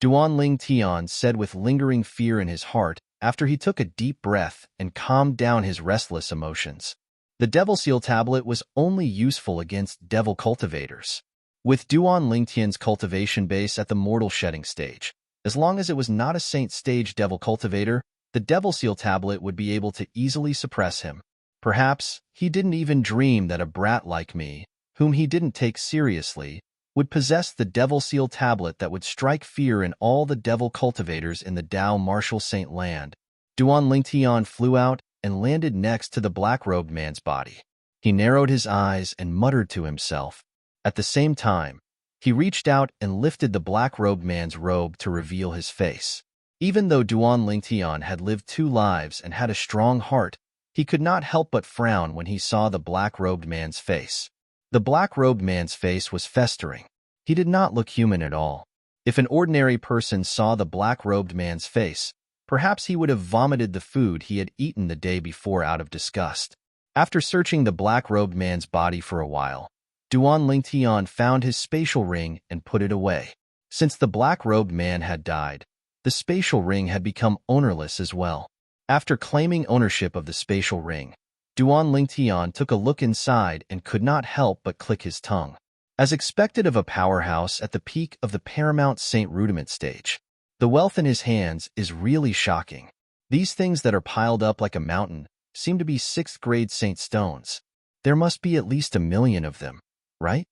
Speaker 1: Duan Lingtian said with lingering fear in his heart after he took a deep breath and calmed down his restless emotions. The Devil Seal Tablet was only useful against devil cultivators. With Duan Lingtian's cultivation base at the mortal shedding stage, as long as it was not a saint stage devil cultivator, the Devil Seal Tablet would be able to easily suppress him. Perhaps he didn't even dream that a brat like me, whom he didn't take seriously, would possess the Devil Seal Tablet that would strike fear in all the devil cultivators in the Tao Martial Saint land. Duan Lingtian flew out and landed next to the black-robed man's body. He narrowed his eyes and muttered to himself. At the same time, he reached out and lifted the black-robed man's robe to reveal his face. Even though Duan Lingtian had lived 2 lives and had a strong heart, he could not help but frown when he saw the black-robed man's face. The black-robed man's face was festering. He did not look human at all. If an ordinary person saw the black-robed man's face, perhaps he would have vomited the food he had eaten the day before out of disgust. After searching the black-robed man's body for a while, Duan Lingtian found his spatial ring and put it away. Since the black-robed man had died, the spatial ring had become ownerless as well. After claiming ownership of the spatial ring, Duan Lingtian took a look inside and could not help but click his tongue. As expected of a powerhouse at the peak of the Paramount Saint Rudiment stage, the wealth in his hands is really shocking. These things that are piled up like a mountain seem to be 6th grade saint stones. There must be at least 1 million of them, right?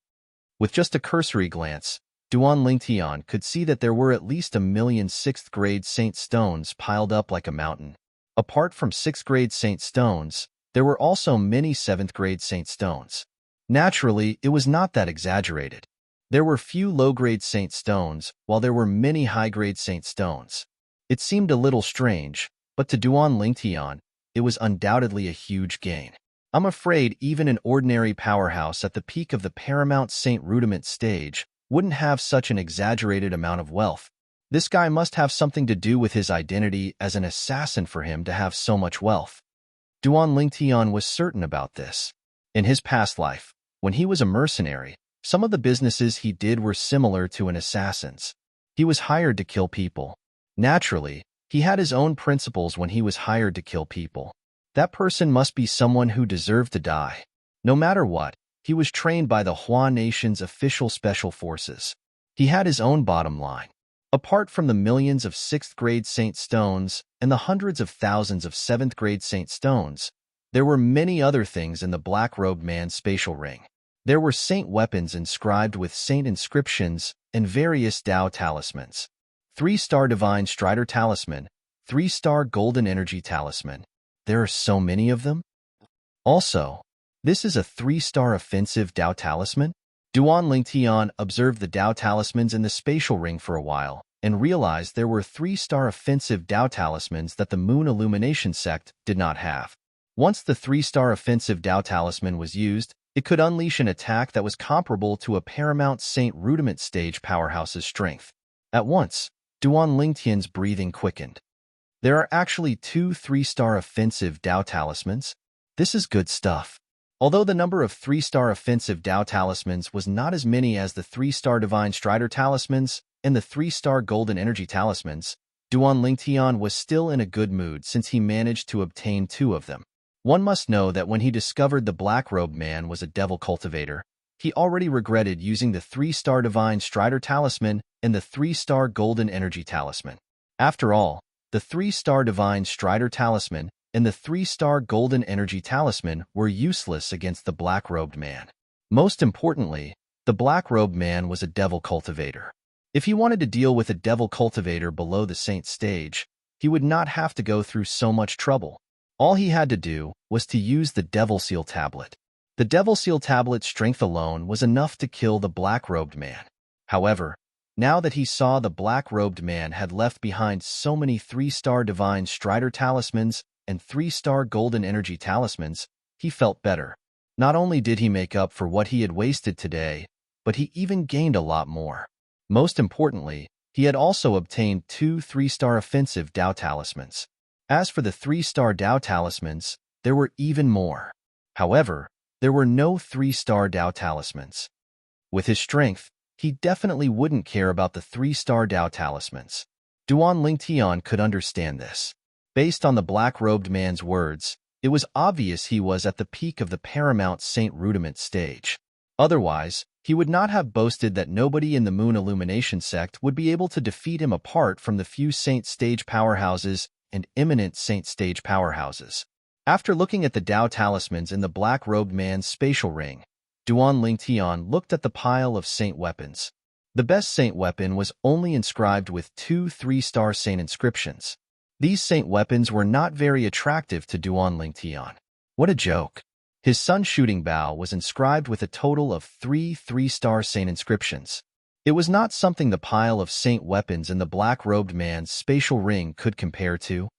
Speaker 1: With just a cursory glance, Duan Lingtian could see that there were at least 1 million 6th grade saint stones piled up like a mountain. Apart from 6th grade saint stones, there were also many 7th grade saint stones. Naturally, it was not that exaggerated. There were few low-grade saint stones, while there were many high-grade saint stones. It seemed a little strange, but to Duan Lingtian, it was undoubtedly a huge gain. I'm afraid even an ordinary powerhouse at the peak of the Paramount Saint Rudiment stage wouldn't have such an exaggerated amount of wealth. This guy must have something to do with his identity as an assassin for him to have so much wealth. Duan Lingtian was certain about this. In his past life, when he was a mercenary, some of the businesses he did were similar to an assassin's. He was hired to kill people. Naturally, he had his own principles when he was hired to kill people. That person must be someone who deserved to die. No matter what, he was trained by the Hua Nation's official special forces. He had his own bottom line. Apart from the millions of 6th grade saint stones and the hundreds of thousands of 7th grade saint stones, there were many other things in the black-robed man's spatial ring. There were saint weapons inscribed with saint inscriptions and various Tao talismans. 3-star Divine Strider Talisman, 3-star golden energy talisman. There are so many of them. Also, this is a 3-star offensive Dao talisman. Duan Lingtian observed the Dao talismans in the spatial ring for a while and realized there were 3-star offensive Dao talismans that the Moon Illumination sect did not have. Once the 3-star offensive Dao talisman was used, it could unleash an attack that was comparable to a Paramount Saint Rudiment stage powerhouse's strength. At once, Duan Lingtian's breathing quickened. There are actually 2 3-star offensive Dao talismans. This is good stuff. Although the number of 3-star offensive Dao talismans was not as many as the 3-star Divine Strider talismans and the 3-star Golden Energy talismans, Duan Lingtian was still in a good mood since he managed to obtain 2 of them. One must know that when he discovered the black-robed man was a devil cultivator, he already regretted using the 3-star Divine Strider talisman and the 3-star Golden Energy talisman. After all, the 3-star Divine Strider talisman and the 3-star Golden Energy talisman were useless against the black-robed man. Most importantly, the black-robed man was a devil cultivator. If he wanted to deal with a devil cultivator below the saint stage, he would not have to go through so much trouble. All he had to do was to use the Devil Seal Tablet. The Devil Seal Tablet's strength alone was enough to kill the black-robed man. However, now that he saw the black-robed man had left behind so many 3-star Divine Strider talismans and 3-star Golden Energy talismans, he felt better. Not only did he make up for what he had wasted today, but he even gained a lot more. Most importantly, he had also obtained 2 3-star offensive Dao talismans. As for the 3-star Dao talismans, there were even more. However, there were no 3-star Dao talismans. With his strength, he definitely wouldn't care about the 3-star Dao talismans. Duan Lingtian could understand this. Based on the black-robed man's words, it was obvious he was at the peak of the Paramount Saint Rudiment stage. Otherwise, he would not have boasted that nobody in the Moon Illumination sect would be able to defeat him apart from the few Saint stage powerhouses and eminent Saint stage powerhouses. After looking at the Dao talismans in the black-robed man's spatial ring, Duan Lingtian looked at the pile of saint weapons. The best saint weapon was only inscribed with 2 3-star saint inscriptions. These saint weapons were not very attractive to Duan Lingtian. What a joke! His sun's shooting bow was inscribed with a total of 3 3-star saint inscriptions. It was not something the pile of saint weapons in the black-robed man's spatial ring could compare to.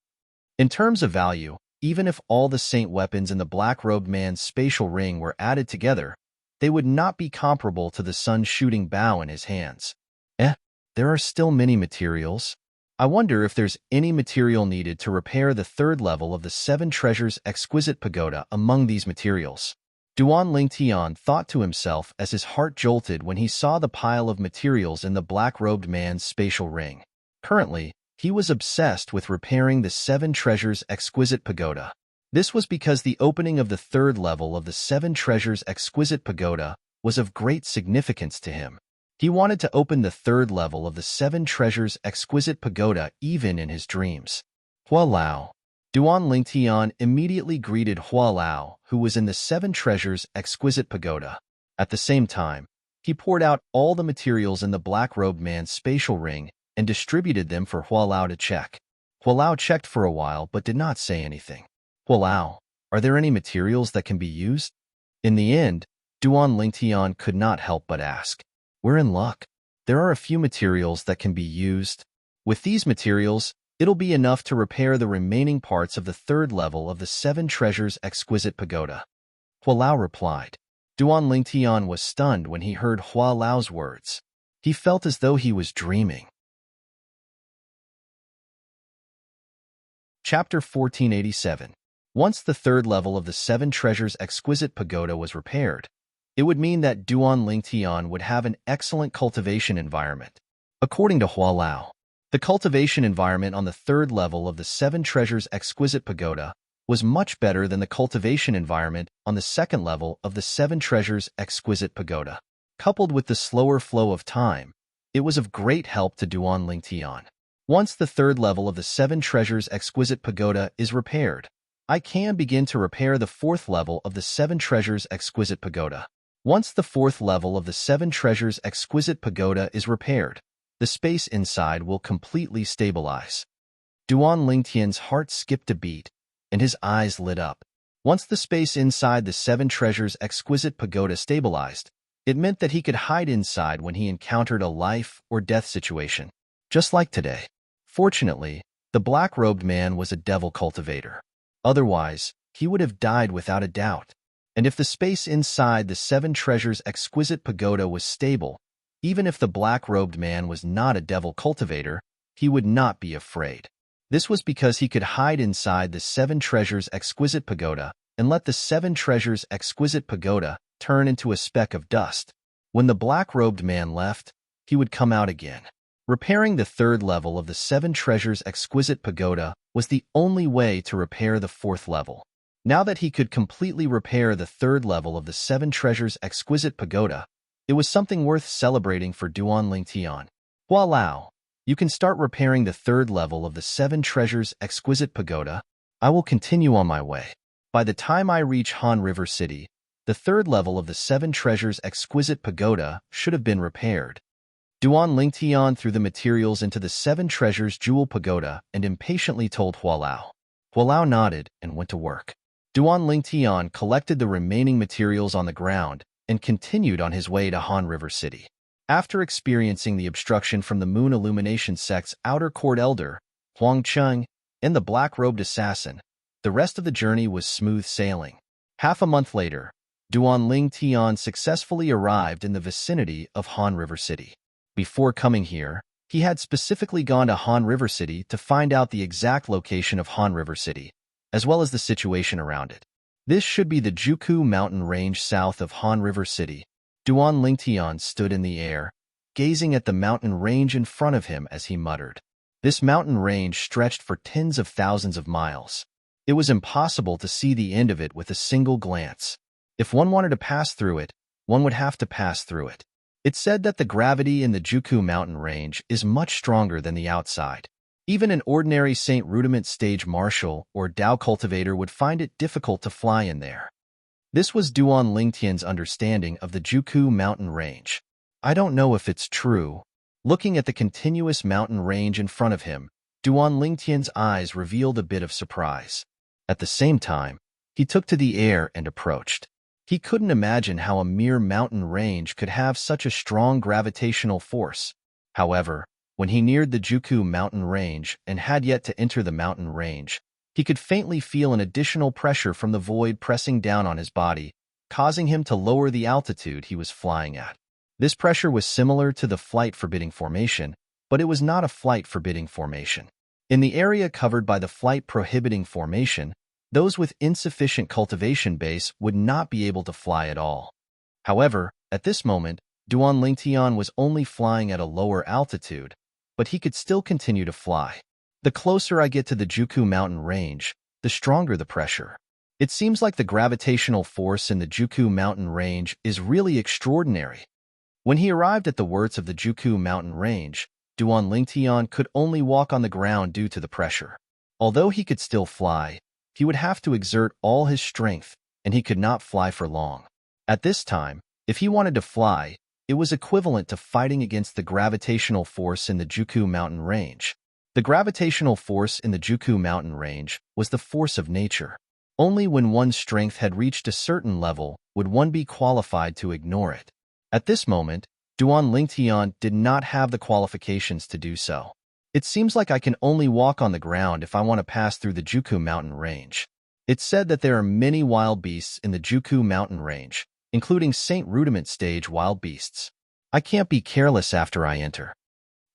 Speaker 1: In terms of value, even if all the saint weapons in the black-robed man's spatial ring were added together, they would not be comparable to the sun's shooting bow in his hands. There are still many materials. I wonder if there's any material needed to repair the 3rd level of the 7 Treasures Exquisite Pagoda among these materials. Duan Lingtian thought to himself as his heart jolted when he saw the pile of materials in the black-robed man's spatial ring. Currently, he was obsessed with repairing the 7 Treasures Exquisite Pagoda. This was because the opening of the 3rd level of the 7 Treasures Exquisite Pagoda was of great significance to him. He wanted to open the 3rd level of the 7 Treasures Exquisite Pagoda even in his dreams. Hua Lao. Duan Lingtian immediately greeted Hua Lao, who was in the 7 Treasures Exquisite Pagoda. At the same time, he poured out all the materials in the black-robed man's spatial ring and distributed them for Hua Lao to check. Hua Lao checked for a while but did not say anything. Hua Lao, are there any materials that can be used? In the end, Duan Lingtian could not help but ask. We're in luck. There are a few materials that can be used. With these materials, it'll be enough to repair the remaining parts of the 3rd level of the 7 Treasures Exquisite Pagoda. Hua Lao replied. Duan Lingtian was stunned when he heard Hua Lao's words. He felt as though he was dreaming. Chapter 1487. Once the 3rd level of the 7 Treasures Exquisite Pagoda was repaired, it would mean that Duan Lingtian would have an excellent cultivation environment. According to Hua Lao, the cultivation environment on the 3rd level of the 7 Treasures Exquisite Pagoda was much better than the cultivation environment on the 2nd level of the 7 Treasures Exquisite Pagoda. Coupled with the slower flow of time, it was of great help to Duan Lingtian. Once the 3rd level of the 7 Treasures Exquisite Pagoda is repaired, I can begin to repair the 4th level of the 7 Treasures Exquisite Pagoda. Once the 4th level of the 7 Treasures Exquisite Pagoda is repaired, the space inside will completely stabilize. Duan Lingtian's heart skipped a beat, and his eyes lit up. Once the space inside the Seven Treasures' exquisite pagoda stabilized, it meant that he could hide inside when he encountered a life or death situation, just like today. Fortunately, the black-robed man was a devil cultivator. Otherwise, he would have died without a doubt. And if the space inside the Seven Treasures' exquisite pagoda was stable, even if the black-robed man was not a devil cultivator, he would not be afraid. This was because he could hide inside the Seven Treasures' exquisite pagoda and let the Seven Treasures' exquisite pagoda turn into a speck of dust. When the black-robed man left, he would come out again. Repairing the third level of the Seven Treasures' exquisite pagoda was the only way to repair the fourth level. Now that he could completely repair the third level of the Seven Treasures' exquisite pagoda, it was something worth celebrating for Duan Lingtian. Voila! You can start repairing the third level of the Seven Treasures' exquisite pagoda. I will continue on my way. By the time I reach Han River City, the third level of the Seven Treasures' exquisite pagoda should have been repaired. Duan Lingtian threw the materials into the Seven Treasures' jewel pagoda and impatiently told Hualao. Hualao nodded and went to work. Duan Lingtian collected the remaining materials on the ground and continued on his way to Han River City. After experiencing the obstruction from the Moon Illumination Sect's outer court elder, Huang Cheng, and the black-robed assassin, the rest of the journey was smooth sailing. Half a month later, Duan Lingtian successfully arrived in the vicinity of Han River City. Before coming here, he had specifically gone to Han River City to find out the exact location of Han River City, as well as the situation around it. This should be the Juku mountain range south of Han River City. Duan Lingtian stood in the air, gazing at the mountain range in front of him as he muttered. This mountain range stretched for tens of thousands of miles. It was impossible to see the end of it with a single glance. If one wanted to pass through it, one would have to pass through it. It's said that the gravity in the Juku mountain range is much stronger than the outside. Even an ordinary Saint Rudiment stage marshal or Dao cultivator would find it difficult to fly in there. This was Duan Lingtian's understanding of the Juku mountain range. I don't know if it's true. Looking at the continuous mountain range in front of him, Duan Lingtian's eyes revealed a bit of surprise. At the same time, he took to the air and approached. He couldn't imagine how a mere mountain range could have such a strong gravitational force. However, when he neared the Juku mountain range and had yet to enter the mountain range, he could faintly feel an additional pressure from the void pressing down on his body, causing him to lower the altitude he was flying at. This pressure was similar to the flight-forbidding formation, but it was not a flight-forbidding formation. In the area covered by the flight-prohibiting formation, those with insufficient cultivation base would not be able to fly at all. However, at this moment, Duan Lingtian was only flying at a lower altitude, but he could still continue to fly. The closer I get to the Juku mountain range, the stronger the pressure. It seems like the gravitational force in the Juku mountain range is really extraordinary. When he arrived at the words of the Juku mountain range, Duan Lingtian could only walk on the ground due to the pressure. Although he could still fly, he would have to exert all his strength, and he could not fly for long. At this time, if he wanted to fly, it was equivalent to fighting against the gravitational force in the Juku mountain range. The gravitational force in the Juku mountain range was the force of nature. Only when one's strength had reached a certain level would one be qualified to ignore it. At this moment, Duan Lingtian did not have the qualifications to do so. It seems like I can only walk on the ground if I want to pass through the Juku mountain range. It's said that there are many wild beasts in the Juku mountain range, including Saint Rudiment stage wild beasts. I can't be careless after I enter.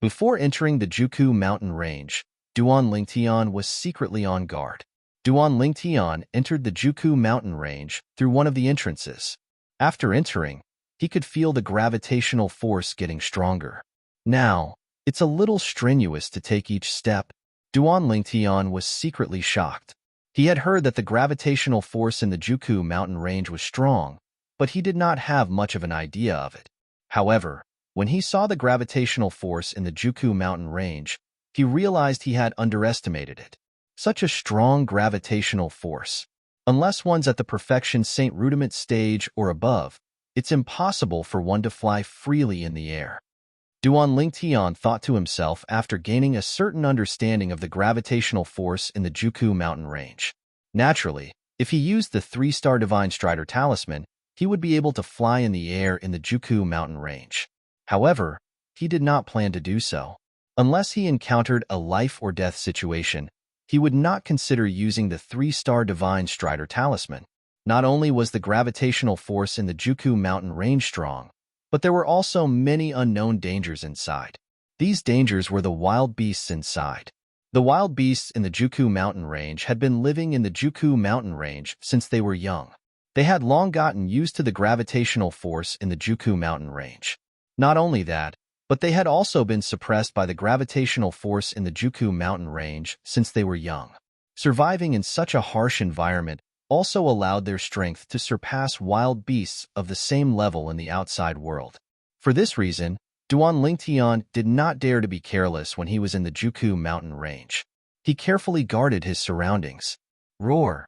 Speaker 1: Before entering the Juku mountain range, Duan Lingtian was secretly on guard. Duan Lingtian entered the Juku mountain range through one of the entrances. After entering, he could feel the gravitational force getting stronger. Now, it's a little strenuous to take each step. Duan Lingtian was secretly shocked. He had heard that the gravitational force in the Juku mountain range was strong, but he did not have much of an idea of it. However, when he saw the gravitational force in the Juku mountain range, he realized he had underestimated it. Such a strong gravitational force. Unless one's at the perfection Saint Rudiment stage or above, it's impossible for one to fly freely in the air. Duan Lingtian thought to himself after gaining a certain understanding of the gravitational force in the Juku mountain range. Naturally, if he used the 3-star Divine Strider talisman, he would be able to fly in the air in the Juku mountain range. However, he did not plan to do so. Unless he encountered a life-or-death situation, he would not consider using the 3-star Divine Strider talisman. Not only was the gravitational force in the Juku mountain range strong, but there were also many unknown dangers inside. These dangers were the wild beasts inside. The wild beasts in the Juku mountain range had been living in the Juku mountain range since they were young. They had long gotten used to the gravitational force in the Juku mountain range. Not only that, but they had also been suppressed by the gravitational force in the Juku mountain range since they were young. Surviving in such a harsh environment also allowed their strength to surpass wild beasts of the same level in the outside world. For this reason, Duan Lingtian did not dare to be careless when he was in the Juku mountain range. He carefully guarded his surroundings. Roar!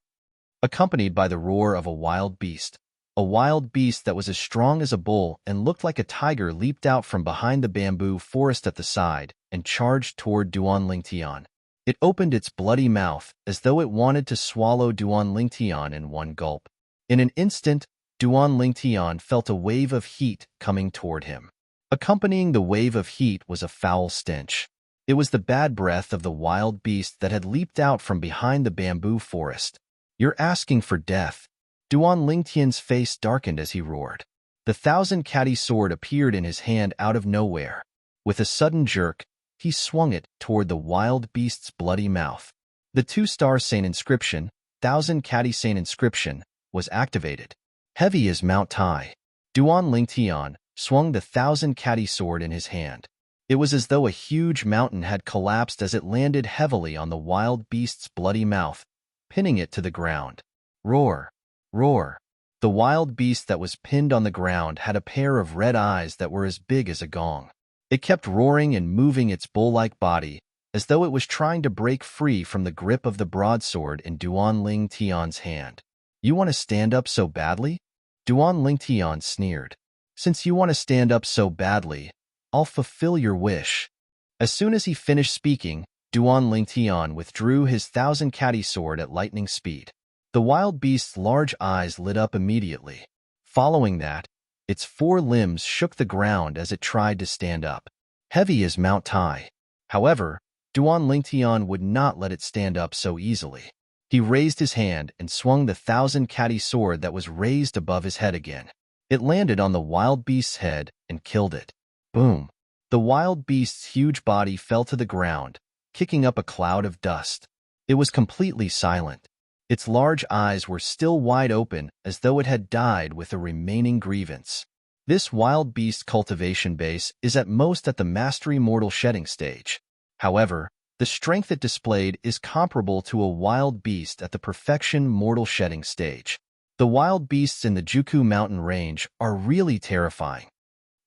Speaker 1: Accompanied by the roar of a wild beast that was as strong as a bull and looked like a tiger, leaped out from behind the bamboo forest at the side and charged toward Duan Lingtian. It opened its bloody mouth as though it wanted to swallow Duan Lingtian in one gulp. In an instant, Duan Lingtian felt a wave of heat coming toward him. Accompanying the wave of heat was a foul stench. It was the bad breath of the wild beast that had leaped out from behind the bamboo forest. "You're asking for death." Duan Lingtian's face darkened as he roared. The 1,000-catty sword appeared in his hand out of nowhere. With a sudden jerk, he swung it toward the wild beast's bloody mouth. The 2-star Saint inscription, 1,000-catty Saint inscription, was activated. Heavy as Mount Tai, Duan Lingtian swung the 1,000-catty sword in his hand. It was as though a huge mountain had collapsed as it landed heavily on the wild beast's bloody mouth, pinning it to the ground. Roar! Roar! The wild beast that was pinned on the ground had a pair of red eyes that were as big as a gong. It kept roaring and moving its bull-like body, as though it was trying to break free from the grip of the broadsword in Duan Lingtian's hand. "You want to stand up so badly?" Duan Lingtian sneered. "Since you want to stand up so badly, I'll fulfill your wish." As soon as he finished speaking, Duan Lingtian withdrew his 1,000-catty sword at lightning speed. The wild beast's large eyes lit up immediately. Following that, its 4 limbs shook the ground as it tried to stand up. Heavy as Mount Tai. However, Duan Lingtian would not let it stand up so easily. He raised his hand and swung the 1,000-catty sword that was raised above his head again. It landed on the wild beast's head and killed it. Boom! The wild beast's huge body fell to the ground, kicking up a cloud of dust. It was completely silent. Its large eyes were still wide open as though it had died with a remaining grievance. This wild beast cultivation base is at most at the Mastery Mortal Shedding stage. However, the strength it displayed is comparable to a wild beast at the Perfection Mortal Shedding stage. The wild beasts in the Juku mountain range are really terrifying.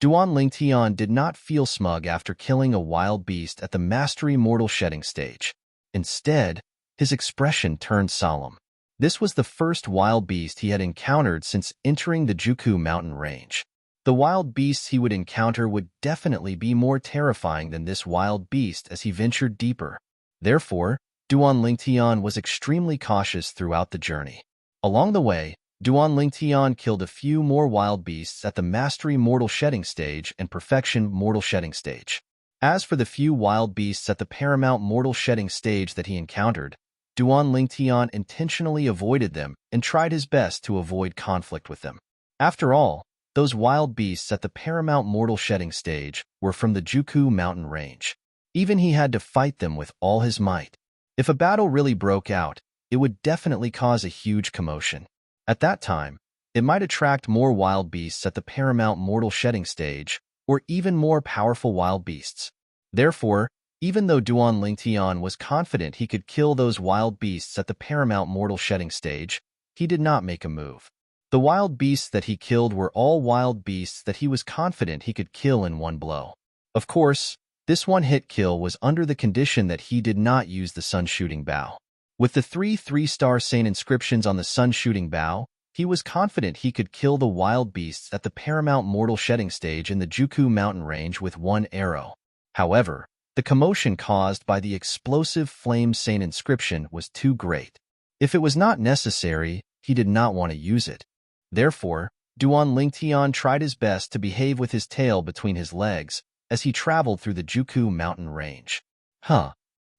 Speaker 1: Duan Lingtian did not feel smug after killing a wild beast at the Mastery Mortal Shedding stage. Instead, his expression turned solemn. This was the first wild beast he had encountered since entering the Juku mountain range. The wild beasts he would encounter would definitely be more terrifying than this wild beast as he ventured deeper. Therefore, Duan Lingtian was extremely cautious throughout the journey. Along the way, Duan Lingtian killed a few more wild beasts at the Mastery Mortal Shedding stage and Perfection Mortal Shedding stage. As for the few wild beasts at the Paramount Mortal Shedding stage that he encountered, Duan Lingtian intentionally avoided them and tried his best to avoid conflict with them. After all, those wild beasts at the Paramount Mortal Shedding stage were from the Juku mountain range. Even he had to fight them with all his might. If a battle really broke out, it would definitely cause a huge commotion. At that time, it might attract more wild beasts at the Paramount Mortal Shedding stage, or even more powerful wild beasts. Therefore, even though Duan Lingtian was confident he could kill those wild beasts at the Paramount Mortal Shedding stage, he did not make a move. The wild beasts that he killed were all wild beasts that he was confident he could kill in one blow. Of course, this one-hit kill was under the condition that he did not use the sun-shooting bow. With the 3 3-star Saint inscriptions on the sun-shooting bow, He was confident he could kill the wild beasts at the paramount mortal shedding stage in the Juku mountain range with one arrow. However, the commotion caused by the explosive flame saint inscription was too great. If it was not necessary, he did not want to use it. Therefore, Duan Lingtian tried his best to behave with his tail between his legs as he traveled through the Juku mountain range.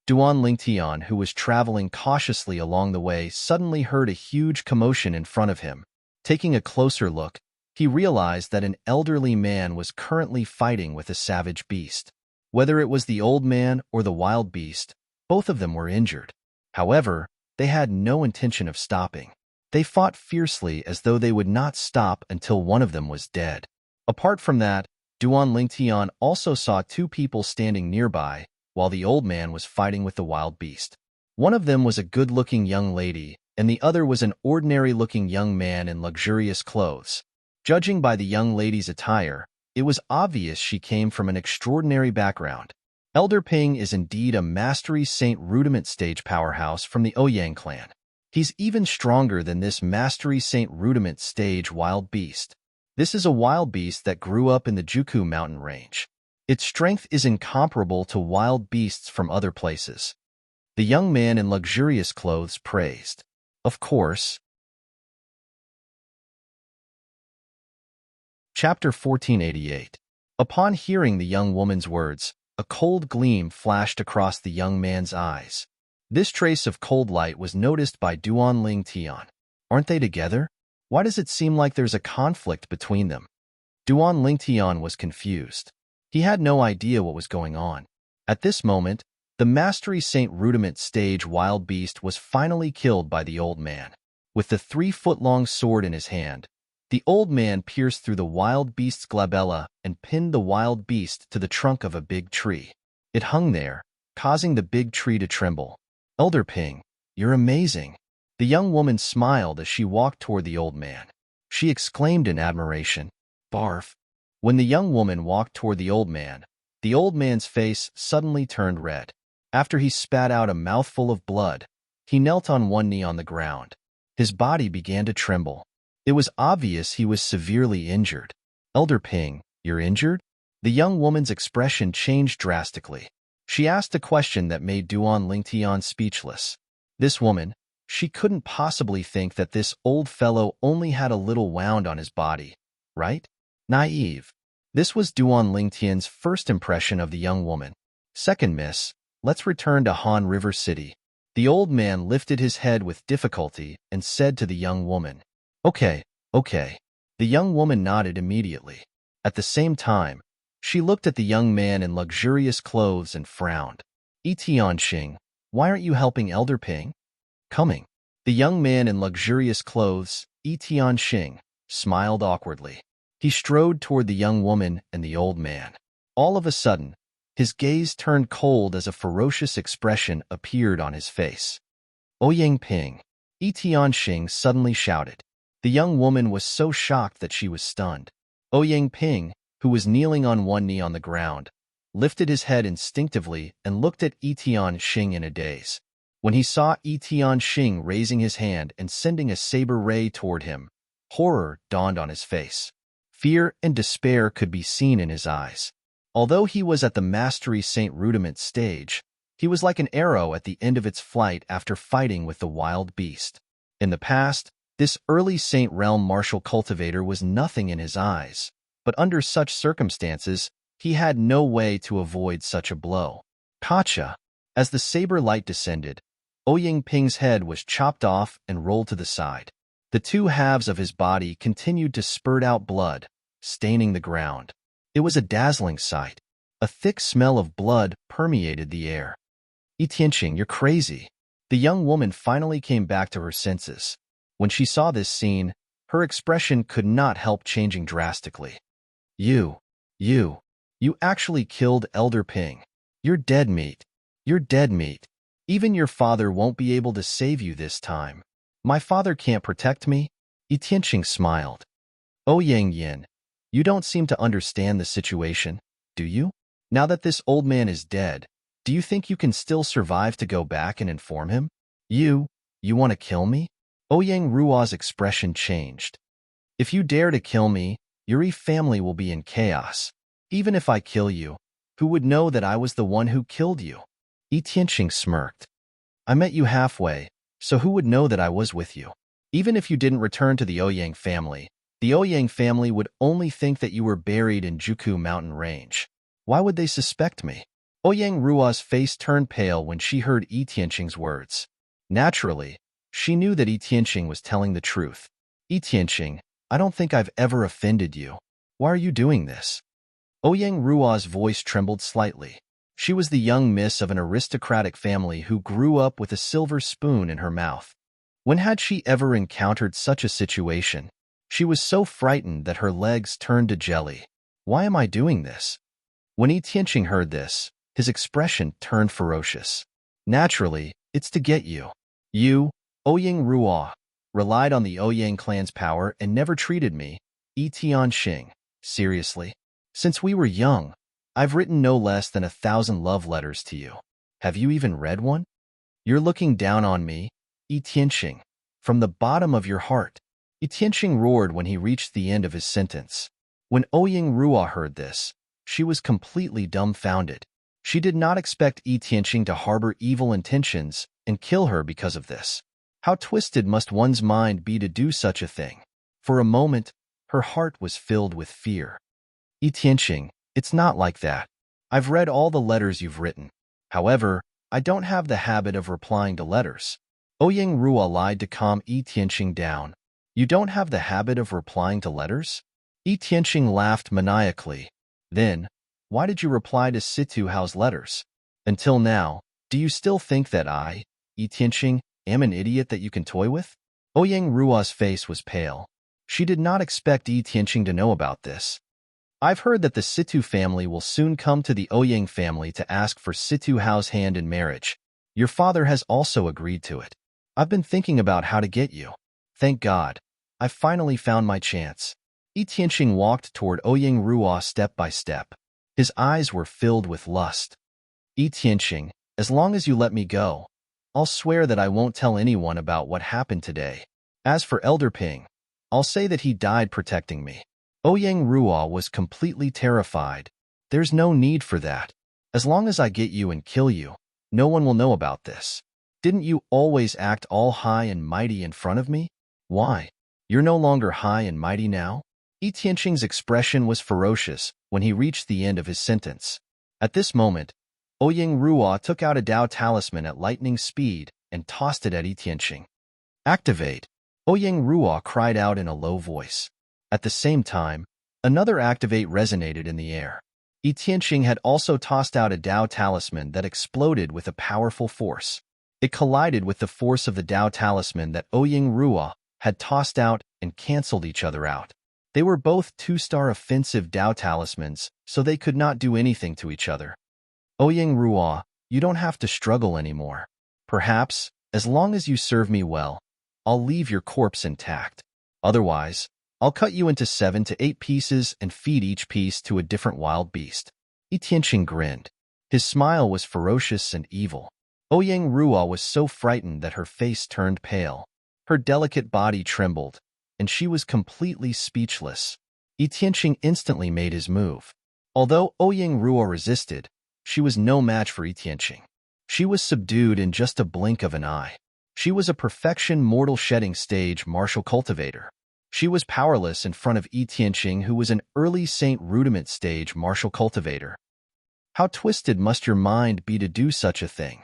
Speaker 1: Duan Lingtian, who was traveling cautiously along the way, suddenly heard a huge commotion in front of him. Taking a closer look, he realized that an elderly man was currently fighting with a savage beast. Whether it was the old man or the wild beast, both of them were injured. However, they had no intention of stopping. They fought fiercely as though they would not stop until one of them was dead. Apart from that, Duan Lingtian also saw two people standing nearby while the old man was fighting with the wild beast. One of them was a good-looking young lady, and the other was an ordinary-looking young man in luxurious clothes. Judging by the young lady's attire, it was obvious she came from an extraordinary background. Elder Ping is indeed a Mastery Saint Rudiment stage powerhouse from the Ouyang clan. He's even stronger than this Mastery Saint Rudiment stage wild beast. This is a wild beast that grew up in the Juku mountain range. Its strength is incomparable to wild beasts from other places. The young man in luxurious clothes praised. Of course. Chapter 1488. Upon hearing the young woman's words, a cold gleam flashed across the young man's eyes. This trace of cold light was noticed by Duan Lingtian. Aren't they together? Why does it seem like there's a conflict between them? Duan Lingtian was confused. He had no idea what was going on. At this moment, the Mastery Saint Rudiment stage wild beast was finally killed by the old man. With the 3-foot-long sword in his hand, the old man pierced through the wild beast's glabella and pinned the wild beast to the trunk of a big tree. It hung there, causing the big tree to tremble. Elder Ping, you're amazing. The young woman smiled as she walked toward the old man. She exclaimed in admiration, "Barf." When the young woman walked toward the old man's face suddenly turned red. After he spat out a mouthful of blood, he knelt on one knee on the ground. His body began to tremble. It was obvious he was severely injured. Elder Ping, you're injured? The young woman's expression changed drastically. She asked a question that made Duan Lingtian speechless. This woman, she couldn't possibly think that this old fellow only had a little wound on his body, right? Naive. This was Duan Lingtian's first impression of the young woman. Second, miss, let's return to Han River City. The old man lifted his head with difficulty and said to the young woman, Okay. The young woman nodded immediately. At the same time, she looked at the young man in luxurious clothes and frowned. Tianxing, why aren't you helping Elder Ping? Coming. The young man in luxurious clothes, Tianxing, smiled awkwardly. He strode toward the young woman and the old man. All of a sudden, his gaze turned cold as a ferocious expression appeared on his face. Ouyang Ping, Tianxing suddenly shouted. The young woman was so shocked that she was stunned. Ouyang Ping, who was kneeling on one knee on the ground, lifted his head instinctively and looked at Tianxing in a daze. When he saw Tianxing raising his hand and sending a saber ray toward him, horror dawned on his face. Fear and despair could be seen in his eyes. Although he was at the Mastery Saint Rudiment stage, he was like an arrow at the end of its flight after fighting with the wild beast. In the past, this early Saint Realm martial cultivator was nothing in his eyes, but under such circumstances, he had no way to avoid such a blow. Kacha! As the saber light descended, Ouyang Ping's head was chopped off and rolled to the side. The two halves of his body continued to spurt out blood, staining the ground. It was a dazzling sight. A thick smell of blood permeated the air. Tianxing, you're crazy. The young woman finally came back to her senses. When she saw this scene, her expression could not help changing drastically. You actually killed Elder Ping. You're dead meat. You're dead meat. Even your father won't be able to save you this time. My father can't protect me? Tianxing smiled. Ouyang Yin, you don't seem to understand the situation, do you? Now that this old man is dead, do you think you can still survive to go back and inform him? You want to kill me? Ouyang Ruo's expression changed. If you dare to kill me, your family will be in chaos. Even if I kill you, who would know that I was the one who killed you? Yi Tianqing smirked. I met you halfway, so who would know that I was with you? Even if you didn't return to the Ouyang family, the Ouyang family would only think that you were buried in Juku mountain range. Why would they suspect me? Ouyang Ruo's face turned pale when she heard Yi Tianqing's words. Naturally, she knew that Yi Tianqing was telling the truth. Yi Tianqing, I don't think I've ever offended you. Why are you doing this? Ouyang Ruo's voice trembled slightly. She was the young miss of an aristocratic family who grew up with a silver spoon in her mouth. When had she ever encountered such a situation? She was so frightened that her legs turned to jelly. Why am I doing this? When Yi Tianqing heard this, his expression turned ferocious. Naturally, it's to get you. You, Ouyang Ruo, relied on the Ouyang clan's power and never treated me. Yi Tianqing, seriously? Since we were young, I've written no less than 1,000 love letters to you. Have you even read one? You're looking down on me, Yi Tianqing, from the bottom of your heart. Yi Tianqing roared when he reached the end of his sentence. When Ouyang Ruo heard this, she was completely dumbfounded. She did not expect Yi Tianqing to harbor evil intentions and kill her because of this. How twisted must one's mind be to do such a thing? For a moment, her heart was filled with fear. Yi Tianqing, it's not like that. I've read all the letters you've written. However, I don't have the habit of replying to letters. Ouyang Ruo lied to calm Yi Tianqing down. You don't have the habit of replying to letters? Yi Tianqing laughed maniacally. Then, why did you reply to Situ Hao's letters? Until now, do you still think that I, Yi Tianqing, am an idiot that you can toy with? Ouyang Ruo's face was pale. She did not expect Yi Tianqing to know about this. I've heard that the Situ family will soon come to the Ouyang family to ask for Situ Hao's hand in marriage. Your father has also agreed to it. I've been thinking about how to get you. Thank God, I finally found my chance. Yi Tianqing walked toward Ouyang Ruo step by step. His eyes were filled with lust. Yi Tianqing, as long as you let me go, I'll swear that I won't tell anyone about what happened today. As for Elder Ping, I'll say that he died protecting me. Ouyang Ruo was completely terrified. There's no need for that. As long as I get you and kill you, no one will know about this. Didn't you always act all high and mighty in front of me? Why? You're no longer high and mighty now? Yi Tianqing's expression was ferocious when he reached the end of his sentence. At this moment, Ouyang Ruo took out a Dao talisman at lightning speed and tossed it at Yi Tianqing. Activate! Ouyang Ruo cried out in a low voice. At the same time, another activate resonated in the air. Yi Tianqing had also tossed out a Dao talisman that exploded with a powerful force. It collided with the force of the Dao talisman that Ouyang Ruo had tossed out and canceled each other out. They were both 2-star offensive Dao talismans, so they could not do anything to each other. Ouyang Ruo, you don't have to struggle anymore. Perhaps, as long as you serve me well, I'll leave your corpse intact. Otherwise, I'll cut you into 7 to 8 pieces and feed each piece to a different wild beast. Yi Tianqing grinned. His smile was ferocious and evil. Ouyang Ruo was so frightened that her face turned pale. Her delicate body trembled, and she was completely speechless. Yi Tianqing instantly made his move. Although Ouyang Ruo resisted, she was no match for Yi Tianqing. She was subdued in just a blink of an eye. She was a perfection mortal shedding stage martial cultivator. She was powerless in front of Yi Tianqing, who was an early Saint Rudiment stage martial cultivator. How twisted must your mind be to do such a thing?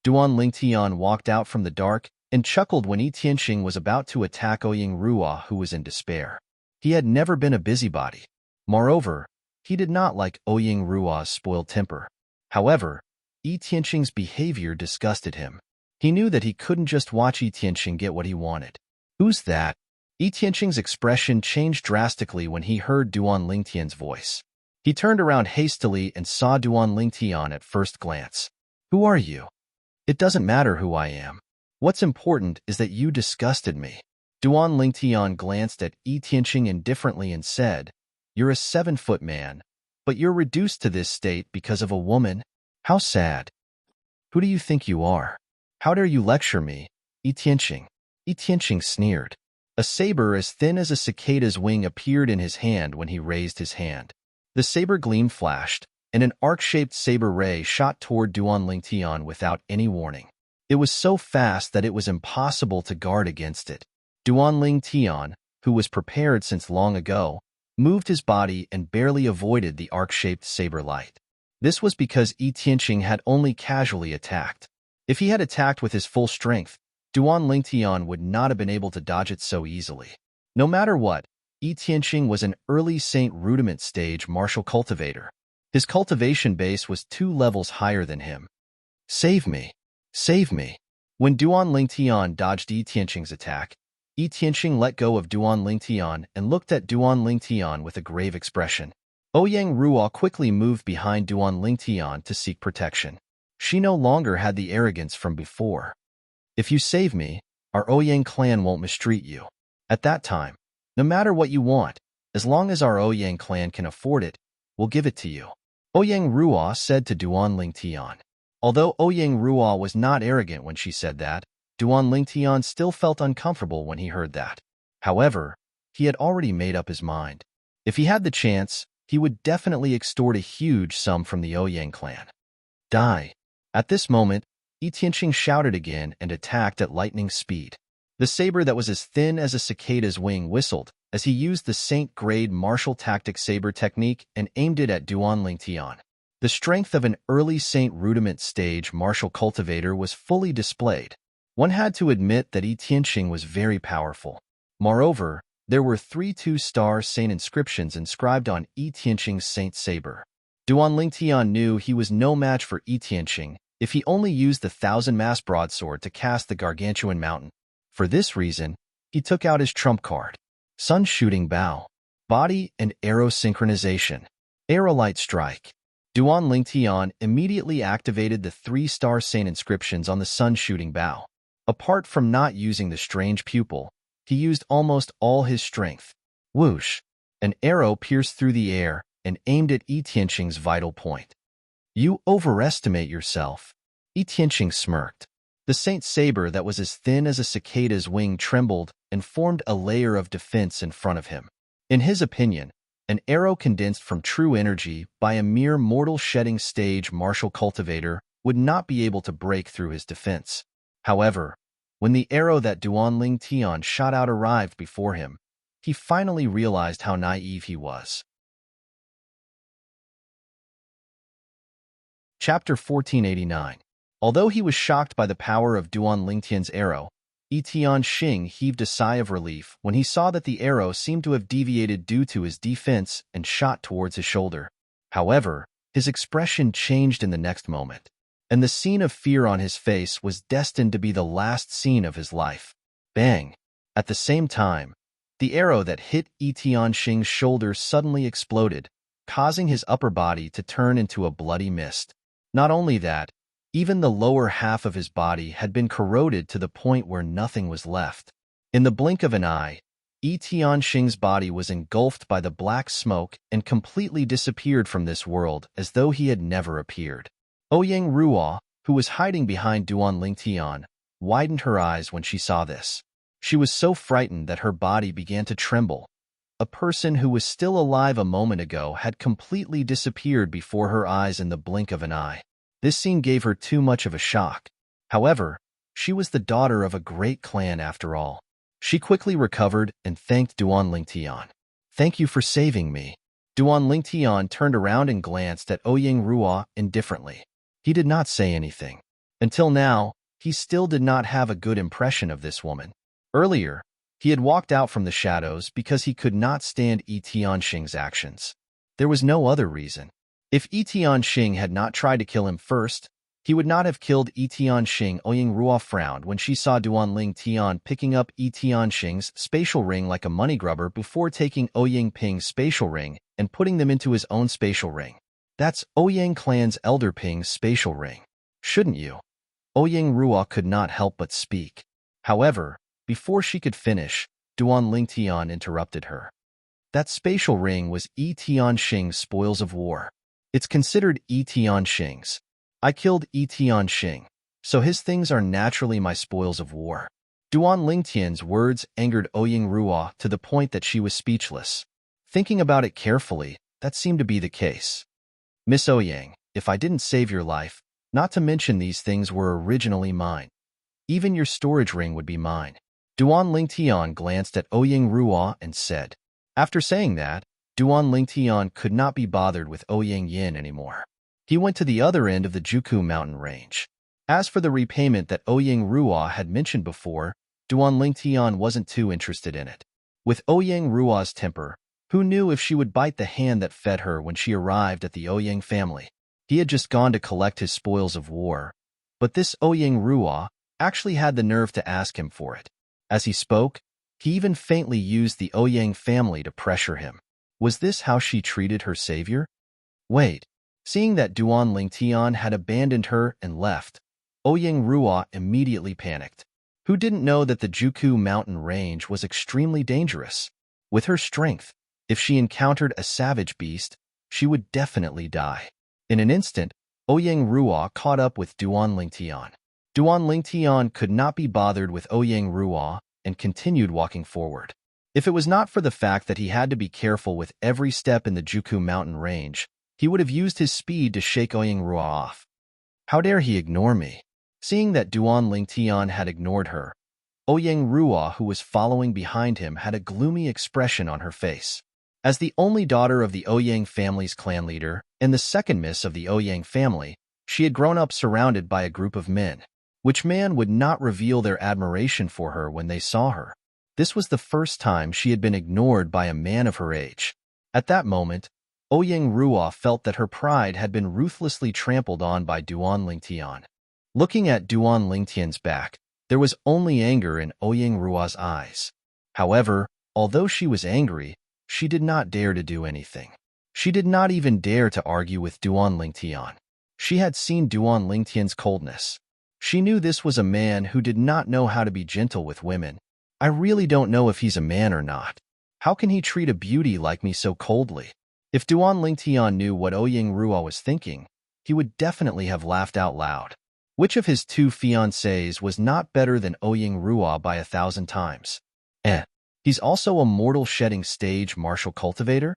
Speaker 1: Duan Lingtian walked out from the dark and chuckled when Yi Tianqing was about to attack Ouyang Ruo, who was in despair. He had never been a busybody. Moreover, he did not like Ouyang Ruo's spoiled temper. However, Yi Tianqing's behavior disgusted him. He knew that he couldn't just watch Yi Tianqing get what he wanted. Who's that? Yi Tianqing's expression changed drastically when he heard Duan Lingtian's voice. He turned around hastily and saw Duan Lingtian at first glance. Who are you? It doesn't matter who I am. What's important is that you disgusted me. Duan Lingtian glanced at Yi Tianqing indifferently and said, You're a 7-foot man, but you're reduced to this state because of a woman? How sad. Who do you think you are? How dare you lecture me, Yi Tianqing? Yi Tianqing sneered. A saber as thin as a cicada's wing appeared in his hand when he raised his hand. The saber gleam flashed, and an arc-shaped saber ray shot toward Duan Lingtian without any warning. It was so fast that it was impossible to guard against it. Duan Lingtian, who was prepared since long ago, moved his body and barely avoided the arc-shaped saber light. This was because Yi Tianqing had only casually attacked. If he had attacked with his full strength, Duan Lingtian would not have been able to dodge it so easily. No matter what, Yi Tianqing was an early Saint Rudiment stage martial cultivator. His cultivation base was 2 levels higher than him. Save me! Save me! When Duan Lingtian dodged Yi Tianqing's attack, Yi Tianqing let go of Duan Lingtian and looked at Duan Lingtian with a grave expression. Ouyang Ruo quickly moved behind Duan Lingtian to seek protection. She no longer had the arrogance from before. If you save me, our Ouyang clan won't mistreat you. At that time, no matter what you want, as long as our Ouyang clan can afford it, we'll give it to you. Ouyang Ruo said to Duan Lingtian. Although Ouyang Ruo was not arrogant when she said that, Duan Lingtian still felt uncomfortable when he heard that. However, he had already made up his mind. If he had the chance, he would definitely extort a huge sum from the Ouyang clan. Die! At this moment, Yi Tianqing shouted again and attacked at lightning speed. The saber that was as thin as a cicada's wing whistled as he used the Saint-grade martial tactic saber technique and aimed it at Duan Lingtian. The strength of an early Saint Rudiment stage martial cultivator was fully displayed. One had to admit that Yi Tianqing was very powerful. Moreover, there were 3 2-star Saint inscriptions inscribed on Yi Tianqing's Saint Saber. Duan Lingtian knew he was no match for Yi Tianqing if he only used the 1000-mass broadsword to cast the gargantuan mountain. For this reason, he took out his trump card. Sun Shooting Bow. Body and Arrow Synchronization. Aerolite Strike. Duan Lingtian immediately activated the 3-star Saint inscriptions on the Sun Shooting Bow. Apart from not using the strange pupil, he used almost all his strength. Whoosh! An arrow pierced through the air and aimed at Yi Tianqing's vital point. You overestimate yourself. Yi Tianqing smirked. The Saint Saber that was as thin as a cicada's wing trembled and formed a layer of defense in front of him. In his opinion, an arrow condensed from true energy by a mere mortal shedding stage martial cultivator would not be able to break through his defense. However, when the arrow that Duan Lingtian shot out arrived before him, he finally realized how naive he was. Chapter 1489. Although he was shocked by the power of Duan Lingtian's arrow, Yi Tianqing heaved a sigh of relief when he saw that the arrow seemed to have deviated due to his defense and shot towards his shoulder. However, his expression changed in the next moment, and the scene of fear on his face was destined to be the last scene of his life. Bang! At the same time, the arrow that hit Yi Tianqing's shoulder suddenly exploded, causing his upper body to turn into a bloody mist. Not only that, even the lower half of his body had been corroded to the point where nothing was left. In the blink of an eye, Yi Tianqing's body was engulfed by the black smoke and completely disappeared from this world as though he had never appeared. Ouyang Ruo, who was hiding behind Duan Lingtian, widened her eyes when she saw this. She was so frightened that her body began to tremble. A person who was still alive a moment ago had completely disappeared before her eyes in the blink of an eye. This scene gave her too much of a shock. However, she was the daughter of a great clan after all. She quickly recovered and thanked Duan Lingtian. Thank you for saving me. Duan Lingtian turned around and glanced at Ouyang Ruo indifferently. He did not say anything. Until now, he still did not have a good impression of this woman. Earlier, he had walked out from the shadows because he could not stand Yi Tianqing's actions. There was no other reason. If Yi Tianqing had not tried to kill him first, he would not have killed Yi Tianqing. Ouyang Ruo frowned when she saw Duan Lingtian picking up Yi Tianqing's spatial ring like a money grubber before taking Ouyang Ping's spatial ring and putting them into his own spatial ring. That's Ouyang clan's Elder Ping's spatial ring. Shouldn't you? Ouyang Ruo could not help but speak. However, before she could finish, Duan Lingtian interrupted her. That spatial ring was Yi Tianqing's spoils of war. It's considered Yi Tianqing's. I killed Yi Tianqing, so his things are naturally my spoils of war. Duan Lingtian's words angered Ouyang Ruo to the point that she was speechless. Thinking about it carefully, that seemed to be the case. Miss Ouyang, if I didn't save your life, not to mention these things were originally mine. Even your storage ring would be mine. Duan Lingtian glanced at Ouyang Ruo and said. After saying that, Duan Lingtian could not be bothered with Ouyang Yin anymore. He went to the other end of the Juku mountain range. As for the repayment that Ouyang Ruo had mentioned before, Duan Lingtian wasn't too interested in it. With Ouyang Ruo's temper, who knew if she would bite the hand that fed her when she arrived at the Ouyang family? He had just gone to collect his spoils of war. But this Ouyang Ruo actually had the nerve to ask him for it. As he spoke, he even faintly used the Ouyang family to pressure him. Was this how she treated her savior? Wait. Seeing that Duan Lingtian had abandoned her and left, Ouyang Ruo immediately panicked. Who didn't know that the Juku mountain range was extremely dangerous? With her strength, if she encountered a savage beast, she would definitely die. In an instant, Ouyang Ruo caught up with Duan Lingtian. Duan Lingtian could not be bothered with Ouyang Ruo and continued walking forward. If it was not for the fact that he had to be careful with every step in the Juku mountain range, he would have used his speed to shake Ouyang Ruo off. How dare he ignore me? Seeing that Duan Lingtian had ignored her, Ouyang Ruo, who was following behind him, had a gloomy expression on her face. As the only daughter of the Ouyang family's clan leader and the second miss of the Ouyang family, she had grown up surrounded by a group of men. Which man would not reveal their admiration for her when they saw her? This was the first time she had been ignored by a man of her age. At that moment, Ouyang Ruo felt that her pride had been ruthlessly trampled on by Duan Lingtian. Looking at Duan Lingtian's back, there was only anger in Ouyang Ruo's eyes. However, although she was angry, she did not dare to do anything. She did not even dare to argue with Duan Lingtian. She had seen Duan Lingtian's coldness. She knew this was a man who did not know how to be gentle with women. I really don't know if he's a man or not. How can he treat a beauty like me so coldly? If Duan Lingtian knew what Ouyang Ruo was thinking, he would definitely have laughed out loud. Which of his two fiancées was not better than Ouyang Ruo by 1,000 times? He's also a mortal shedding stage martial cultivator?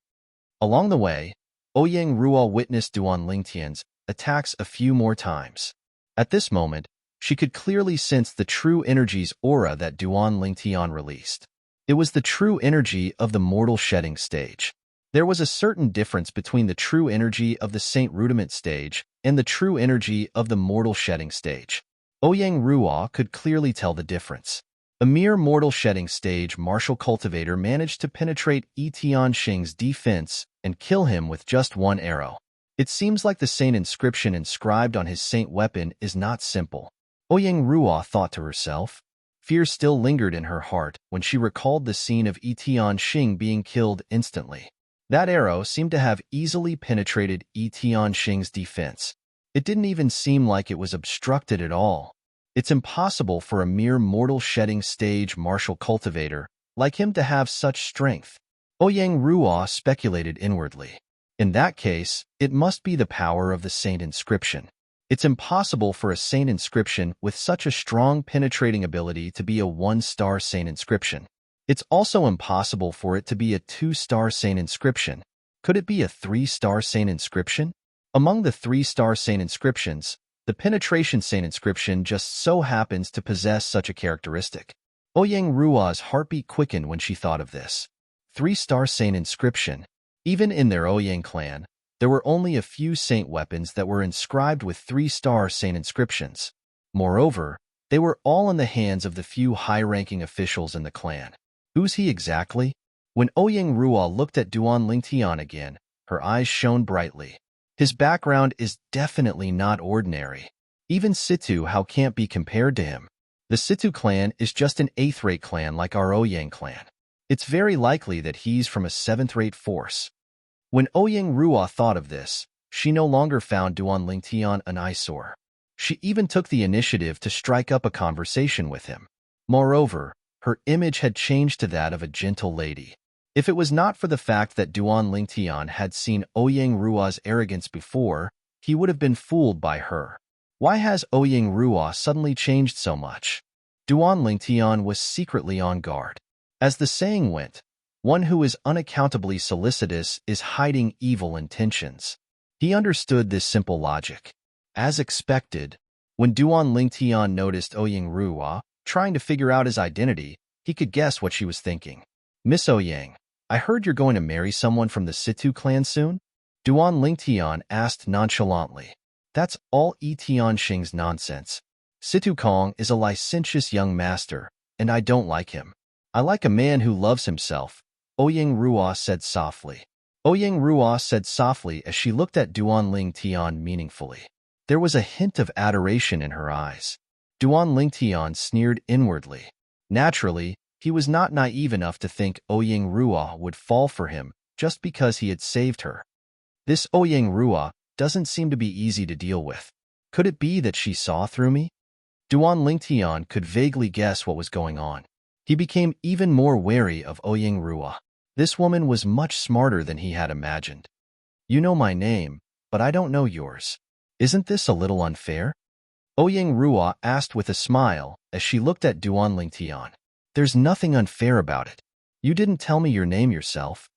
Speaker 1: Along the way, Ouyang Ruo witnessed Duan Lingtian's attacks a few more times. At this moment, she could clearly sense the true energy's aura that Duan Lingtian released. It was the true energy of the mortal shedding stage. There was a certain difference between the true energy of the Saint Rudiment stage and the true energy of the mortal shedding stage. Ouyang Ruo could clearly tell the difference. A mere mortal shedding stage martial cultivator managed to penetrate Yi Tianxing's defense and kill him with just one arrow. It seems like the saint inscription inscribed on his saint weapon is not simple. Ouyang Ruo thought to herself. Fear still lingered in her heart when she recalled the scene of Yi Tianxing being killed instantly. That arrow seemed to have easily penetrated Yi Tianxing's defense. It didn't even seem like it was obstructed at all. It's impossible for a mere mortal shedding stage martial cultivator like him to have such strength. Ouyang Ruo speculated inwardly. In that case, it must be the power of the saint inscription. It's impossible for a saint inscription with such a strong penetrating ability to be a 1-star saint inscription. It's also impossible for it to be a 2-star saint inscription. Could it be a 3-star saint inscription? Among the 3-star saint inscriptions, the penetration saint inscription just so happens to possess such a characteristic. Ouyang Ruo's heartbeat quickened when she thought of this. 3-star saint inscription. Even in their Ouyang clan, there were only a few saint weapons that were inscribed with 3-star saint inscriptions. Moreover, they were all in the hands of the few high-ranking officials in the clan. Who's he exactly? When Ouyang Ruo looked at Duan Lingtian again, her eyes shone brightly. His background is definitely not ordinary. Even Situ Hao can't be compared to him. The Situ clan is just an 8th-rate clan like our Ouyang clan. It's very likely that he's from a 7th-rate force. When Ouyang Ruo thought of this, she no longer found Duan Lingtian an eyesore. She even took the initiative to strike up a conversation with him. Moreover, her image had changed to that of a gentle lady. If it was not for the fact that Duan Lingtian had seen Ouyang Ruo's arrogance before, he would have been fooled by her. Why has Ouyang Ruo suddenly changed so much? Duan Lingtian was secretly on guard. As the saying went, one who is unaccountably solicitous is hiding evil intentions. He understood this simple logic. As expected, when Duan Lingtian noticed Ouyang Ruo trying to figure out his identity, he could guess what she was thinking. Miss Ouyang, I heard you're going to marry someone from the Situ clan soon? Duan Lingtian asked nonchalantly. That's all Tianxing's nonsense. Situ Kong is a licentious young master, and I don't like him. I like a man who loves himself, Ouyang Ruo said softly. Ouyang Ruo said softly as she looked at Duan Lingtian meaningfully. There was a hint of adoration in her eyes. Duan Lingtian sneered inwardly. Naturally, he was not naive enough to think Ouyang Ruo would fall for him just because he had saved her. This Ouyang Ruo doesn't seem to be easy to deal with. Could it be that she saw through me? Duan Lingtian could vaguely guess what was going on. He became even more wary of Ouyang Ruo. This woman was much smarter than he had imagined. You know my name, but I don't know yours. Isn't this a little unfair? Ouyang Ruo asked with a smile as she looked at Duan Lingtian. There's nothing unfair about it. You didn't tell me your name yourself.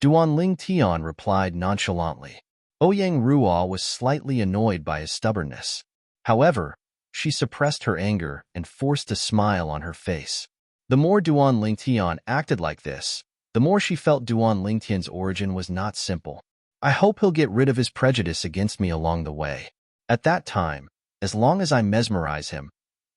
Speaker 1: Duan Lingtian replied nonchalantly. Ouyang Ruo was slightly annoyed by his stubbornness. However, she suppressed her anger and forced a smile on her face. The more Duan Lingtian acted like this, the more she felt Duan Lingtian's origin was not simple. I hope he'll get rid of his prejudice against me along the way. At that time, as long as I mesmerize him,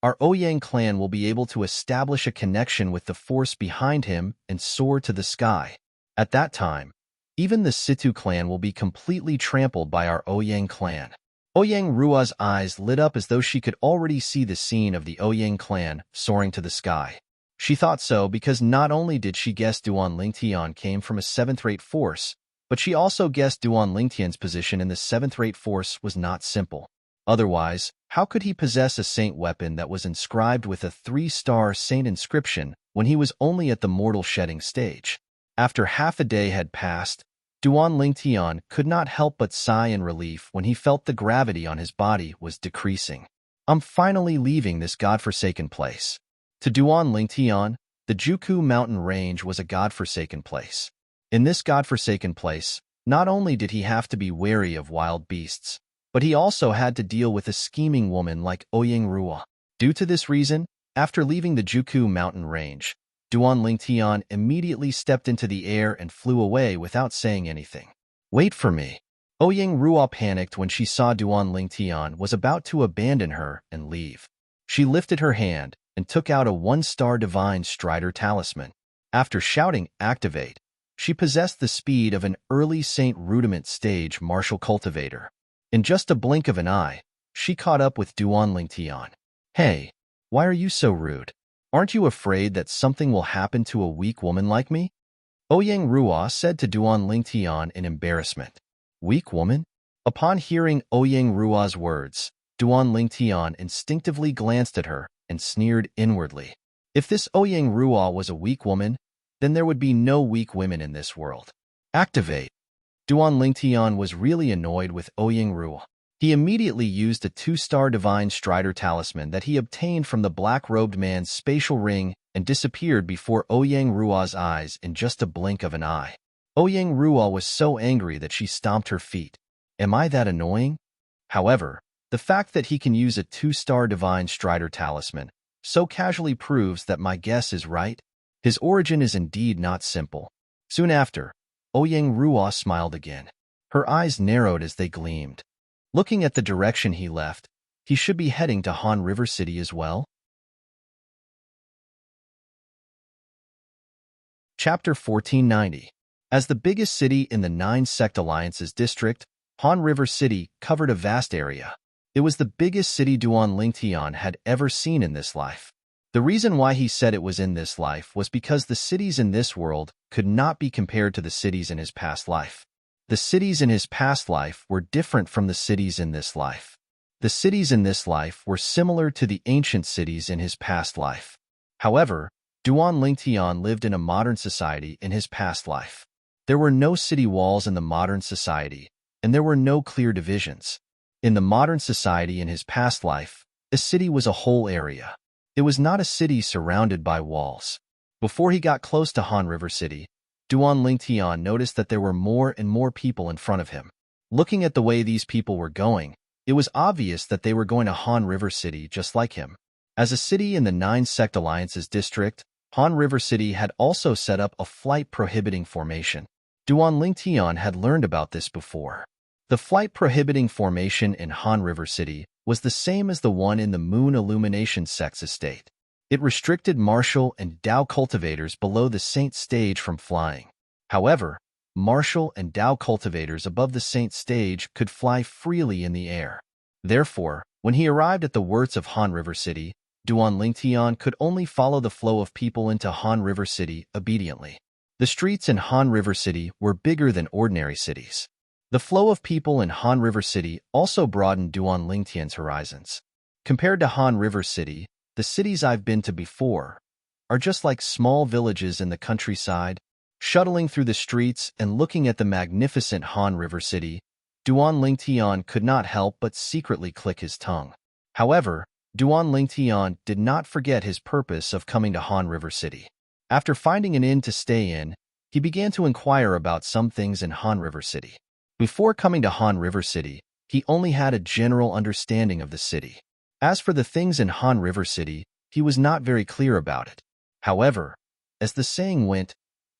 Speaker 1: our Ouyang clan will be able to establish a connection with the force behind him and soar to the sky. At that time, even the Situ clan will be completely trampled by our Ouyang clan. Ouyang Ruo's eyes lit up as though she could already see the scene of the Ouyang clan soaring to the sky. She thought so because not only did she guess Duan Lingtian came from a 7th-rate force, but she also guessed Duan Lingtian's position in the 7th-rate force was not simple. Otherwise, how could he possess a saint weapon that was inscribed with a 3-star saint inscription when he was only at the mortal shedding stage? After half a day had passed, Duan Lingtian could not help but sigh in relief when he felt the gravity on his body was decreasing. I'm finally leaving this godforsaken place. To Duan Lingtian, the Juku mountain range was a godforsaken place. In this godforsaken place, not only did he have to be wary of wild beasts, but he also had to deal with a scheming woman like Ouyang Ruo. Due to this reason, after leaving the Juku mountain range, Duan Lingtian immediately stepped into the air and flew away without saying anything. Wait for me. Ouyang Ruo panicked when she saw Duan Lingtian was about to abandon her and leave. She lifted her hand and took out a 1-star divine strider talisman. After shouting, "Activate," she possessed the speed of an early Saint Rudiment stage martial cultivator. In just a blink of an eye, she caught up with Duan Lingtian. Hey, why are you so rude? Aren't you afraid that something will happen to a weak woman like me? Ouyang Ruo said to Duan Lingtian in embarrassment. Weak woman? Upon hearing Ouyang Ruo's words, Duan Lingtian instinctively glanced at her and sneered inwardly. If this Ouyang Ruo was a weak woman, then there would be no weak women in this world. Activate. Duan Lingtian was really annoyed with Ouyang Ruo. He immediately used a 2-star divine strider talisman that he obtained from the black-robed man's spatial ring and disappeared before Ouyang Ruo's eyes in just a blink of an eye. Ouyang Ruo was so angry that she stomped her feet. Am I that annoying? However, the fact that he can use a 2-star divine strider talisman so casually proves that my guess is right. His origin is indeed not simple. Soon after, Ouyang Ruo smiled again. Her eyes narrowed as they gleamed. Looking at the direction he left, he should be heading to Han River City as well. Chapter 1490. As the biggest city in the 9-sect alliances district, Han River City covered a vast area. It was the biggest city Duan Lingtian had ever seen in this life. The reason why he said it was in this life was because the cities in this world could not be compared to the cities in his past life. The cities in his past life were different from the cities in this life. The cities in this life were similar to the ancient cities in his past life. However, Duan Lingtian lived in a modern society in his past life. There were no city walls in the modern society, and there were no clear divisions. In the modern society in his past life, a city was a whole area. It was not a city surrounded by walls. Before he got close to Han River City, Duan Lingtian noticed that there were more and more people in front of him. Looking at the way these people were going, it was obvious that they were going to Han River City just like him. As a city in the 9-sect alliances district, Han River City had also set up a flight-prohibiting formation. Duan Lingtian had learned about this before. The flight-prohibiting formation in Han River City was the same as the one in the Moon Illumination Sect's estate. It restricted martial and Dao cultivators below the Saint stage from flying. However, martial and Dao cultivators above the Saint stage could fly freely in the air. Therefore, when he arrived at the Wirts of Han River City, Duan Lingtian could only follow the flow of people into Han River City obediently. The streets in Han River City were bigger than ordinary cities. The flow of people in Han River City also broadened Duan Lingtian's horizons. Compared to Han River City, the cities I've been to before are just like small villages in the countryside. Shuttling through the streets and looking at the magnificent Han River City, Duan Lingtian could not help but secretly click his tongue. However, Duan Lingtian did not forget his purpose of coming to Han River City. After finding an inn to stay in, he began to inquire about some things in Han River City. Before coming to Han River City, he only had a general understanding of the city. As for the things in Han River City, he was not very clear about it. However, as the saying went,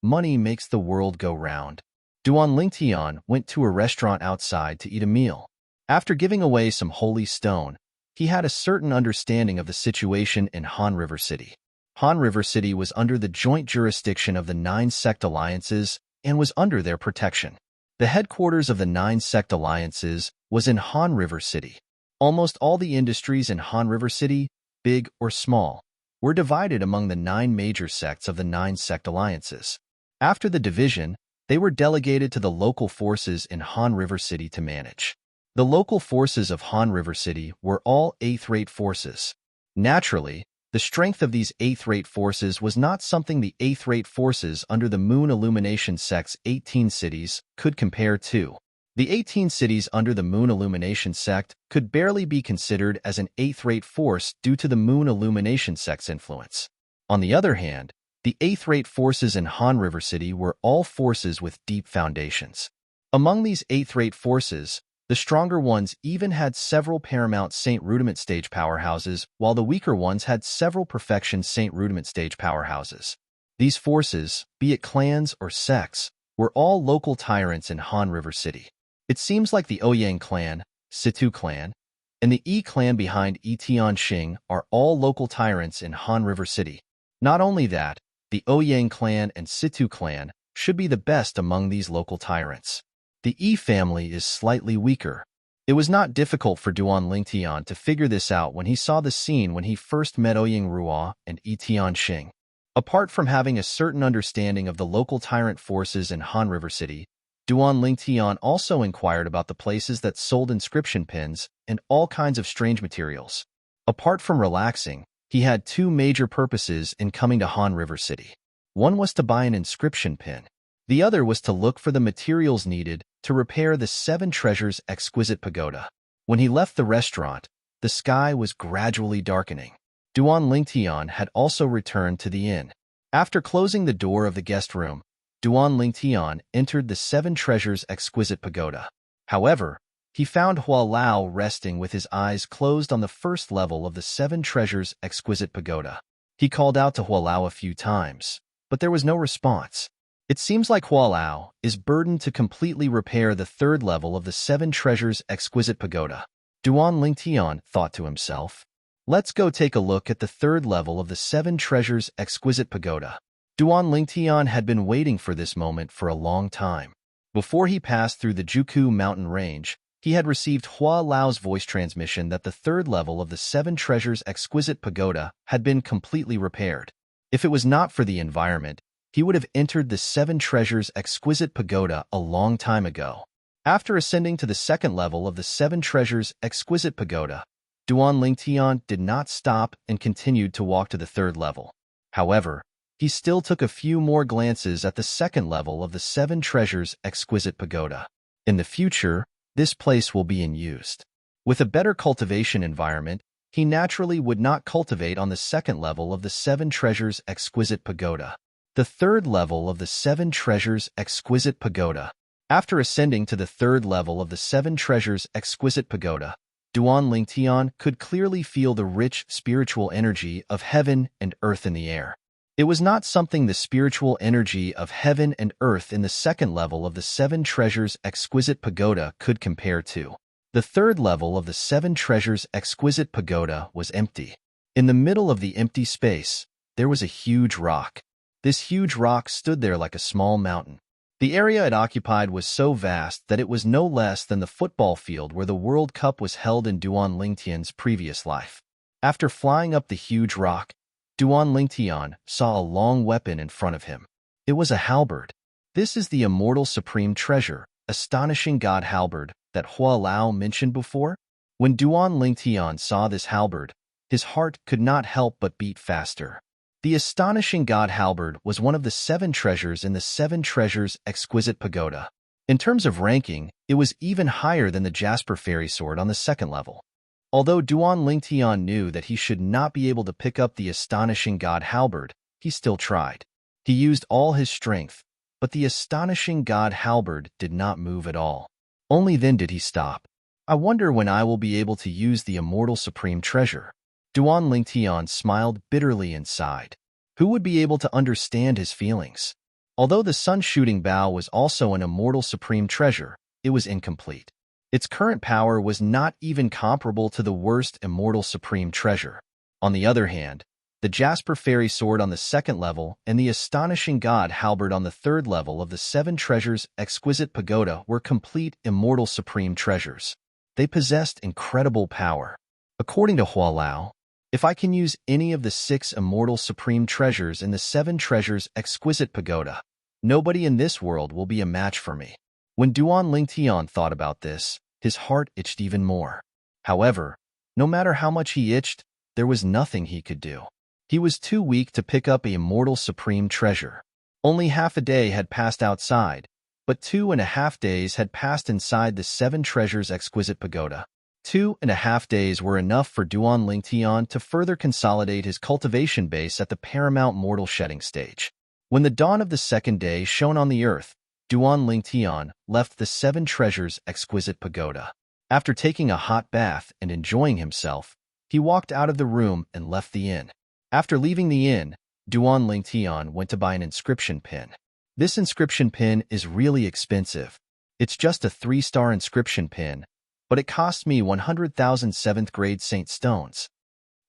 Speaker 1: money makes the world go round. Duan Lingtian went to a restaurant outside to eat a meal. After giving away some holy stone, he had a certain understanding of the situation in Han River City. Han River City was under the joint jurisdiction of the 9-sect alliances and was under their protection. The headquarters of the 9-sect alliances was in Han River City. Almost all the industries in Han River City, big or small, were divided among the 9 major sects of the 9-sect alliances. After the division, they were delegated to the local forces in Han River City to manage. The local forces of Han River City were all 8th-rate forces. Naturally, the strength of these 8th-rate forces was not something the 8th-rate forces under the Moon Illumination Sect's 18 cities could compare to. The 18 cities under the Moon Illumination Sect could barely be considered as an 8th-rate force due to the Moon Illumination Sect's influence. On the other hand, the 8th-rate forces in Han River City were all forces with deep foundations. Among these 8th-rate forces, the stronger ones even had several Paramount Saint Rudiment stage powerhouses, while the weaker ones had several Perfection Saint Rudiment stage powerhouses. These forces, be it clans or sects, were all local tyrants in Han River City. It seems like the Ouyang clan, Situ clan, and the Yi clan behind Tianxing are all local tyrants in Han River City. Not only that, the Ouyang clan and Situ clan should be the best among these local tyrants. The Yi family is slightly weaker. It was not difficult for Duan Lingtian to figure this out when he saw the scene when he first met Ouyang Ruo and Tianxing. Apart from having a certain understanding of the local tyrant forces in Han River City, Duan Lingtian also inquired about the places that sold inscription pins and all kinds of strange materials. Apart from relaxing, he had 2 major purposes in coming to Han River City. One was to buy an inscription pin. The other was to look for the materials needed to repair the 7 Treasures exquisite pagoda. When he left the restaurant, the sky was gradually darkening. Duan Lingtian had also returned to the inn. After closing the door of the guest room, Duan Lingtian entered the 7 Treasures exquisite pagoda. However, he found Hua Lao resting with his eyes closed on the first level of the 7 Treasures exquisite pagoda. He called out to Hua Lao a few times, but there was no response. It seems like Hua Lao is burdened to completely repair the 3rd level of the 7 Treasures exquisite pagoda. Duan Lingtian thought to himself, let's go take a look at the 3rd level of the 7 Treasures exquisite pagoda. Duan Lingtian had been waiting for this moment for a long time. Before he passed through the Juku mountain range, he had received Hua Lao's voice transmission that the 3rd level of the 7 Treasures exquisite pagoda had been completely repaired. If it was not for the environment, he would have entered the 7 Treasures exquisite pagoda a long time ago. After ascending to the 2nd level of the 7 Treasures exquisite pagoda, Duan Lingtian did not stop and continued to walk to the 3rd level. However, he still took a few more glances at the 2nd level of the 7 Treasures exquisite pagoda. In the future, this place will be in use. With a better cultivation environment, he naturally would not cultivate on the second level of the Seven Treasures Exquisite Pagoda. The third level of the Seven Treasures Exquisite Pagoda. After ascending to the third level of the Seven Treasures Exquisite Pagoda, Duan Lingtian could clearly feel the rich spiritual energy of heaven and earth in the air. It was not something the spiritual energy of heaven and earth in the second level of the Seven Treasures Exquisite Pagoda could compare to. The third level of the Seven Treasures Exquisite Pagoda was empty. In the middle of the empty space, there was a huge rock. This huge rock stood there like a small mountain. The area it occupied was so vast that it was no less than the football field where the World Cup was held in Duan Lingtian's previous life. After flying up the huge rock, Duan Lingtian saw a long weapon in front of him. It was a halberd. This is the immortal supreme treasure, astonishing god halberd, that Hua Lao mentioned before. When Duan Lingtian saw this halberd, his heart could not help but beat faster. The astonishing god halberd was one of the seven treasures in the Seven Treasures Exquisite Pagoda. In terms of ranking, it was even higher than the Jasper Fairy Sword on the second level. Although Duan Lingtian knew that he should not be able to pick up the astonishing god halberd, he still tried. He used all his strength, but the astonishing god halberd did not move at all. Only then did he stop. I wonder when I will be able to use the immortal supreme treasure. Duan Lingtian smiled bitterly and sighed. Who would be able to understand his feelings? Although the sun-shooting bow was also an immortal supreme treasure, it was incomplete. Its current power was not even comparable to the worst immortal supreme treasure. On the other hand, the Jasper Fairy Sword on the second level and the astonishing god halberd on the third level of the Seven Treasures Exquisite Pagoda were complete immortal supreme treasures. They possessed incredible power. According to Hua Lao, if I can use any of the six immortal supreme treasures in the Seven Treasures Exquisite Pagoda, nobody in this world will be a match for me. When Duan Lingtian thought about this, his heart itched even more. However, no matter how much he itched, there was nothing he could do. He was too weak to pick up a immortal supreme treasure. Only half a day had passed outside, but 2.5 days had passed inside the Seven Treasures Exquisite Pagoda. 2.5 days were enough for Duan Lingtian to further consolidate his cultivation base at the paramount mortal shedding stage. When the dawn of the second day shone on the earth, Duan Lingtian left the Seven Treasures Exquisite Pagoda. After taking a hot bath and enjoying himself, he walked out of the room and left the inn. After leaving the inn, Duan Lingtian went to buy an inscription pin. This inscription pin is really expensive. It's just a 3-star inscription pin, but it cost me 100,000 7th-grade Saint stones.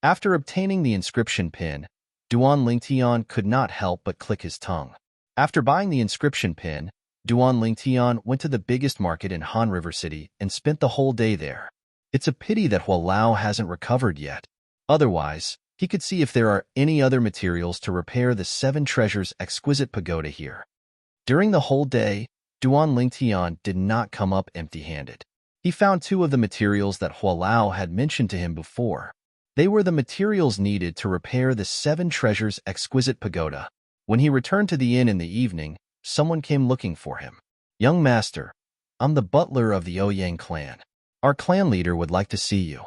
Speaker 1: After obtaining the inscription pin, Duan Lingtian could not help but click his tongue. After buying the inscription pin, Duan Lingtian went to the biggest market in Han River City and spent the whole day there. It's a pity that Hua Lao hasn't recovered yet. Otherwise, he could see if there are any other materials to repair the Seven Treasures Exquisite Pagoda here. During the whole day, Duan Lingtian did not come up empty-handed. He found 2 of the materials that Hua Lao had mentioned to him before. They were the materials needed to repair the Seven Treasures Exquisite Pagoda. When he returned to the inn in the evening, someone came looking for him. "Young master, I'm the butler of the Ouyang clan. Our clan leader would like to see you."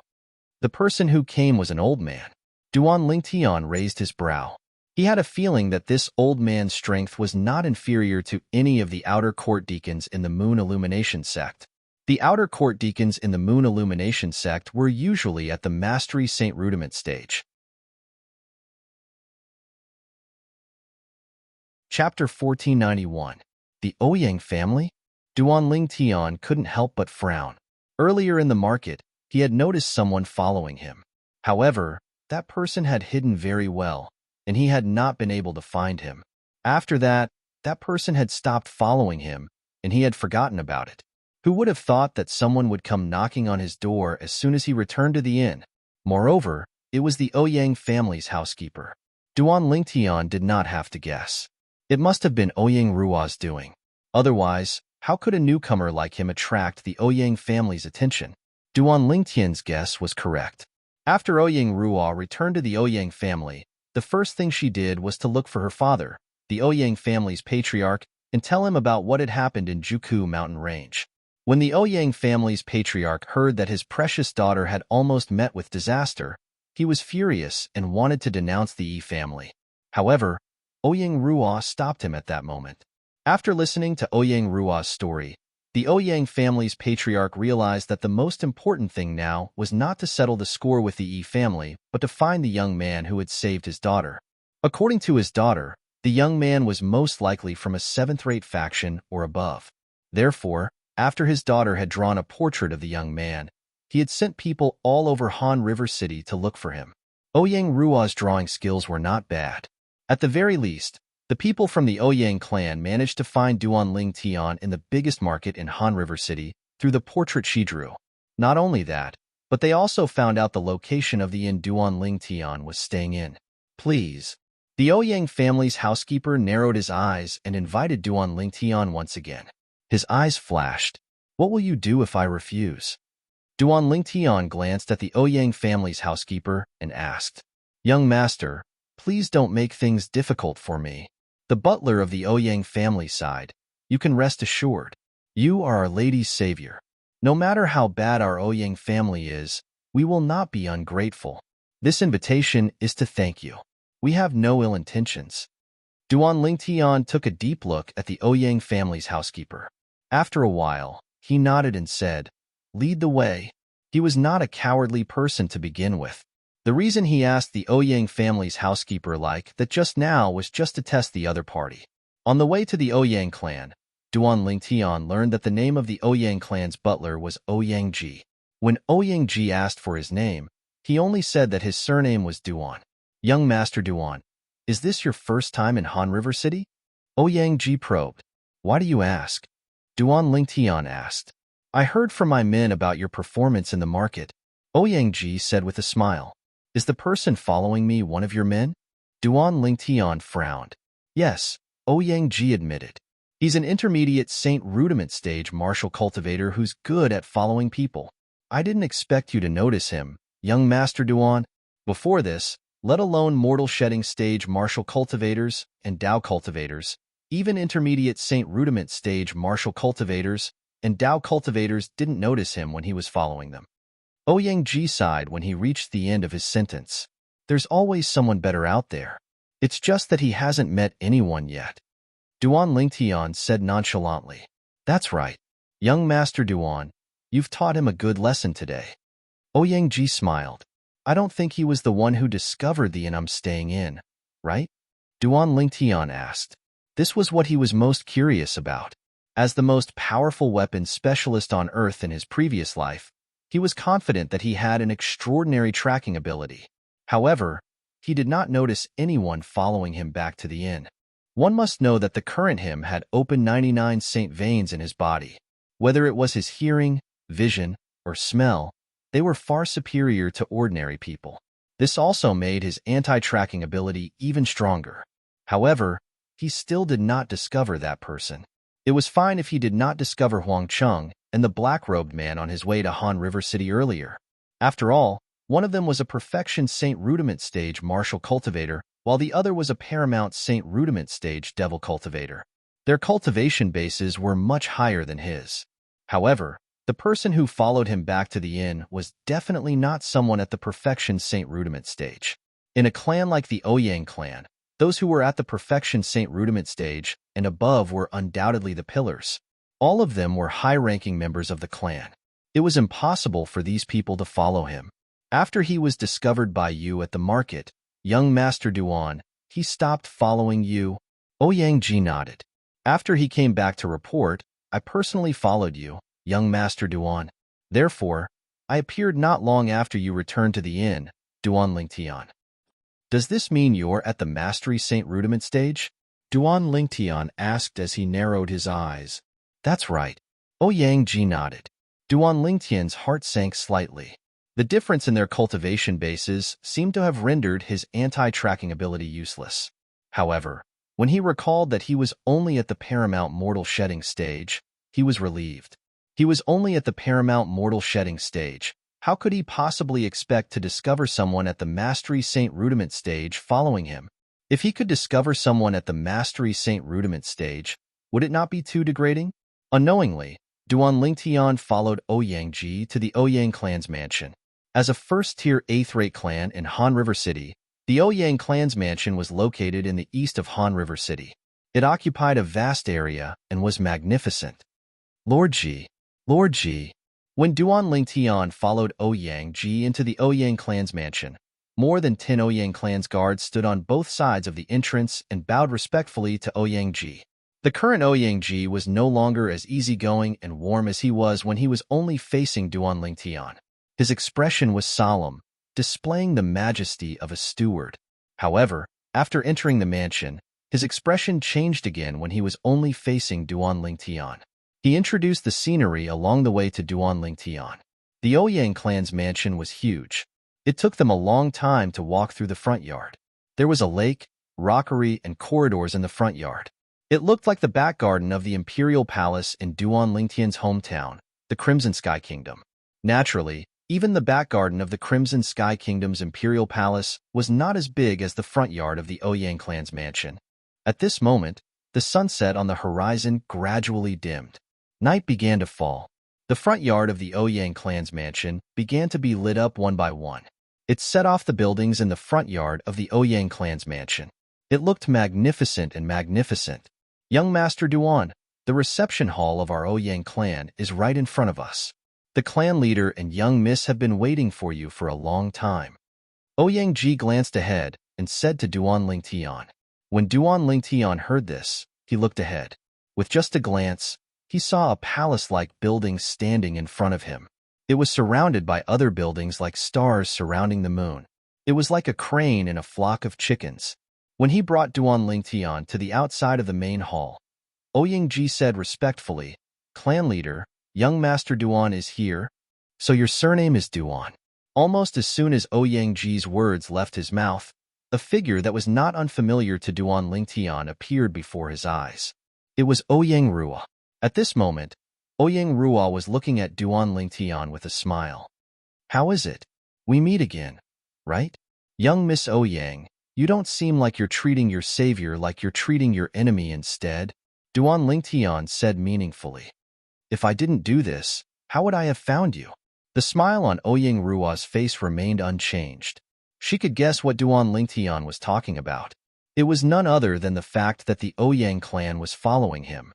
Speaker 1: The person who came was an old man. Duan Lingtian raised his brow. He had a feeling that this old man's strength was not inferior to any of the outer court deacons in the Moon Illumination sect. The outer court deacons in the Moon Illumination sect were usually at the Mastery Saint Rudiment stage. Chapter 1491. The Ouyang family? Duan Lingtian couldn't help but frown. Earlier in the market, he had noticed someone following him. However, that person had hidden very well, and he had not been able to find him. After that, that person had stopped following him, and he had forgotten about it. Who would have thought that someone would come knocking on his door as soon as he returned to the inn? Moreover, it was the Ouyang family's housekeeper. Duan Lingtian did not have to guess. It must have been Ouyang Rua's doing. Otherwise, how could a newcomer like him attract the Ouyang family's attention? Duan Lingtian's guess was correct. After Ouyang Rua returned to the Ouyang family, the first thing she did was to look for her father, the Ouyang family's patriarch, and tell him about what had happened in Juku Mountain Range. When the Ouyang family's patriarch heard that his precious daughter had almost met with disaster, He was furious and wanted to denounce the Yi family. However, Ouyang Ruo stopped him at that moment. After listening to Ouyang Ruo's story, the Ouyang family's patriarch realized that the most important thing now was not to settle the score with the Yi family, but to find the young man who had saved his daughter. According to his daughter, the young man was most likely from a seventh-rate faction or above. Therefore, after his daughter had drawn a portrait of the young man, he had sent people all over Han River City to look for him. Ouyang Ruo's drawing skills were not bad. At the very least, the people from the Ouyang clan managed to find Duan Ling Tian in the biggest market in Han River City through the portrait she drew. Not only that, but they also found out the location of the inn Duan Ling Tian was staying in. Please. The Ouyang family's housekeeper narrowed his eyes and invited Duan Ling Tian once again. His eyes flashed. What will you do if I refuse? Duan Ling Tian glanced at the Ouyang family's housekeeper and asked, Young master, please don't make things difficult for me. The butler of the Ouyang family sighed. You can rest assured. You are our lady's savior. No matter how bad our Ouyang family is, we will not be ungrateful. This invitation is to thank you. We have no ill intentions. Duan Ling Tian took a deep look at the Ouyang family's housekeeper. After a while, he nodded and said, Lead the way. He was not a cowardly person to begin with. The reason he asked the Ouyang family's housekeeper like that just now was just to test the other party. On the way to the Ouyang clan, Duan Ling Tian learned that the name of the Ouyang clan's butler was Ouyang Ji. When Ouyang Ji asked for his name, he only said that his surname was Duan. Young Master Duan, is this your first time in Han River City? Ouyang Ji probed. Why do you ask? Duan Ling Tian asked. I heard from my men about your performance in the market. Ouyang Ji said with a smile. Is the person following me one of your men? Duan Ling Tian frowned. Yes, Ouyang Ji admitted. He's an intermediate Saint Rudiment stage martial cultivator who's good at following people. I didn't expect you to notice him, young Master Duan. Before this, let alone mortal shedding stage martial cultivators and Dao cultivators, even intermediate Saint Rudiment stage martial cultivators and Dao cultivators didn't notice him when he was following them. Ouyang Ji sighed when he reached the end of his sentence. There's always someone better out there. It's just that he hasn't met anyone yet. Duan Ling Tian said nonchalantly. That's right. Young Master Duan, you've taught him a good lesson today. Ouyang Ji smiled. I don't think he was the one who discovered the inn I'm staying in, right? Duan Ling Tian asked. This was what he was most curious about. As the most powerful weapons specialist on Earth in his previous life, he was confident that he had an extraordinary tracking ability. However, he did not notice anyone following him back to the inn. One must know that the current him had open 99 saint veins in his body. Whether it was his hearing, vision, or smell, they were far superior to ordinary people. This also made his anti-tracking ability even stronger. However, he still did not discover that person. It was fine if he did not discover Huang Cheng and the black-robed man on his way to Han River City earlier. After all, one of them was a perfection Saint Rudiment stage martial cultivator, while the other was a paramount Saint Rudiment stage devil cultivator. Their cultivation bases were much higher than his. However, the person who followed him back to the inn was definitely not someone at the perfection Saint Rudiment stage. In a clan like the Ouyang clan, those who were at the perfection Saint Rudiment stage and above were undoubtedly the pillars. All of them were high-ranking members of the clan. It was impossible for these people to follow him. After he was discovered by you at the market, young Master Duan, he stopped following you. Ouyang Ji nodded. After he came back to report, I personally followed you, young Master Duan. Therefore, I appeared not long after you returned to the inn, Duan Ling Tian. Does this mean you're at the Mastery Saint Rudiment stage? Duan Ling Tian asked as he narrowed his eyes. That's right. Ouyang Ji nodded. Duan Ling Tian's heart sank slightly. The difference in their cultivation bases seemed to have rendered his anti-tracking ability useless. However, when he recalled that he was only at the paramount mortal shedding stage, he was relieved. He was only at the paramount mortal shedding stage. How could he possibly expect to discover someone at the Mastery Saint Rudiment stage following him? If he could discover someone at the Mastery Saint Rudiment stage, would it not be too degrading? Unknowingly, Duan Ling Tian followed Ouyang Ji to the Ouyang clan's mansion. As a first-tier 8th-rate clan in Han River City, the Ouyang clan's mansion was located in the east of Han River City. It occupied a vast area and was magnificent. Lord Ji, Lord Ji. When Duan Lingtian followed Ouyang Ji into the Ouyang clan's mansion, more than 10 Ouyang clan's guards stood on both sides of the entrance and bowed respectfully to Ouyang Ji. The current Ouyang Ji was no longer as easygoing and warm as he was when he was only facing Duan Lingtian. His expression was solemn, displaying the majesty of a steward. However, after entering the mansion, his expression changed again when he was only facing Duan Lingtian. He introduced the scenery along the way to Duan Lingtian. The Ouyang clan's mansion was huge. It took them a long time to walk through the front yard. There was a lake, rockery, and corridors in the front yard. It looked like the back garden of the Imperial Palace in Duan Lingtian's hometown, the Crimson Sky Kingdom. Naturally, even the back garden of the Crimson Sky Kingdom's Imperial Palace was not as big as the front yard of the Ouyang clan's mansion. At this moment, the sunset on the horizon gradually dimmed. Night began to fall. The front yard of the Ouyang clan's mansion began to be lit up one by one. It set off the buildings in the front yard of the Ouyang clan's mansion. It looked magnificent and magnificent. Young Master Duan, the reception hall of our Ouyang clan is right in front of us. The clan leader and young miss have been waiting for you for a long time. Ouyang Ji glanced ahead and said to Duan Lingtian. When Duan Lingtian heard this, he looked ahead. With just a glance, he saw a palace-like building standing in front of him. It was surrounded by other buildings like stars surrounding the moon. It was like a crane in a flock of chickens. When he brought Duan Lingtian to the outside of the main hall, Ouyang Ji said respectfully, "Clan leader, young Master Duan is here, so your surname is Duan." Almost as soon as Ouyang Ji's words left his mouth, a figure that was not unfamiliar to Duan Lingtian appeared before his eyes. It was Ouyang Rua. At this moment, Ouyang Rua was looking at Duan Lingtian with a smile. "How is it? We meet again, right? Young Miss Ouyang, you don't seem like you're treating your savior like you're treating your enemy instead," Duan Lingtian said meaningfully. "If I didn't do this, how would I have found you?" The smile on Ouyang Rua's face remained unchanged. She could guess what Duan Lingtian was talking about. It was none other than the fact that the Ouyang clan was following him.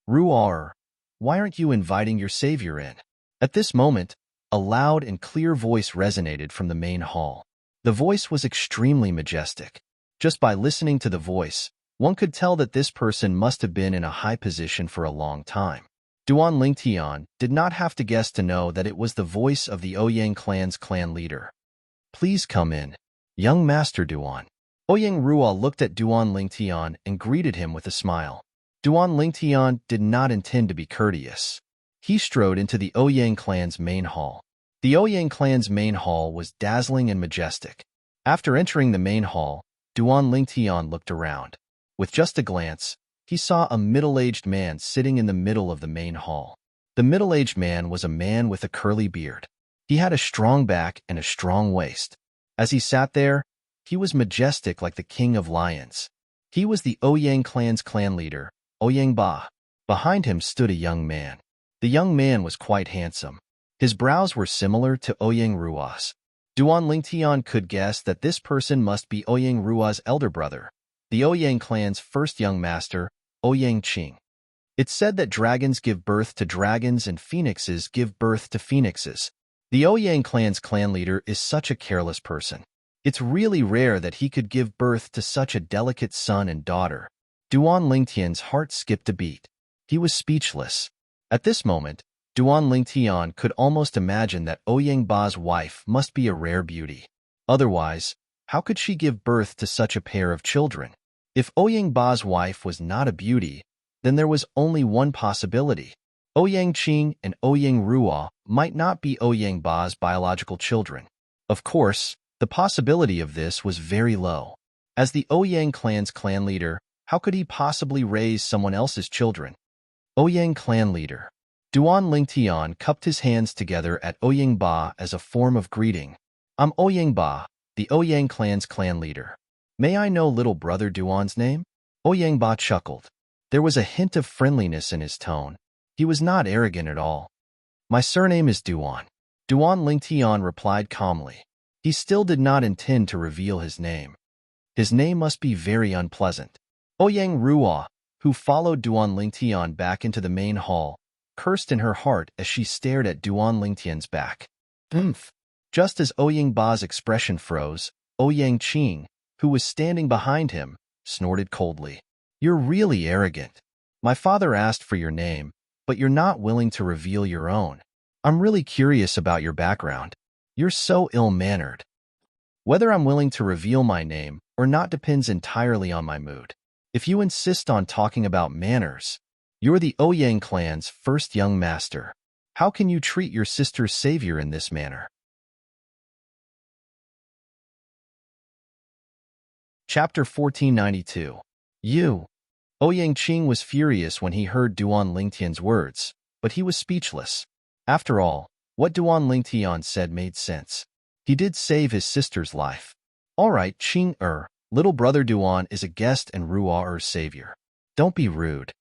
Speaker 1: "Ruar, why aren't you inviting your savior in?" At this moment, a loud and clear voice resonated from the main hall. The voice was extremely majestic. Just by listening to the voice, one could tell that this person must have been in a high position for a long time. Duan Lingtian did not have to guess to know that it was the voice of the Ouyang clan's clan leader. "Please come in, young Master Duan." Ouyang Rua looked at Duan Lingtian and greeted him with a smile. Duan Lingtian did not intend to be courteous. He strode into the Ouyang clan's main hall. The Ouyang clan's main hall was dazzling and majestic. After entering the main hall, Duan Lingtian looked around. With just a glance, he saw a middle-aged man sitting in the middle of the main hall. The middle-aged man was a man with a curly beard. He had a strong back and a strong waist. As he sat there, he was majestic like the king of lions. He was the Ouyang clan's clan leader, Ouyang Ba. Behind him stood a young man. The young man was quite handsome. His brows were similar to Ouyang Rua's. Duan Lingtian could guess that this person must be Ouyang Rua's elder brother, the Ouyang clan's first young master, Ouyang Qing. It's said that dragons give birth to dragons and phoenixes give birth to phoenixes. The Ouyang clan's clan leader is such a careless person. It's really rare that he could give birth to such a delicate son and daughter. Duan Lingtian's heart skipped a beat. He was speechless. At this moment, Duan Lingtian could almost imagine that Ouyang Ba's wife must be a rare beauty. Otherwise, how could she give birth to such a pair of children? If Ouyang Ba's wife was not a beauty, then there was only one possibility. Ouyang Qing and Ouyang Rua might not be Ouyang Ba's biological children. Of course, the possibility of this was very low. As the Ouyang clan's clan leader, how could he possibly raise someone else's children? Ouyang clan leader. Duan Lingtian cupped his hands together at Ouyang Ba as a form of greeting. "I'm Ouyang Ba, the Ouyang clan's clan leader. May I know little brother Duan's name?" Ouyang Ba chuckled. There was a hint of friendliness in his tone. He was not arrogant at all. "My surname is Duan." Duan Lingtian replied calmly. He still did not intend to reveal his name. His name must be very unpleasant. Ouyang Ruo, who followed Duan Lingtian back into the main hall, cursed in her heart as she stared at Duan Lingtian's back. Oomph! Just as Ouyang Ba's expression froze, Ouyang Qing, who was standing behind him, snorted coldly. You're really arrogant. My father asked for your name, but you're not willing to reveal your own. I'm really curious about your background. You're so ill-mannered. Whether I'm willing to reveal my name or not depends entirely on my mood. If you insist on talking about manners, you're the Ouyang clan's first young master. How can you treat your sister's savior in this manner? Chapter 1492. Ouyang Qing was furious when he heard Duan Lingtian's words, but he was speechless. After all, what Duan Lingtian said made sense. He did save his sister's life. All right, Qing little brother Duan is a guest and Rua's savior. Don't be rude.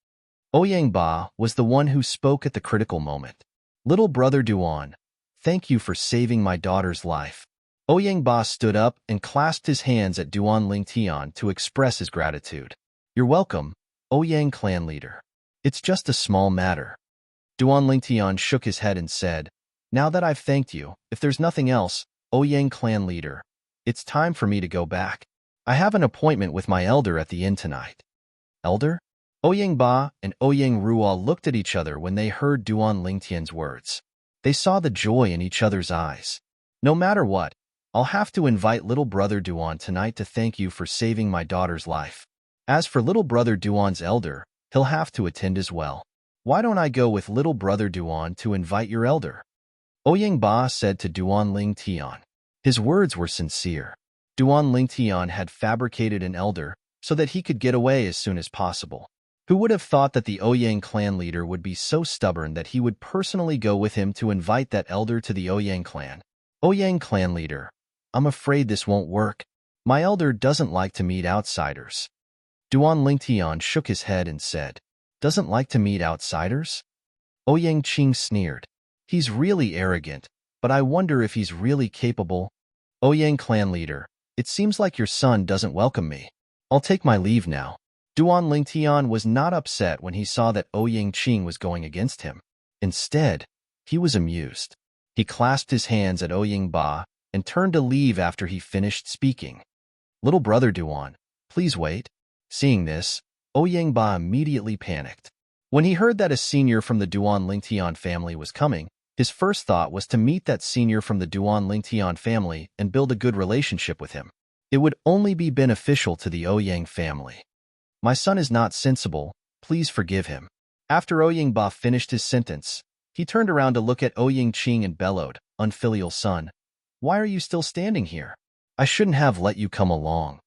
Speaker 1: Ouyang Ba was the one who spoke at the critical moment. Little brother Duan, thank you for saving my daughter's life. Ouyang Ba stood up and clasped his hands at Duan Lingtian to express his gratitude. You're welcome, Ouyang clan leader. It's just a small matter. Duan Lingtian shook his head and said, now that I've thanked you, if there's nothing else, Ouyang clan leader, it's time for me to go back. I have an appointment with my elder at the inn tonight. Elder? Ouyang Ba and Ouyang Ruo looked at each other when they heard Duan Lingtian's words. They saw the joy in each other's eyes. No matter what, I'll have to invite little brother Duan tonight to thank you for saving my daughter's life. As for little brother Duan's elder, he'll have to attend as well. Why don't I go with little brother Duan to invite your elder? Ouyang Ba said to Duan Lingtian. His words were sincere. Duan Lingtian had fabricated an elder so that he could get away as soon as possible. Who would have thought that the Ouyang clan leader would be so stubborn that he would personally go with him to invite that elder to the Ouyang clan? Ouyang clan leader, I'm afraid this won't work. My elder doesn't like to meet outsiders. Duan Lingtian shook his head and said, doesn't like to meet outsiders? Ouyang Qing sneered. He's really arrogant, but I wonder if he's really capable. Ouyang clan leader, it seems like your son doesn't welcome me. I'll take my leave now. Duan Lingtian was not upset when he saw that Ouyang Qing was going against him. Instead, he was amused. He clasped his hands at Ouyang Ba and turned to leave after he finished speaking. Little brother Duan, please wait. Seeing this, Ouyang Ba immediately panicked. When he heard that a senior from the Duan Lingtian family was coming, his first thought was to meet that senior from the Duan Lingtian family and build a good relationship with him. It would only be beneficial to the Ouyang family. My son is not sensible, please forgive him. After Ouyang Ba finished his sentence, he turned around to look at Ouyang Qing and bellowed, unfilial son, why are you still standing here? I shouldn't have let you come along.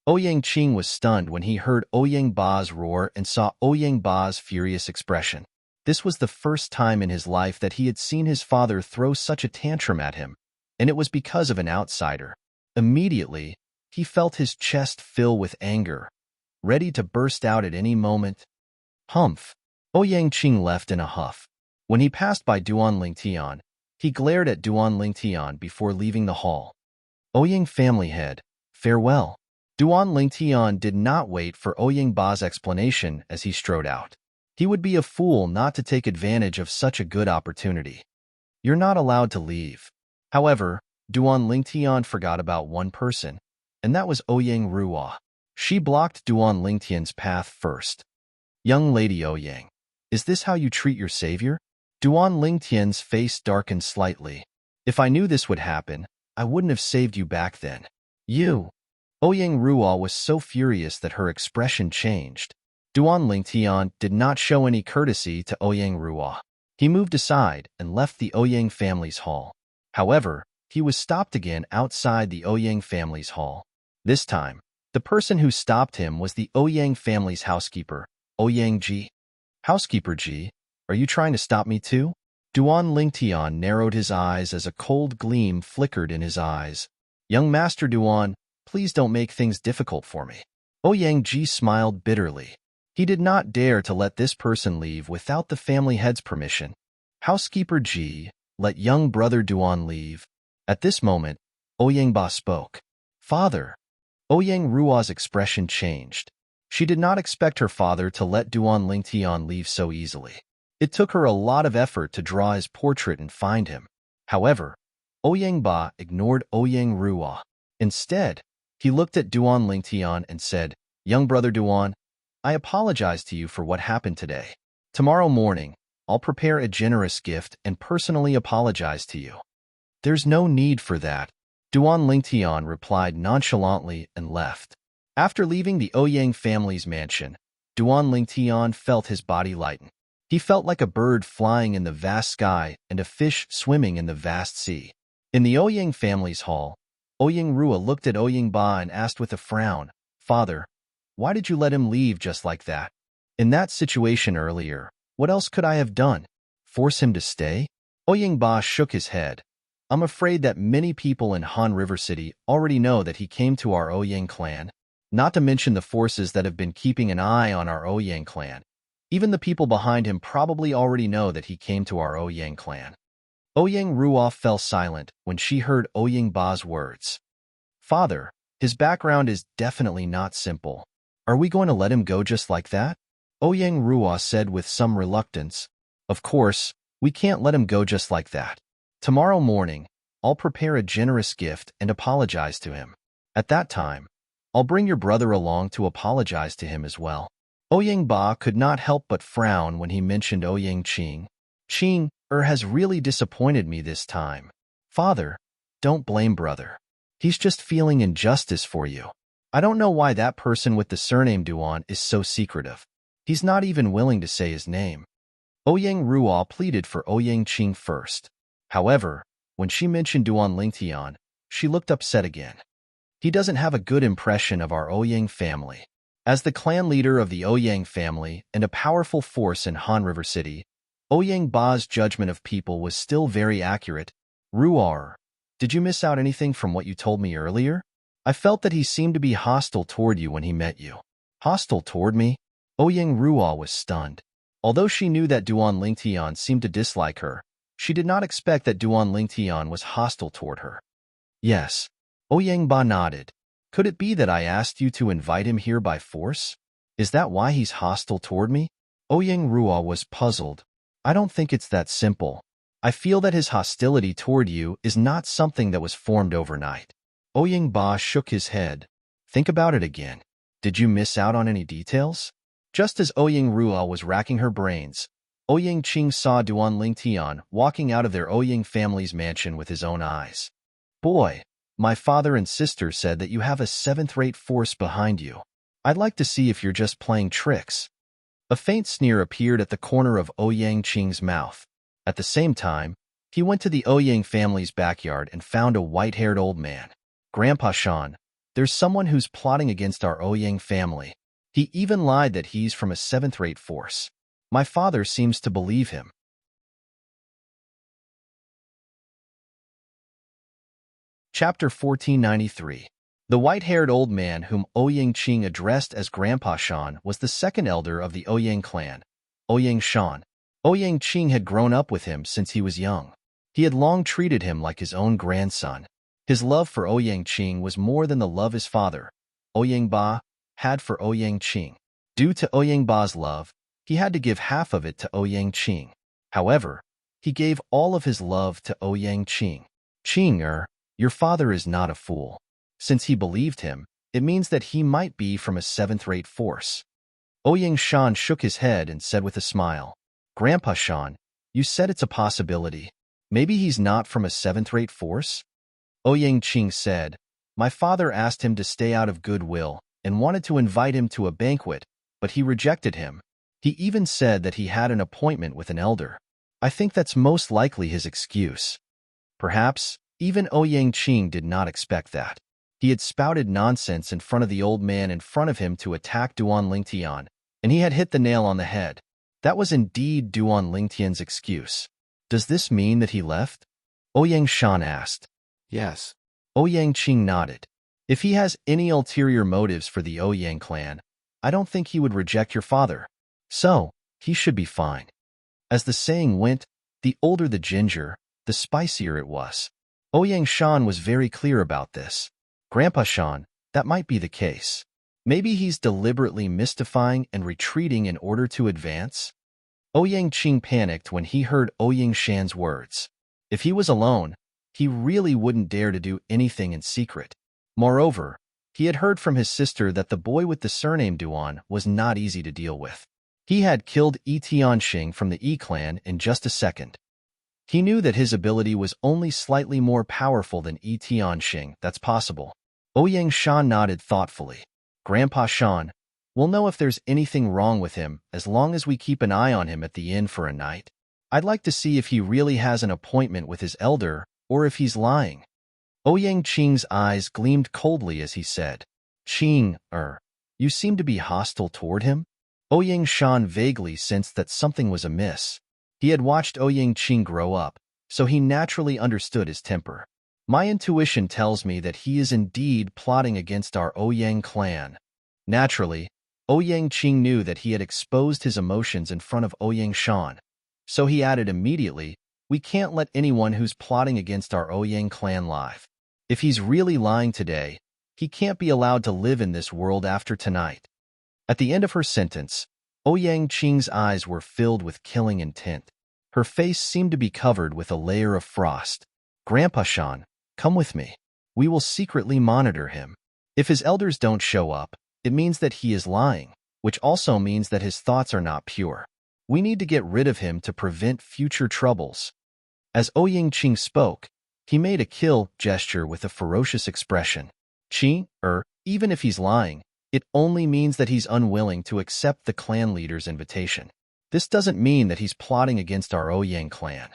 Speaker 1: Ouyang Qing was stunned when he heard Ouyang Ba's roar and saw Ouyang Ba's furious expression. This was the first time in his life that he had seen his father throw such a tantrum at him, and it was because of an outsider. Immediately, he felt his chest fill with anger, ready to burst out at any moment. Humph! Ouyang Qing left in a huff. When he passed by Duan Lingtian, he glared at Duan Lingtian before leaving the hall. Ouyang family head, farewell. Duan Lingtian did not wait for Ouyang Ba's explanation as he strode out. He would be a fool not to take advantage of such a good opportunity. You're not allowed to leave. However, Duan Lingtian forgot about one person, and that was Ouyang Ruo. She blocked Duan Lingtian's path first. Young lady Ouyang, is this how you treat your savior? Duan Lingtian's face darkened slightly. If I knew this would happen, I wouldn't have saved you back then. You! Ouyang Ruo was so furious that her expression changed. Duan Lingtian did not show any courtesy to Ouyang Ruo. He moved aside and left the Ouyang family's hall. However, he was stopped again outside the Ouyang family's hall. This time, the person who stopped him was the Ouyang family's housekeeper, Ouyang Ji. Housekeeper Ji, are you trying to stop me too? Duan Lingtian narrowed his eyes as a cold gleam flickered in his eyes. Young Master Duan, please don't make things difficult for me. Ouyang Ji smiled bitterly. He did not dare to let this person leave without the family head's permission. Housekeeper Ji, let young brother Duan leave. At this moment, Oyangba spoke. Father. Oyang Rua's expression changed. She did not expect her father to let Duan Lingtian leave so easily. It took her a lot of effort to draw his portrait and find him. However, Oyangba ignored Oyang Rua. Instead, he looked at Duan Lingtian and said, Young brother Duan, I apologize to you for what happened today. Tomorrow morning, I'll prepare a generous gift and personally apologize to you. There's no need for that, Duan Lingtian replied nonchalantly and left. After leaving the Oyang family's mansion, Duan Lingtian felt his body lighten. He felt like a bird flying in the vast sky and a fish swimming in the vast sea. In the Oyang family's hall, Oyang Rua looked at Oyang Ba and asked with a frown, Father, why did you let him leave just like that? In that situation earlier, what else could I have done? Force him to stay? Oyang Ba shook his head. I'm afraid that many people in Han River City already know that he came to our Oyang clan, not to mention the forces that have been keeping an eye on our Oyang clan. Even the people behind him probably already know that he came to our Oyang clan. Oyang Rua fell silent when she heard Oyang Ba's words. Father, his background is definitely not simple. Are we going to let him go just like that? Oyang Rua said with some reluctance. Of course, we can't let him go just like that. Tomorrow morning, I'll prepare a generous gift and apologize to him. At that time, I'll bring your brother along to apologize to him as well. Oyang Ba could not help but frown when he mentioned Oyang Qing. Qing has really disappointed me this time. Father, don't blame brother. He's just feeling injustice for you. I don't know why that person with the surname Duan is so secretive. He's not even willing to say his name. Oyang Rua pleaded for Oyang Qing first. However, when she mentioned Duan Lingtian, she looked upset again. He doesn't have a good impression of our Oyang family. As the clan leader of the Oyang family and a powerful force in Han River City, Oyang Ba's judgment of people was still very accurate. Ruar, did you miss out anything from what you told me earlier? I felt that he seemed to be hostile toward you when he met you. Hostile toward me? Oyang Rua was stunned. Although she knew that Duan Lingtian seemed to dislike her, she did not expect that Duan Lingtian was hostile toward her. Yes. Oyang Ba nodded. Could it be that I asked you to invite him here by force? Is that why he's hostile toward me? Oyang Rua was puzzled. I don't think it's that simple. I feel that his hostility toward you is not something that was formed overnight. Oyang Ba shook his head. Think about it again. Did you miss out on any details? Just as Oyang Rua was racking her brains, Oyang Qing saw Duan Lingtian walking out of their Oyang family's mansion with his own eyes. Boy, my father and sister said that you have a seventh-rate force behind you. I'd like to see if you're just playing tricks. A faint sneer appeared at the corner of Oyang Qing's mouth. At the same time, he went to the Oyang family's backyard and found a white-haired old man. Grandpa Shan, there's someone who's plotting against our Oyang family. He even lied that he's from a seventh-rate force. My father seems to believe him. Chapter 1493. The white-haired old man whom Oyang Qing addressed as Grandpa Shan was the second elder of the Oyang clan, Oyang Shan. Oyang Qing had grown up with him since he was young. He had long treated him like his own grandson. His love for Oyang Qing was more than the love his father, Oyang Ba, had for Oyang Qing. Due to Oyang Ba's love, he had to give half of it to Oyang Qing. However, he gave all of his love to Oyang Qing. Qing, your father is not a fool. Since he believed him, it means that he might be from a seventh-rate force. Oyang Shan shook his head and said with a smile, Grandpa Shan, you said it's a possibility. Maybe he's not from a seventh-rate force? Oyang Qing said, My father asked him to stay out of goodwill and wanted to invite him to a banquet, but he rejected him. He even said that he had an appointment with an elder. I think that's most likely his excuse. Perhaps, even Oyang Qing did not expect that. He had spouted nonsense in front of the old man in front of him to attack Duan Lingtian, and he had hit the nail on the head. That was indeed Duan Lingtian's excuse. Does this mean that he left? Oyang Shan asked.
Speaker 2: Yes.
Speaker 1: Oyang Qing nodded. If he has any ulterior motives for the Oyang clan, I don't think he would reject your father. So, he should be fine. As the saying went, the older the ginger, the spicier it was. Ouyang Shan was very clear about this. Grandpa Shan, that might be the case. Maybe he's deliberately mystifying and retreating in order to advance? Ouyang Qing panicked when he heard Ouyang Shan's words. If he was alone, he really wouldn't dare to do anything in secret. Moreover, he had heard from his sister that the boy with the surname Duan was not easy to deal with. He had killed Yi Tianxing from the Yi clan in just a second. He knew that his ability was only slightly more powerful than Yi Tianxing. That's possible. Ouyang Shan nodded thoughtfully. Grandpa Shan, we'll know if there's anything wrong with him as long as we keep an eye on him at the inn for a night. I'd like to see if he really has an appointment with his elder or if he's lying. Ouyang Qing's eyes gleamed coldly as he said, Qing, you seem to be hostile toward him? Ouyang Shan vaguely sensed that something was amiss. He had watched Ouyang Qing grow up, so he naturally understood his temper. My intuition tells me that he is indeed plotting against our Ouyang clan. Naturally, Ouyang Qing knew that he had exposed his emotions in front of Ouyang Shan, so he added immediately, we can't let anyone who's plotting against our Ouyang clan live. If he's really lying today, he can't be allowed to live in this world after tonight. At the end of her sentence, Ouyang Qing's eyes were filled with killing intent. Her face seemed to be covered with a layer of frost. Grandpa Shan, come with me. We will secretly monitor him. If his elders don't show up, it means that he is lying, which also means that his thoughts are not pure. We need to get rid of him to prevent future troubles. As Ouyang Qing spoke, he made a kill gesture with a ferocious expression. Qing, even if he's lying, it only means that he's unwilling to accept the clan leader's invitation. This doesn't mean that he's plotting against our Ouyang clan.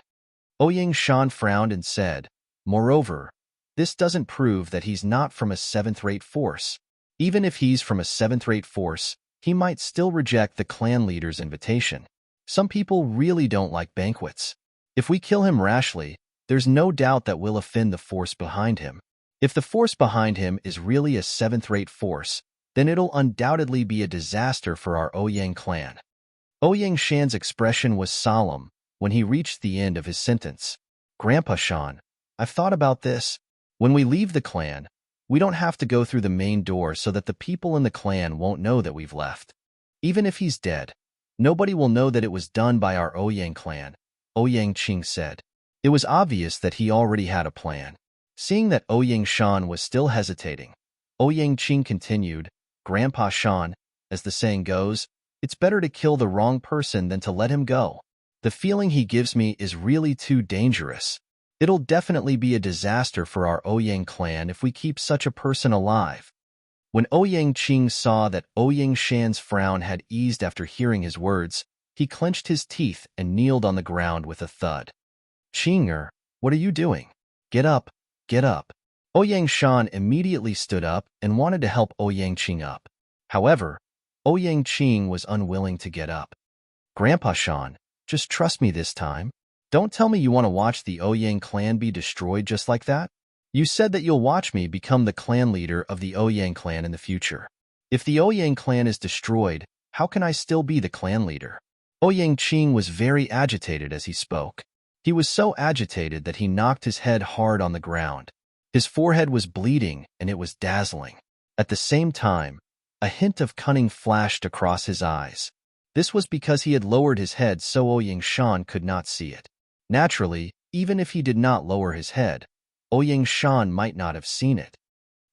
Speaker 1: Ouyang Shan frowned and said, moreover, this doesn't prove that he's not from a seventh-rate force. Even if he's from a seventh-rate force, he might still reject the clan leader's invitation. Some people really don't like banquets. If we kill him rashly, there's no doubt that we'll offend the force behind him. If the force behind him is really a seventh-rate force, then it'll undoubtedly be a disaster for our Ouyang clan. Ouyang Shan's expression was solemn when he reached the end of his sentence. Grandpa Shan, I've thought about this. When we leave the clan, we don't have to go through the main door so that the people in the clan won't know that we've left. Even if he's dead, nobody will know that it was done by our Ouyang clan, Ouyang Qing said. It was obvious that he already had a plan. Seeing that Ouyang Shan was still hesitating, Ouyang Qing continued, Grandpa Shan, as the saying goes, it's better to kill the wrong person than to let him go. The feeling he gives me is really too dangerous. It'll definitely be a disaster for our Ouyang clan if we keep such a person alive. When Ouyang Qing saw that Ouyang Shan's frown had eased after hearing his words, he clenched his teeth and kneeled on the ground with a thud. Qing, what are you doing? Get up, get up. Ouyang Shan immediately stood up and wanted to help Ouyang Qing up. However, Ouyang Qing was unwilling to get up. Grandpa Shan, just trust me this time. Don't tell me you want to watch the Ouyang clan be destroyed just like that. You said that you'll watch me become the clan leader of the Ouyang clan in the future. If the Ouyang clan is destroyed, how can I still be the clan leader? Ouyang Qing was very agitated as he spoke. He was so agitated that he knocked his head hard on the ground. His forehead was bleeding and it was dazzling. At the same time, a hint of cunning flashed across his eyes. This was because he had lowered his head so Ouyang Shan could not see it. Naturally, even if he did not lower his head, Ouyang Shan might not have seen it.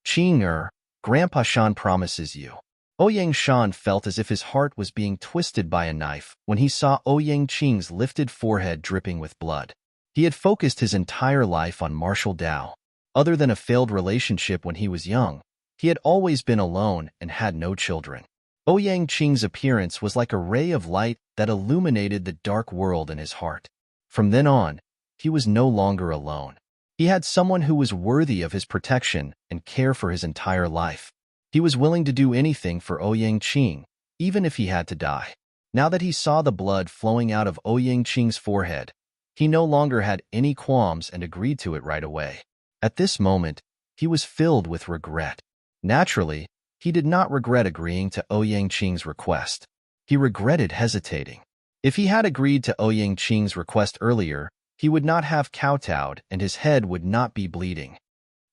Speaker 1: Qing, Grandpa Shan promises you. Ouyang Shan felt as if his heart was being twisted by a knife when he saw Ouyang Qing's lifted forehead dripping with blood. He had focused his entire life on martial Dao. Other than a failed relationship when he was young, he had always been alone and had no children. Ouyang Qing's appearance was like a ray of light that illuminated the dark world in his heart. From then on, he was no longer alone. He had someone who was worthy of his protection and care for his entire life. He was willing to do anything for Ouyang Qing, even if he had to die. Now that he saw the blood flowing out of Ouyang Qing's forehead, he no longer had any qualms and agreed to it right away. At this moment, he was filled with regret. Naturally, he did not regret agreeing to Ouyang Qing's request. He regretted hesitating. If he had agreed to Ouyang Qing's request earlier, he would not have kowtowed and his head would not be bleeding.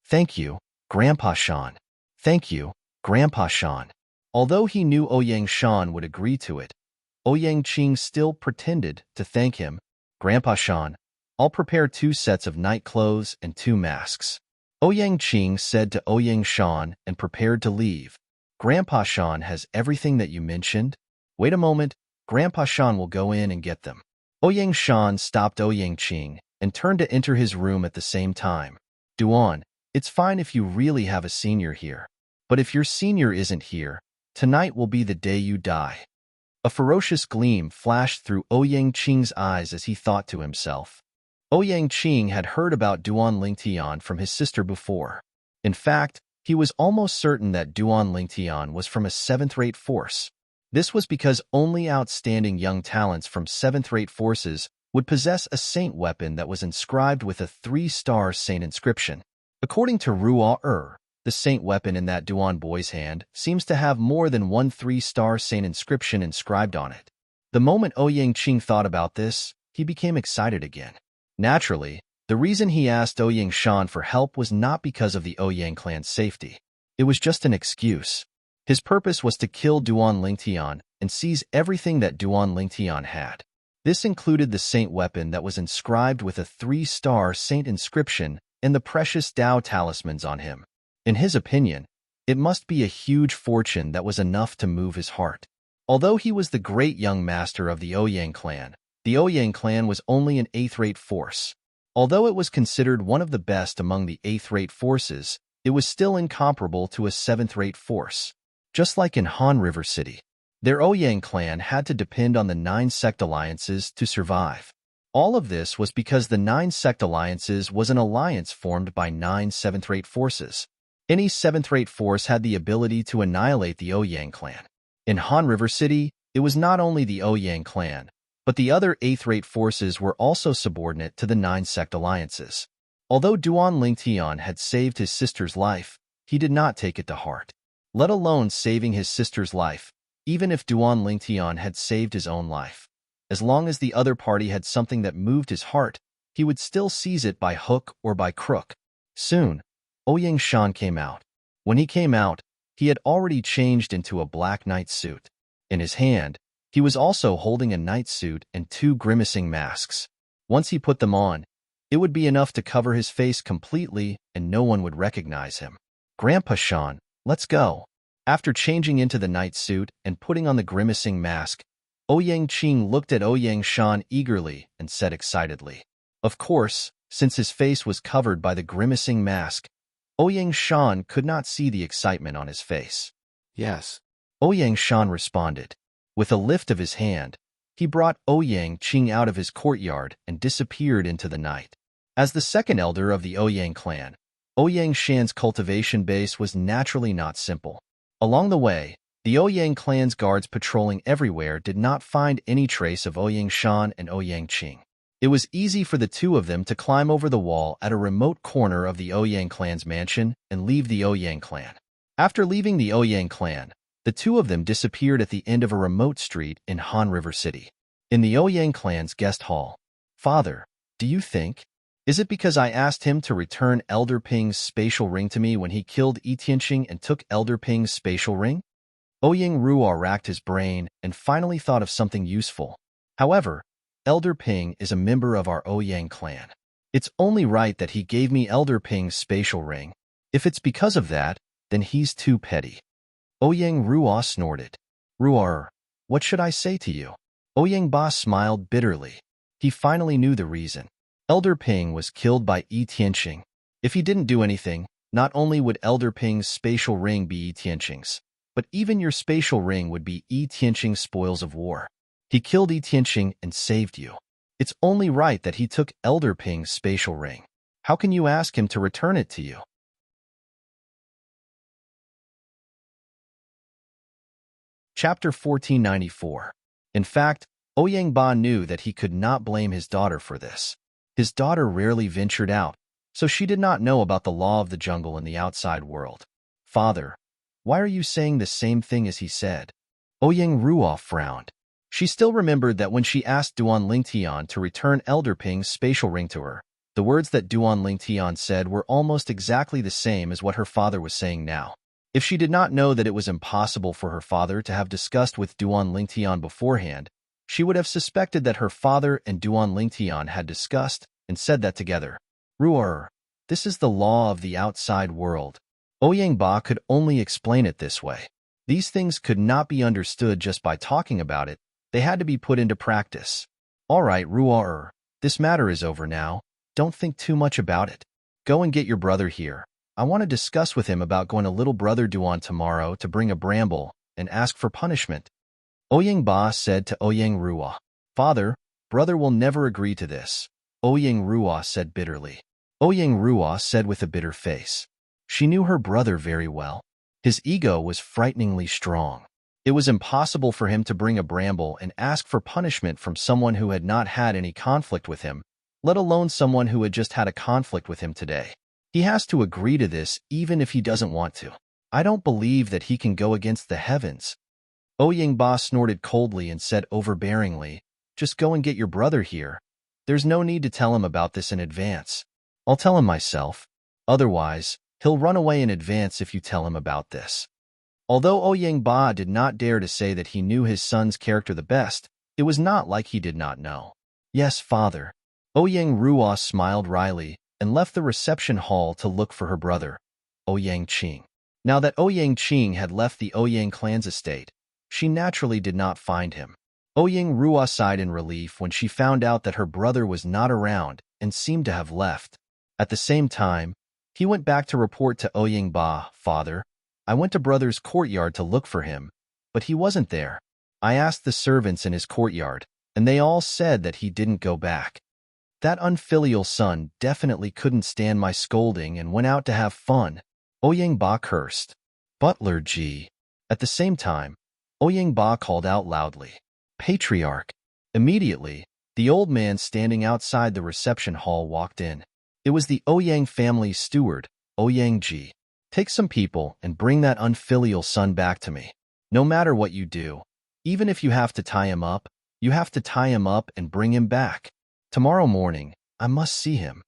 Speaker 1: "Thank you, Grandpa Shan. Thank you, Grandpa Shan." Although he knew Ouyang Shan would agree to it, Ouyang Qing still pretended to thank him. "Grandpa Shan, I'll prepare 2 sets of night clothes and 2 masks." Ouyang Qing said to Ouyang Shan and prepared to leave. "Grandpa Shan has everything that you mentioned?" "Wait a moment, Grandpa Shan will go in and get them." Ouyang Shan stopped Ouyang Qing and turned to enter his room at the same time. "Duan, it's fine if you really have a senior here. But if your senior isn't here, tonight will be the day you die." A ferocious gleam flashed through Ouyang Qing's eyes as he thought to himself. Ouyang Qing had heard about Duan Lingtian from his sister before. In fact, he was almost certain that Duan Lingtian was from a 7th-rate force. This was because only outstanding young talents from 7th-rate forces would possess a saint weapon that was inscribed with a 3-star saint inscription. According to Ruo the saint weapon in that Duan boy's hand seems to have more than one 3-star saint inscription inscribed on it. The moment Ouyang Qing thought about this, he became excited again. Naturally, the reason he asked Ouyang Shan for help was not because of the Ouyang clan's safety. It was just an excuse. His purpose was to kill Duan Lingtian and seize everything that Duan Lingtian had. This included the saint weapon that was inscribed with a 3-star saint inscription and the precious Dao talismans on him. In his opinion, it must be a huge fortune that was enough to move his heart. Although he was the great young master of the Ouyang clan was only an 8th-rate force. Although it was considered one of the best among the 8th-rate forces, it was still incomparable to a 7th-rate force. Just like in Han River City, their Ouyang clan had to depend on the 9 sect alliances to survive. All of this was because the 9 sect alliances was an alliance formed by 9 7th-rate forces. Any 7th-rate force had the ability to annihilate the Ouyang clan. In Han River City, it was not only the Ouyang clan, but the other 8th-rate forces were also subordinate to the 9 sect alliances. Although Duan Lingtian had saved his sister's life, he did not take it to heart. Let alone saving his sister's life, even if Duan Lingtian had saved his own life. As long as the other party had something that moved his heart, he would still seize it by hook or by crook. Soon, Ouyang Shan came out. When he came out, he had already changed into a black night suit. In his hand, he was also holding a night suit and 2 grimacing masks. Once he put them on, it would be enough to cover his face completely and no one would recognize him. "Grandpa Shan, let's go." After changing into the night suit and putting on the grimacing mask, Ouyang Qing looked at Ouyang Shan eagerly and said excitedly. Of course, since his face was covered by the grimacing mask, Ouyang Shan could not see the excitement on his face.
Speaker 2: Yes.
Speaker 1: Ouyang Shan responded. With a lift of his hand, he brought Ouyang Qing out of his courtyard and disappeared into the night. As the second elder of the Ouyang clan, Ouyang Shan's cultivation base was naturally not simple. Along the way, the Ouyang clan's guards patrolling everywhere did not find any trace of Ouyang Shan and Ouyang Qing. It was easy for the 2 of them to climb over the wall at a remote corner of the Ouyang clan's mansion and leave the Ouyang clan. After leaving the Ouyang clan, the 2 of them disappeared at the end of a remote street in Han River City. In the Ouyang clan's guest hall. "Father, do you think? Is it because I asked him to return Elder Ping's spatial ring to me when he killed Yi Tianqing and took Elder Ping's spatial ring?" Ouyang Ruo racked his brain and finally thought of something useful. "However, Elder Ping is a member of our Ouyang clan. It's only right that he gave me Elder Ping's spatial ring. If it's because of that, then he's too petty." Ouyang Ruo snorted. "Ruo, what should I say to you?" Ouyang Ba smiled bitterly. He finally knew the reason. Elder Ping was killed by Yi Tianqing. If he didn't do anything, not only would Elder Ping's spatial ring be Yi Tianqing's, but even your spatial ring would be Yi Tianqing's spoils of war. He killed Yi Tianqing and saved you. It's only right that he took Elder Ping's spatial ring. How can you ask him to return it to you? Chapter 1494. In fact, Ouyang Ba knew that he could not blame his daughter for this. His daughter rarely ventured out, so she did not know about the law of the jungle in the outside world. "Father, why are you saying the same thing as he said?" Ouyang Ruo frowned. She still remembered that when she asked Duan Lingtian to return Elder Ping's spatial ring to her, the words that Duan Lingtian said were almost exactly the same as what her father was saying now. If she did not know that it was impossible for her father to have discussed with Duan Lingtian beforehand, she would have suspected that her father and Duan Lingtian had discussed and said that together. Ruer, this is the law of the outside world. Ouyang Ba could only explain it this way. These things could not be understood just by talking about it. They had to be put into practice. All right, Ruer, this matter is over now. Don't think too much about it. Go and get your brother here. I want to discuss with him about going to little brother Duan tomorrow to bring a bramble and ask for punishment. Ouyang Ba said to Ouyang Rua. Father, brother will never agree to this, Ouyang Rua said bitterly. Ouyang Rua said with a bitter face. She knew her brother very well. His ego was frighteningly strong. It was impossible for him to bring a bramble and ask for punishment from someone who had not had any conflict with him, let alone someone who had just had a conflict with him today. He has to agree to this even if he doesn't want to. I don't believe that he can go against the heavens. Ouyang Ba snorted coldly and said overbearingly, just go and get your brother here. There's no need to tell him about this in advance. I'll tell him myself. Otherwise, he'll run away in advance if you tell him about this. Although Ouyang Ba did not dare to say that he knew his son's character the best, it was not like he did not know. Yes, father. Ouyang Rua smiled wryly and left the reception hall to look for her brother, Ouyang Qing. Now that Ouyang Qing had left the Ouyang clan's estate, she naturally did not find him. Ouyang Rua sighed in relief when she found out that her brother was not around and seemed to have left. At the same time, he went back to report to Ouyang Ba, Father, I went to brother's courtyard to look for him, but he wasn't there. I asked the servants in his courtyard, and they all said that he didn't go back. That unfilial son definitely couldn't stand my scolding and went out to have fun. Ouyang Ba cursed. Butler G. At the same time, Ouyang Ba called out loudly, Patriarch. Immediately, the old man standing outside the reception hall walked in. It was the Ouyang family's steward, Ouyang Ji. Take some people and bring that unfilial son back to me. No matter what you do, even if you have to tie him up, you have to tie him up and bring him back. Tomorrow morning, I must see him.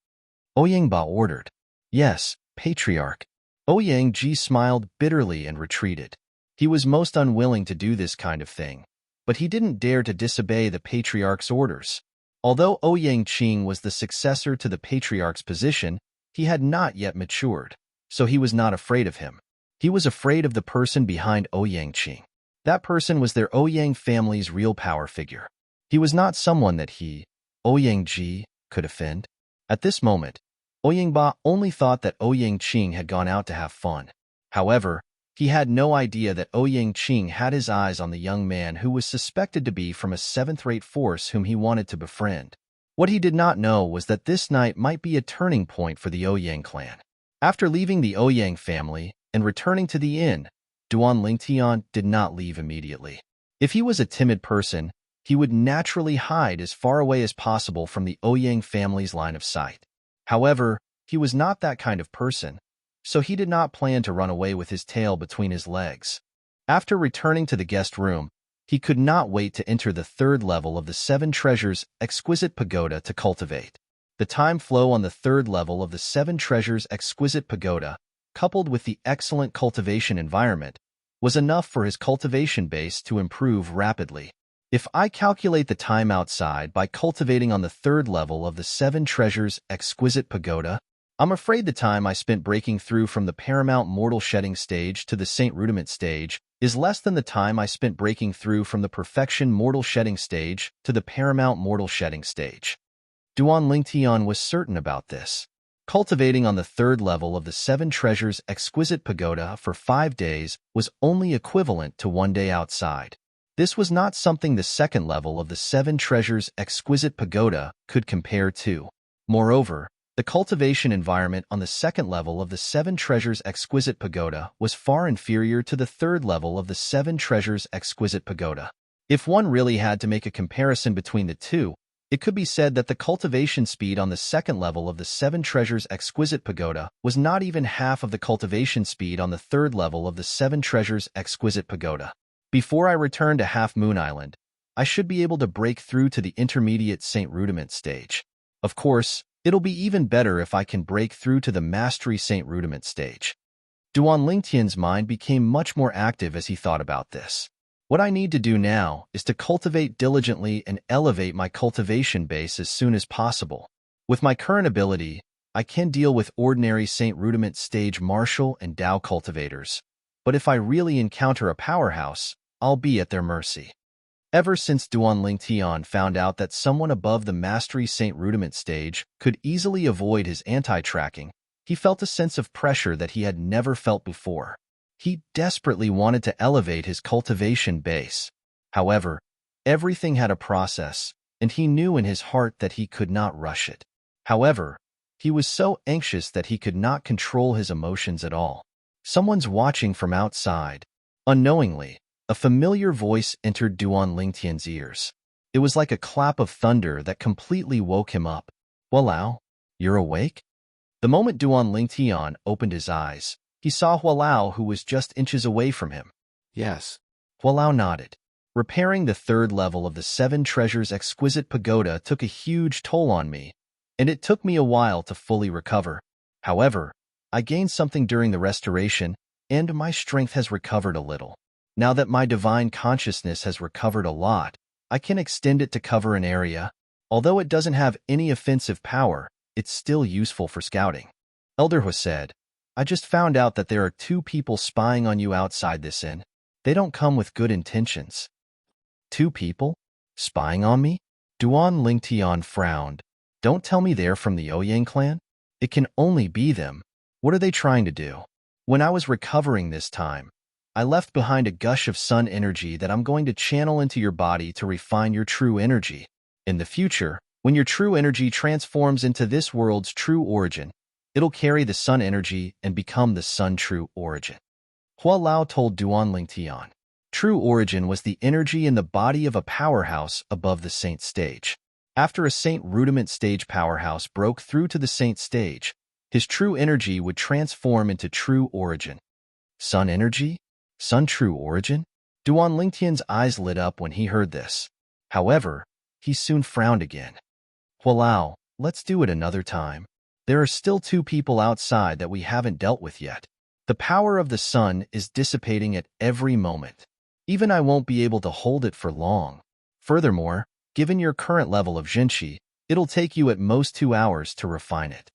Speaker 1: Ouyang Ba ordered. Yes, Patriarch. Ouyang Ji smiled bitterly and retreated. He was most unwilling to do this kind of thing, but he didn't dare to disobey the Patriarch's orders. Although Ouyang Qing was the successor to the Patriarch's position, he had not yet matured, so he was not afraid of him. He was afraid of the person behind Ouyang Qing. That person was their Ouyang family's real power figure. He was not someone that he, Ouyang Ji, could offend. At this moment, Ouyang Ba only thought that Ouyang Qing had gone out to have fun. However, he had no idea that Ouyang Qing had his eyes on the young man who was suspected to be from a seventh-rate force whom he wanted to befriend. What he did not know was that this night might be a turning point for the Ouyang clan. After leaving the Ouyang family and returning to the inn, Duan Lingtian did not leave immediately. If he was a timid person, he would naturally hide as far away as possible from the Ouyang family's line of sight. However, he was not that kind of person, so he did not plan to run away with his tail between his legs. After returning to the guest room, he could not wait to enter the third level of the Seven Treasures Exquisite Pagoda to cultivate. The time flow on the third level of the Seven Treasures Exquisite Pagoda, coupled with the excellent cultivation environment, was enough for his cultivation base to improve rapidly. If I calculate the time outside by cultivating on the third level of the Seven Treasures Exquisite Pagoda, I'm afraid the time I spent breaking through from the Paramount Mortal Shedding stage to the Saint Rudiment stage is less than the time I spent breaking through from the Perfection Mortal Shedding stage to the Paramount Mortal Shedding stage. Duan Lingtian was certain about this. Cultivating on the third level of the Seven Treasures Exquisite Pagoda for 5 days was only equivalent to 1 day outside. This was not something the second level of the Seven Treasures Exquisite Pagoda could compare to. Moreover, the cultivation environment on the second level of the Seven Treasures Exquisite Pagoda was far inferior to the third level of the Seven Treasures Exquisite Pagoda. If one really had to make a comparison between the two, it could be said that the cultivation speed on the second level of the Seven Treasures Exquisite Pagoda was not even half of the cultivation speed on the third level of the Seven Treasures Exquisite Pagoda. Before I returned to Half Moon Island, I should be able to break through to the intermediate Saint Rudiment stage. Of course, it'll be even better if I can break through to the Mastery Saint Rudiment stage. Duan Lingtian's mind became much more active as he thought about this. What I need to do now is to cultivate diligently and elevate my cultivation base as soon as possible. With my current ability, I can deal with ordinary Saint Rudiment stage martial and Dao cultivators, but if I really encounter a powerhouse, I'll be at their mercy. Ever since Duan Lingtian found out that someone above the Mastery Saint Rudiment stage could easily avoid his anti-tracking, he felt a sense of pressure that he had never felt before. He desperately wanted to elevate his cultivation base. However, everything had a process, and he knew in his heart that he could not rush it. However, he was so anxious that he could not control his emotions at all. Someone's watching from outside. Unknowingly, a familiar voice entered Duan Lingtian's ears. It was like a clap of thunder that completely woke him up. Hualao, you're awake? The moment Duan Lingtian opened his eyes, he saw Hualao, who was just inches away from him.
Speaker 2: Yes.
Speaker 1: Hualao nodded. Repairing the third level of the Seven Treasures Exquisite Pagoda took a huge toll on me, and it took me a while to fully recover. However, I gained something during the restoration, and my strength has recovered a little. Now that my divine consciousness has recovered a lot, I can extend it to cover an area. Although it doesn't have any offensive power, it's still useful for scouting. Elder Hu said, I just found out that there are 2 people spying on you outside this inn. They don't come with good intentions. 2 people? Spying on me? Duan Lingtian frowned. Don't tell me they're from the Ouyang clan? It can only be them. What are they trying to do? When I was recovering this time, I left behind a gush of sun energy that I'm going to channel into your body to refine your true energy. In the future, when your true energy transforms into this world's true origin, it'll carry the sun energy and become the sun true origin. Hualao told Duan Lingtian. True origin was the energy in the body of a powerhouse above the saint stage. After a Saint Rudiment stage powerhouse broke through to the saint stage, his true energy would transform into true origin. Sun energy? Sun true origin? Duan Lingtian's eyes lit up when he heard this. However, he soon frowned again. Hualao, let's do it another time. There are still 2 people outside that we haven't dealt with yet. The power of the sun is dissipating at every moment. Even I won't be able to hold it for long. Furthermore, given your current level of Jinqi, it'll take you at most 2 hours to refine it.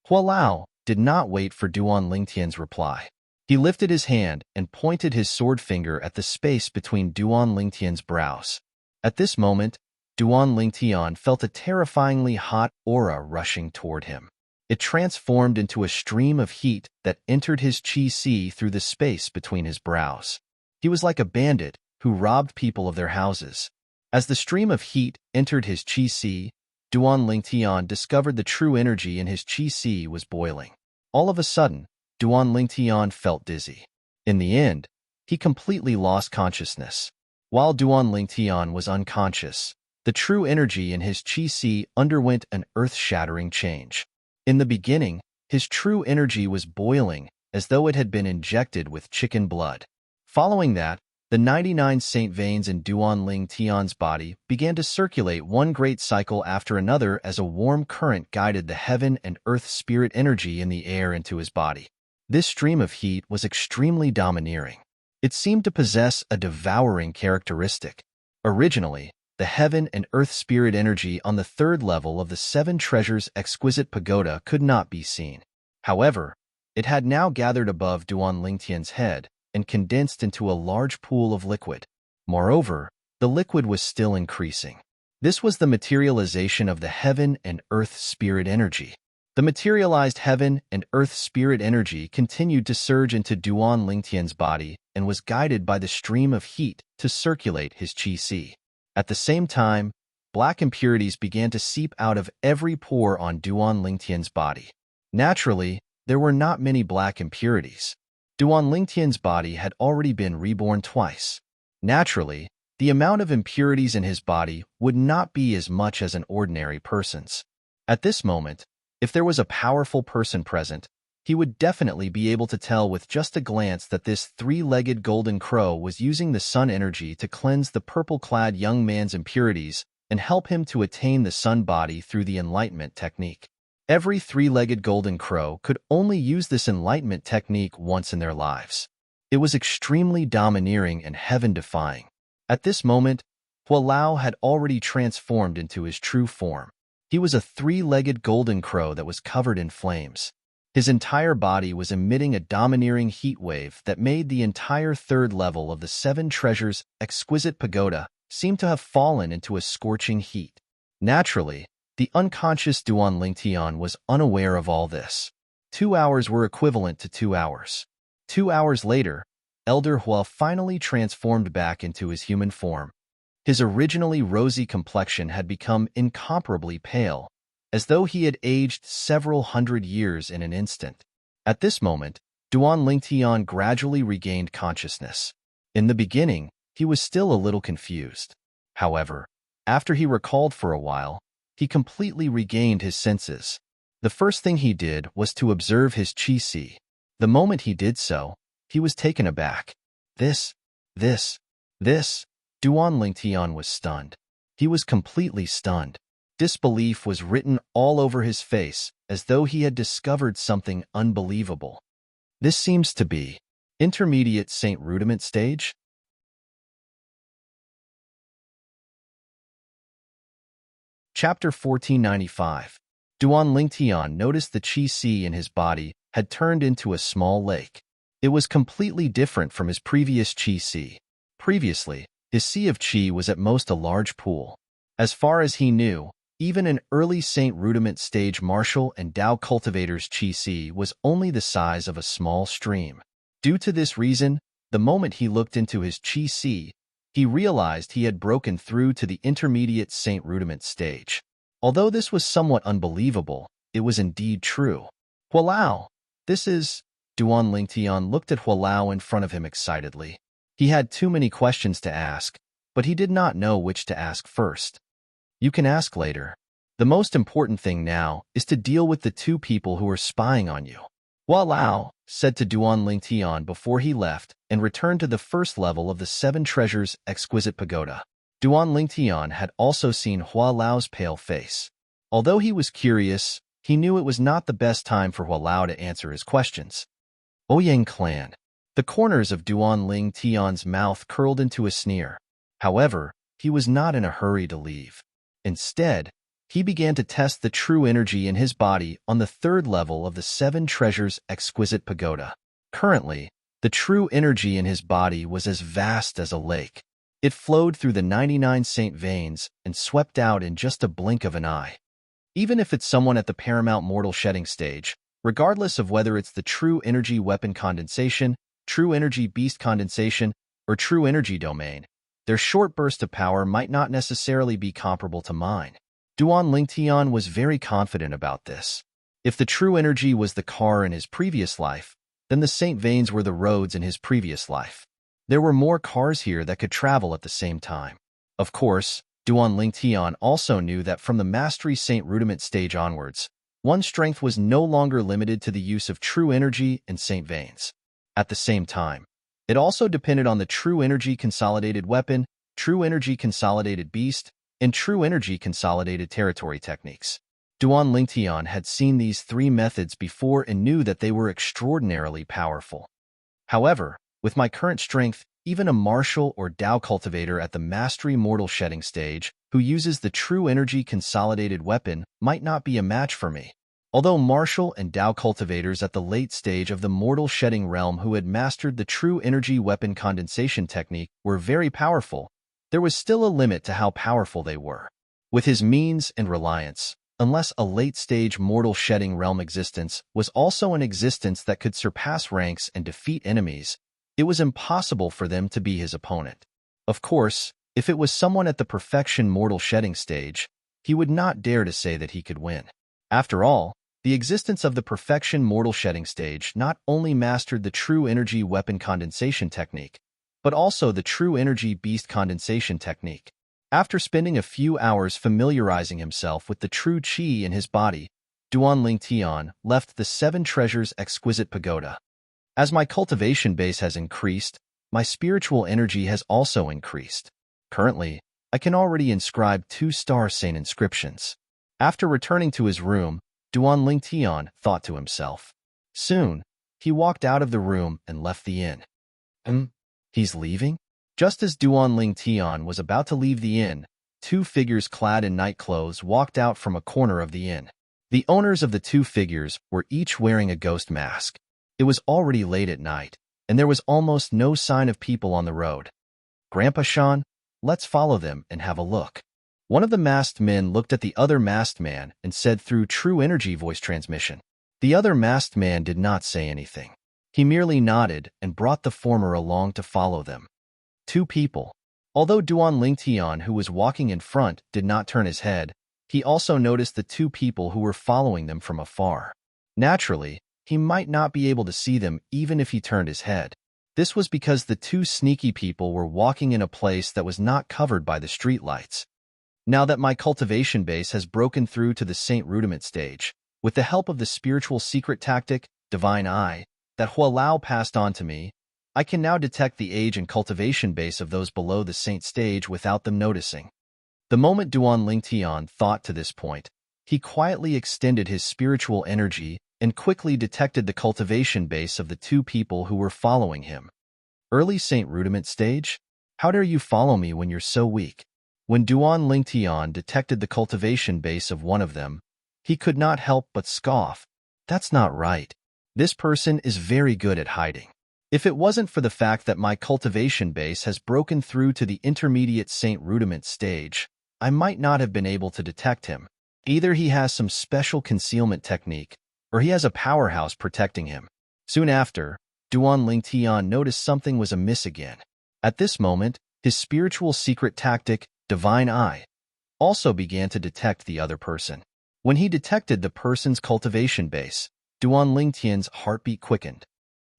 Speaker 1: Hualao did not wait for Duan Lingtian's reply. He lifted his hand and pointed his sword finger at the space between Duan Lingtian's brows. At this moment, Duan Lingtian felt a terrifyingly hot aura rushing toward him. It transformed into a stream of heat that entered his qi through the space between his brows. He was like a bandit who robbed people of their houses. As the stream of heat entered his qi, Duan Lingtian discovered the true energy in his qi was boiling. All of a sudden, Duan Lingtian felt dizzy. In the end, he completely lost consciousness. While Duan Lingtian was unconscious, the true energy in his qi underwent an earth-shattering change. In the beginning, his true energy was boiling as though it had been injected with chicken blood. Following that, the 99 saint veins in Duan Lingtian's body began to circulate one great cycle after another as a warm current guided the heaven and earth spirit energy in the air into his body. This stream of heat was extremely domineering. It seemed to possess a devouring characteristic. Originally, the heaven and earth spirit energy on the 3rd level of the Seven Treasures Exquisite Pagoda could not be seen. However, it had now gathered above Duan Lingtian's head and condensed into a large pool of liquid. Moreover, the liquid was still increasing. This was the materialization of the heaven and earth spirit energy. The materialized heaven and earth spirit energy continued to surge into Duan Lingtian's body and was guided by the stream of heat to circulate his qi. At the same time, black impurities began to seep out of every pore on Duan Lingtian's body. Naturally, there were not many black impurities. Duan Lingtian's body had already been reborn twice. Naturally, the amount of impurities in his body would not be as much as an ordinary person's. At this moment, if there was a powerful person present, he would definitely be able to tell with just a glance that this three-legged golden crow was using the sun energy to cleanse the purple-clad young man's impurities and help him to attain the sun body through the enlightenment technique. Every three-legged golden crow could only use this enlightenment technique once in their lives. It was extremely domineering and heaven-defying. At this moment, Hualao had already transformed into his true form. He was a three-legged golden crow that was covered in flames. His entire body was emitting a domineering heat wave that made the entire third level of the Seven Treasures' exquisite pagoda seem to have fallen into a scorching heat. Naturally, the unconscious Duan Lingtian was unaware of all this. 2 hours were equivalent to 2 hours. 2 hours later, Elder Hua finally transformed back into his human form. His originally rosy complexion had become incomparably pale, as though he had aged several hundred years in an instant. At this moment, Duan Lingtian gradually regained consciousness. In the beginning, he was still a little confused. However, after he recalled for a while, he completely regained his senses. The first thing he did was to observe his qi. The moment he did so, he was taken aback. This. Duan Lingtian was stunned. He was completely stunned. Disbelief was written all over his face, as though he had discovered something unbelievable. This seems to be intermediate Saint Rudiment stage? Chapter 1495. Duan Lingtian noticed the qi in his body had turned into a small lake. It was completely different from his previous qi. Previously, his sea of qi was at most a large pool. As far as he knew, even an early Saint Rudiment stage martial and Dao cultivator's qi was only the size of a small stream. Due to this reason, the moment he looked into his qi, he realized he had broken through to the intermediate Saint Rudiment stage. Although this was somewhat unbelievable, it was indeed true. Hualao, this is... Duan Lingtian looked at Hualao in front of him excitedly. He had too many questions to ask, but he did not know which to ask first. You can ask later. The most important thing now is to deal with the two people who are spying on you. Hualao said to Duan Lingtian before he left and returned to the first level of the Seven Treasures' exquisite pagoda. Duan Lingtian had also seen Hualao's pale face. Although he was curious, he knew it was not the best time for Hualao to answer his questions. Ouyang clan. The corners of Duan Lingtian's mouth curled into a sneer. However, he was not in a hurry to leave. Instead, he began to test the true energy in his body on the third level of the Seven Treasures' exquisite pagoda. Currently, the true energy in his body was as vast as a lake. It flowed through the 99 saint veins and swept out in just a blink of an eye. Even if it's someone at the paramount mortal shedding stage, regardless of whether it's the true energy weapon condensation, true energy beast condensation, or true energy domain, their short burst of power might not necessarily be comparable to mine. Duan Lingtian was very confident about this. If the true energy was the car in his previous life, then the saint veins were the roads in his previous life. There were more cars here that could travel at the same time. Of course, Duan Lingtian also knew that from the Mastery Saint Rudiment stage onwards, one's strength was no longer limited to the use of true energy and saint veins. At the same time, it also depended on the true energy consolidated weapon, true energy consolidated beast, and true energy consolidated territory techniques. Duan Lingtian had seen these three methods before and knew that they were extraordinarily powerful. However, with my current strength, even a martial or Dao cultivator at the Mastery Mortal Shedding stage who uses the true energy consolidated weapon might not be a match for me. Although martial and Dao cultivators at the late stage of the Mortal Shedding realm who had mastered the true energy weapon condensation technique were very powerful, there was still a limit to how powerful they were. With his means and reliance, unless a late-stage Mortal Shedding realm existence was also an existence that could surpass ranks and defeat enemies, it was impossible for them to be his opponent. Of course, if it was someone at the Perfection Mortal Shedding stage, he would not dare to say that he could win. After all, the existence of the Perfection Mortal Shedding stage not only mastered the true energy weapon condensation technique, but also the true energy beast condensation technique. After spending a few hours familiarizing himself with the true qi in his body, Duan Ling Tian left the Seven Treasures exquisite pagoda. As my cultivation base has increased, my spiritual energy has also increased. Currently, I can already inscribe 2-star saint inscriptions. After returning to his room, Duan Ling Tian thought to himself. Soon, he walked out of the room and left the inn. He's leaving? Just as Duan Ling Tian was about to leave the inn, 2 figures clad in night clothes walked out from a corner of the inn. The owners of the 2 figures were each wearing a ghost mask. It was already late at night, and there was almost no sign of people on the road. Grandpa Shan, let's follow them and have a look. One of the masked men looked at the other masked man and said through true energy voice transmission. The other masked man did not say anything. He merely nodded and brought the former along to follow them. 2 people. Although Duan Ling Tian, who was walking in front, did not turn his head, he also noticed the 2 people who were following them from afar. Naturally, he might not be able to see them even if he turned his head. This was because the 2 sneaky people were walking in a place that was not covered by the streetlights. Now that my cultivation base has broken through to the Saint Rudiment stage, with the help of the spiritual secret tactic, Divine Eye, that Hua Lao passed on to me, I can now detect the age and cultivation base of those below the Saint stage without them noticing. The moment Duan Ling Tian thought to this point, he quietly extended his spiritual energy and quickly detected the cultivation base of the 2 people who were following him. Early Saint Rudiment stage? How dare you follow me when you're so weak? When Duan Ling Tian detected the cultivation base of one of them, he could not help but scoff. That's not right. This person is very good at hiding. If it wasn't for the fact that my cultivation base has broken through to the intermediate Saint Rudiment stage, I might not have been able to detect him. Either he has some special concealment technique, or he has a powerhouse protecting him. Soon after, Duan Ling Tian noticed something was amiss again. At this moment, his spiritual secret tactic, Divine Eye, also began to detect the other person. When he detected the person's cultivation base, Duan Ling Tian's heartbeat quickened.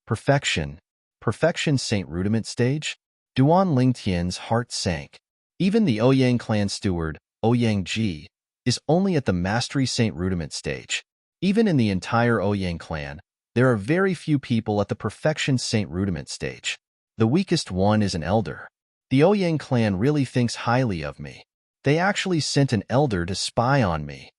Speaker 1: Perfection. Perfection Saint Rudiment stage? Duan Ling Tian's heart sank. Even the Ouyang clan steward, Ouyang Ji, is only at the Mastery Saint Rudiment stage. Even in the entire Ouyang clan, there are very few people at the Perfection Saint Rudiment stage. The weakest one is an elder. The Ouyang clan really thinks highly of me. They actually sent an elder to spy on me.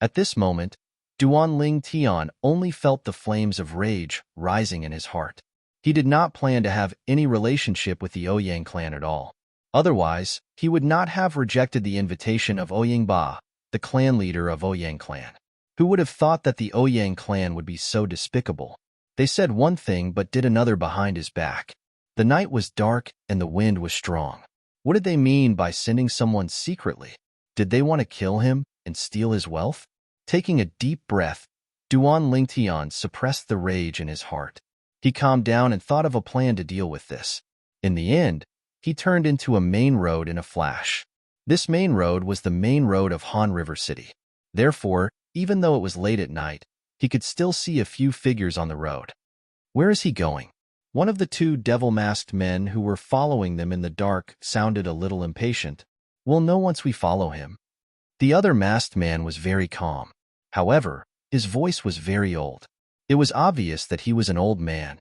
Speaker 1: At this moment, Duan Ling Tian only felt the flames of rage rising in his heart. He did not plan to have any relationship with the Ouyang clan at all. Otherwise, he would not have rejected the invitation of Ouyang Ba, the clan leader of Ouyang clan. Who would have thought that the Ouyang clan would be so despicable? They said one thing but did another behind his back. The night was dark and the wind was strong. What did they mean by sending someone secretly? Did they want to kill him and steal his wealth? Taking a deep breath, Duan Ling Tian suppressed the rage in his heart. He calmed down and thought of a plan to deal with this. In the end, he turned into a main road in a flash. This main road was the main road of Han River City. Therefore, even though it was late at night, he could still see a few figures on the road. Where is he going? One of the 2 devil-masked men who were following them in the dark sounded a little impatient. We'll know once we follow him. The other masked man was very calm. However, his voice was very old. It was obvious that he was an old man.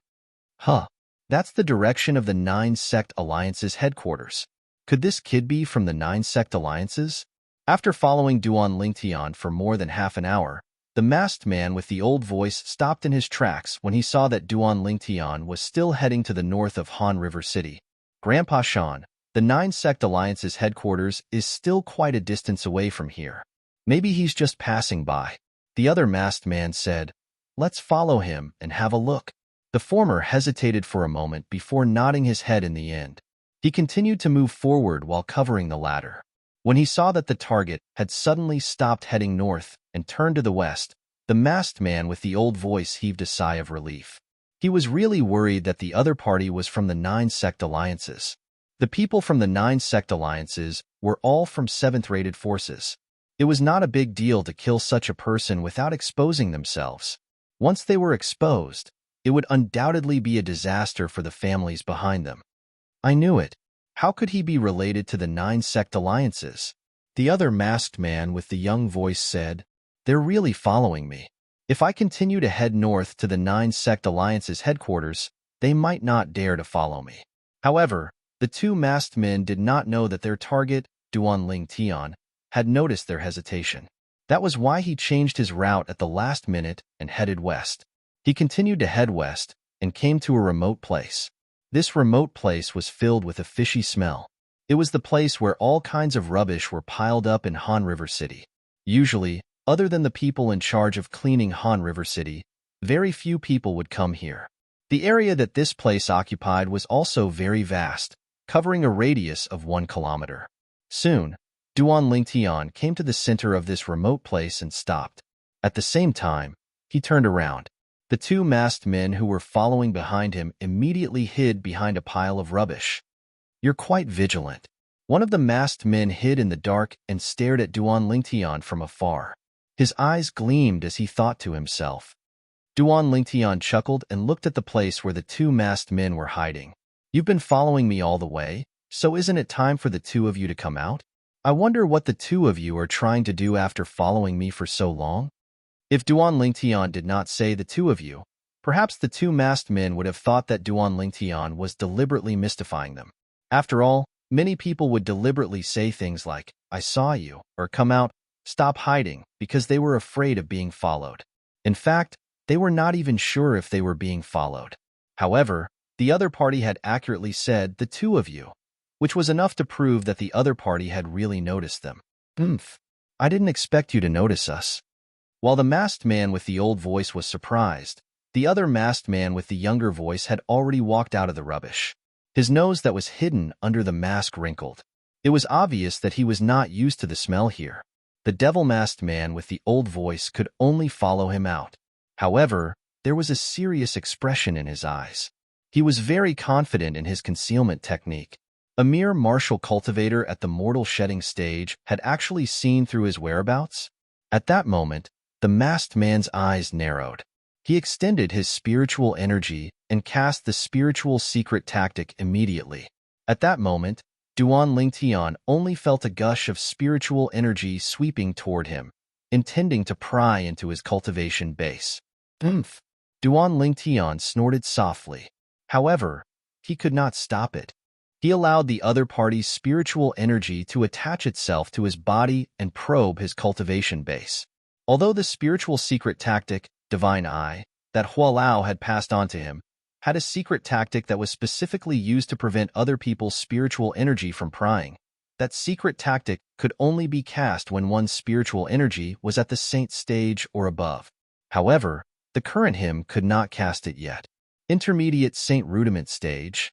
Speaker 1: That's the direction of the 9 Sect Alliance's headquarters. Could this kid be from the 9 Sect Alliances? After following Duan Ling Tian for more than half an hour, the masked man with the old voice stopped in his tracks when he saw that Duan Ling Tian was still heading to the north of Han River City. Grandpa Shan, the 9 Sect Alliance's headquarters is still quite a distance away from here. Maybe he's just passing by. The other masked man said, Let's follow him and have a look. The former hesitated for a moment before nodding his head in the end. He continued to move forward while covering the ladder. When he saw that the target had suddenly stopped heading north and turned to the west, the masked man with the old voice heaved a sigh of relief. He was really worried that the other party was from the 9 Sect Alliances. The people from the 9 Sect Alliances were all from 7th-rated forces. It was not a big deal to kill such a person without exposing themselves. Once they were exposed, it would undoubtedly be a disaster for the families behind them. I knew it. How could he be related to the 9 Sect Alliances? The other masked man with the young voice said, They're really following me. If I continue to head north to the Nine Sect Alliance's headquarters, they might not dare to follow me. However, the two masked men did not know that their target, Duan Tian, had noticed their hesitation. That was why he changed his route at the last minute and headed west. He continued to head west and came to a remote place. This remote place was filled with a fishy smell. It was the place where all kinds of rubbish were piled up in Han River City. Usually, other than the people in charge of cleaning Han River City, very few people would come here. The area that this place occupied was also very vast, covering a radius of 1 kilometer. Soon, Duan Tian came to the center of this remote place and stopped. At the same time, he turned around. The two masked men who were following behind him immediately hid behind a pile of rubbish. You're quite vigilant. One of the masked men hid in the dark and stared at Duan Tian from afar. His eyes gleamed as he thought to himself. Duan Tian chuckled and looked at the place where the two masked men were hiding. You've been following me all the way, so isn't it time for the two of you to come out? I wonder what the two of you are trying to do after following me for so long? If Duan Tian did not say the two of you, perhaps the two masked men would have thought that Duan Tian was deliberately mystifying them. After all, many people would deliberately say things like, I saw you, or come out, stop hiding, because they were afraid of being followed. In fact, they were not even sure if they were being followed. However, the other party had accurately said the two of you, which was enough to prove that the other party had really noticed them. I didn't expect you to notice us. While the masked man with the old voice was surprised, the other masked man with the younger voice had already walked out of the rubbish. His nose that was hidden under the mask wrinkled. It was obvious that he was not used to the smell here. The devil-masked man with the old voice could only follow him out. However, there was a serious expression in his eyes. He was very confident in his concealment technique. A mere martial cultivator at the mortal shedding stage had actually seen through his whereabouts. At that moment, the masked man's eyes narrowed. He extended his spiritual energy and cast the spiritual secret tactic immediately. At that moment, Duan Tian only felt a gush of spiritual energy sweeping toward him, intending to pry into his cultivation base. Duan Tian snorted softly. However, he could not stop it. He allowed the other party's spiritual energy to attach itself to his body and probe his cultivation base. Although the spiritual secret tactic, Divine Eye, that Hualao had passed on to him, had a secret tactic that was specifically used to prevent other people's spiritual energy from prying, that secret tactic could only be cast when one's spiritual energy was at the saint stage or above. However, the current him could not cast it yet. Intermediate Saint Rudiment Stage.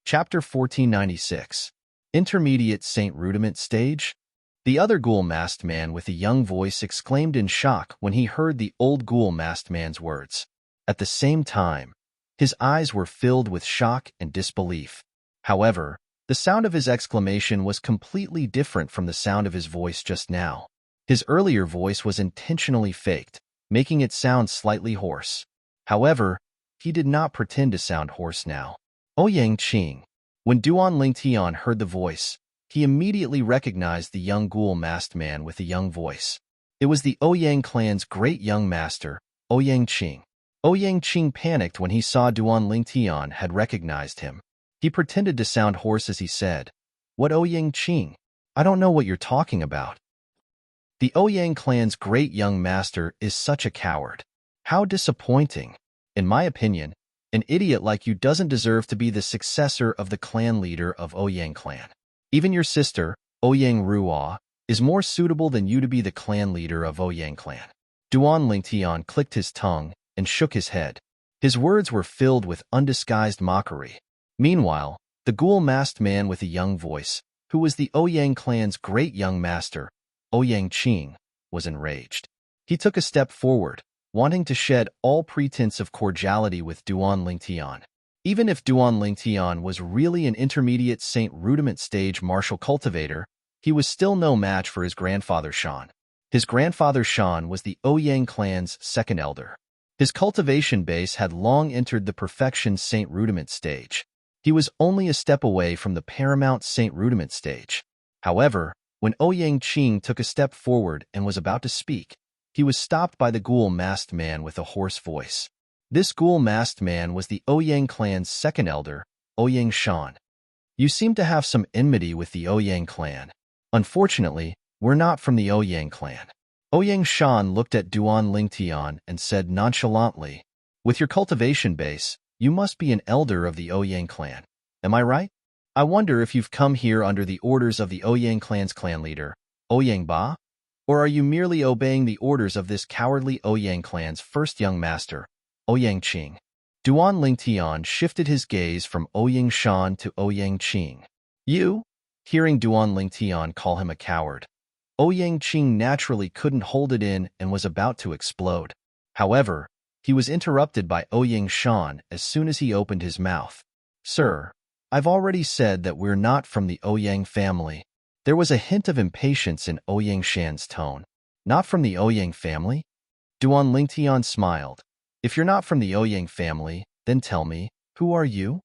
Speaker 1: Chapter 1496. Intermediate Saint Rudiment Stage. The other ghoul-masked man with a young voice exclaimed in shock when he heard the old ghoul-masked man's words. At the same time, his eyes were filled with shock and disbelief. However, the sound of his exclamation was completely different from the sound of his voice just now. His earlier voice was intentionally faked, making it sound slightly hoarse. However, he did not pretend to sound hoarse now. Ouyang Qing. When Duan Tian heard the voice, he immediately recognized the young ghoul-masked man with the young voice. It was the Ouyang clan's great young master, Ouyang Qing. Ouyang Qing panicked when he saw Duan Tian had recognized him. He pretended to sound hoarse as he said, What Ouyang Qing? I don't know what you're talking about. The Ouyang clan's great young master is such a coward. How disappointing. In my opinion, an idiot like you doesn't deserve to be the successor of the clan leader of Ouyang clan. Even your sister, Ouyang Ruo, is more suitable than you to be the clan leader of Ouyang clan. Duan Tian clicked his tongue and shook his head. His words were filled with undisguised mockery. Meanwhile, the ghoul-masked man with a young voice, who was the Ouyang clan's great young master, Ouyang Qing, was enraged. He took a step forward, wanting to shed all pretense of cordiality with Duan Tian. Even if Duan Tian was really an intermediate Saint Rudiment Stage martial cultivator, he was still no match for his grandfather Shan. His grandfather Shan was the Ouyang clan's second elder. His cultivation base had long entered the perfection Saint Rudiment Stage. He was only a step away from the paramount Saint Rudiment stage. However, when Ouyang Qing took a step forward and was about to speak, he was stopped by the ghoul-masked man with a hoarse voice. This ghoul-masked man was the Ouyang clan's second elder, Ouyang Shan. You seem to have some enmity with the Ouyang clan. Unfortunately, we're not from the Ouyang clan. Ouyang Shan looked at Duan Lingtian and said nonchalantly, with your cultivation base, you must be an elder of the Ouyang clan. Am I right? I wonder if you've come here under the orders of the Ouyang clan's clan leader, Ouyang Ba? Or are you merely obeying the orders of this cowardly Ouyang clan's first young master, Ouyang Qing? Duan Lingtian shifted his gaze from Ouyang Shan to Ouyang Qing. You? Hearing Duan Lingtian call him a coward, Ouyang Qing naturally couldn't hold it in and was about to explode. However, he was interrupted by Ouyang Shan as soon as he opened his mouth. Sir, I've already said that we're not from the Ouyang family. There was a hint of impatience in Ouyang Shan's tone. Not from the Ouyang family? Duan Lingtian smiled. If you're not from the Ouyang family, then tell me, who are you?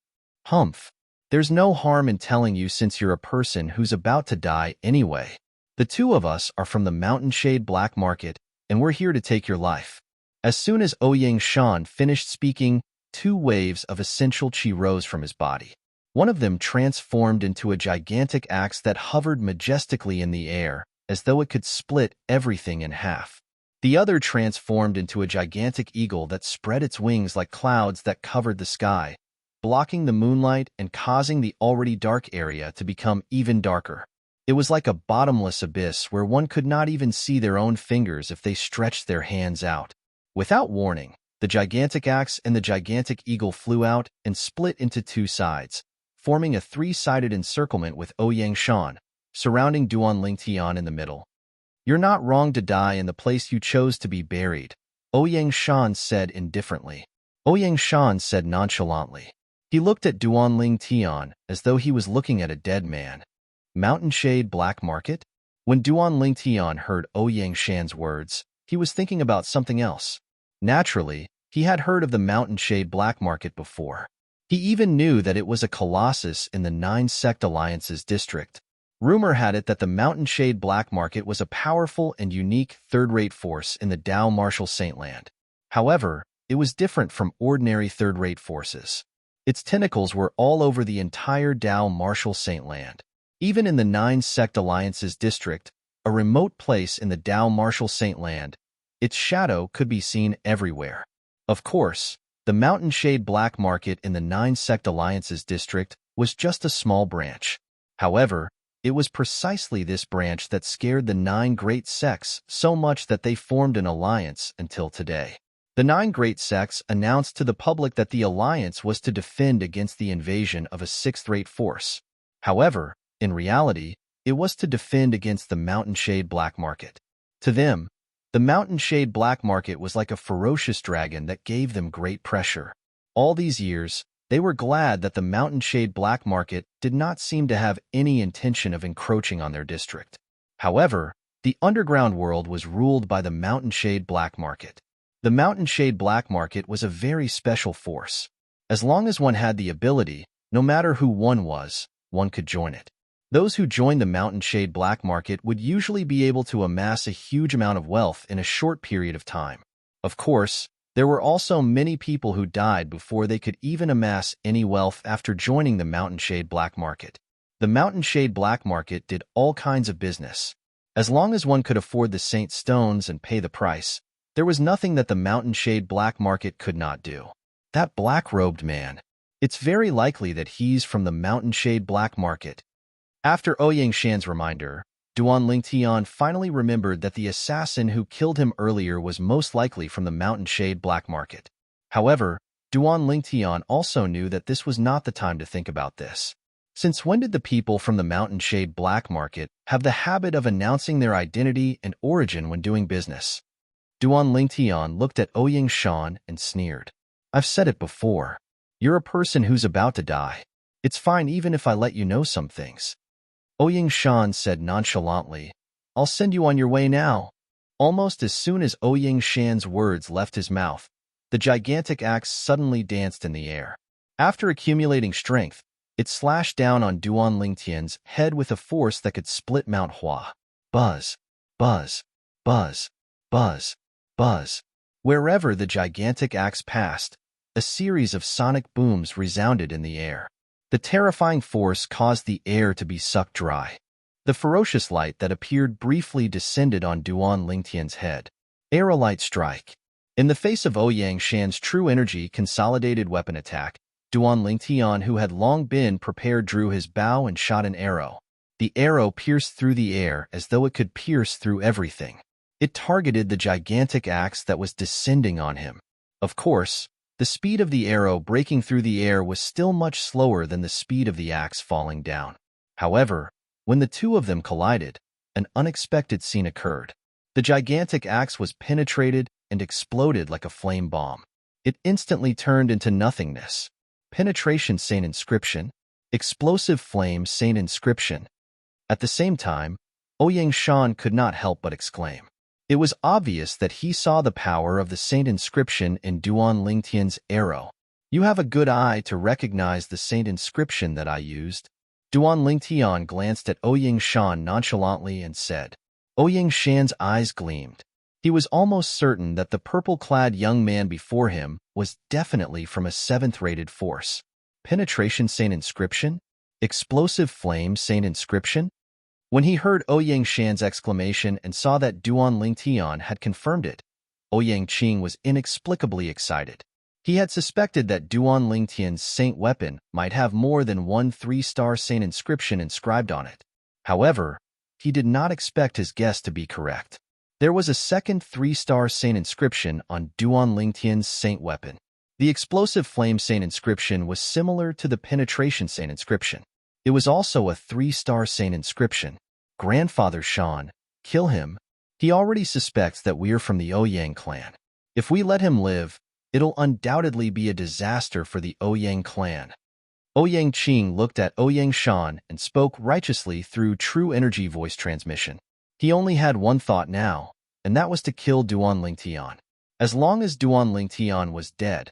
Speaker 1: Humph. There's no harm in telling you since you're a person who's about to die anyway. The two of us are from the Mountain Shade Black Market, and we're here to take your life. As soon as Ouyang Shan finished speaking, 2 waves of essential qi rose from his body. One of them transformed into a gigantic axe that hovered majestically in the air, as though it could split everything in half. The other transformed into a gigantic eagle that spread its wings like clouds that covered the sky, blocking the moonlight and causing the already dark area to become even darker. It was like a bottomless abyss where one could not even see their own fingers if they stretched their hands out. Without warning, the gigantic axe and the gigantic eagle flew out and split into 2 sides, forming a 3-sided encirclement with Ouyang Shan, surrounding Duan Lingtian in the middle. You're not wrong to die in the place you chose to be buried, Ouyang Shan said indifferently. Ouyang Shan said nonchalantly. He looked at Duan Lingtian as though he was looking at a dead man. Mountain Shade Black Market? When Duan Lingtian heard Ouyang Shan's words, he was thinking about something else. Naturally, he had heard of the Mountain Shade Black Market before. He even knew that it was a colossus in the 9 Sect Alliances district. Rumor had it that the Mountain Shade Black Market was a powerful and unique third-rate force in the Dao Martial Saintland. However, it was different from ordinary third-rate forces. Its tentacles were all over the entire Dao Martial Saintland. Even in the 9 Sect Alliances district, a remote place in the Dao Martial Saintland, its shadow could be seen everywhere. Of course, the Mountain Shade Black Market in the 9 Sect Alliances district was just a small branch. However, it was precisely this branch that scared the 9 great sects so much that they formed an alliance until today. The 9 great sects announced to the public that the alliance was to defend against the invasion of a 6th-rate force. However, in reality, it was to defend against the Mountain Shade Black Market. To them, the Mountain Shade Black Market was like a ferocious dragon that gave them great pressure. All these years, they were glad that the Mountain Shade Black Market did not seem to have any intention of encroaching on their district. However, the underground world was ruled by the Mountain Shade Black Market. The Mountain Shade Black Market was a very special force. As long as one had the ability, no matter who one was, one could join it. Those who joined the Mountain Shade Black Market would usually be able to amass a huge amount of wealth in a short period of time. Of course, there were also many people who died before they could even amass any wealth after joining the Mountain Shade Black Market. The Mountain Shade Black Market did all kinds of business. As long as one could afford the Saint Stones and pay the price, there was nothing that the Mountain Shade Black Market could not do. That black-robed man. It's very likely that he's from the Mountain Shade Black Market. After Ouyang Shan's reminder, Duan Lingtian finally remembered that the assassin who killed him earlier was most likely from the Mountain Shade Black Market. However, Duan Lingtian also knew that this was not the time to think about this. Since when did the people from the Mountain Shade Black Market have the habit of announcing their identity and origin when doing business? Duan Lingtian looked at Ouyang Shan and sneered. I've said it before. You're a person who's about to die. It's fine even if I let you know some things. Ouyang Shan said nonchalantly, I'll send you on your way now. Almost as soon as Ouyang Shan's words left his mouth, the gigantic axe suddenly danced in the air. After accumulating strength, It slashed down on Duan Lingtian's head with a force that could split Mount Hua. Buzz, buzz, buzz, buzz, buzz. Wherever the gigantic axe passed, a series of sonic booms resounded in the air. The terrifying force caused the air to be sucked dry. The ferocious light that appeared briefly descended on Duan Lingtian's head. Aerolite strike. In the face of Ouyang Shan's true energy consolidated weapon attack, Duan Lingtian, who had long been prepared, drew his bow and shot an arrow. The arrow pierced through the air as though it could pierce through everything. It targeted the gigantic axe that was descending on him. Of course, the speed of the arrow breaking through the air was still much slower than the speed of the axe falling down. However, when the two of them collided, an unexpected scene occurred. The gigantic axe was penetrated and exploded like a flame bomb. It instantly turned into nothingness. Penetration Saint Inscription. Explosive Flame Saint Inscription. At the same time, Ouyang Shan could not help but exclaim. It was obvious that he saw the power of the Saint Inscription in Duan Lingtian's arrow. You have a good eye to recognize the Saint Inscription that I used. Duan Lingtian glanced at Ouyang Shan nonchalantly and said. Ouyang Shan's eyes gleamed. He was almost certain that the purple-clad young man before him was definitely from a 7th-rated force. Penetration Saint Inscription? Explosive Flame Saint Inscription? When he heard Ouyang Shan's exclamation and saw that Duan Lingtian had confirmed it, Ouyang Qing was inexplicably excited. He had suspected that Duan Lingtian's saint weapon might have more than one 3-star saint inscription inscribed on it. However, he did not expect his guess to be correct. There was a second 3-star saint inscription on Duan Lingtian's saint weapon. The explosive flame saint inscription was similar to the penetration saint inscription. It was also a 3-star saint inscription. Grandfather Shan, kill him. He already suspects that we're from the Ouyang clan. If we let him live, it'll undoubtedly be a disaster for the Ouyang clan. Ouyang Qing looked at Ouyang Shan and spoke righteously through true energy voice transmission. He only had one thought now, and that was to kill Duan Lingtian. As long as Duan Lingtian was dead,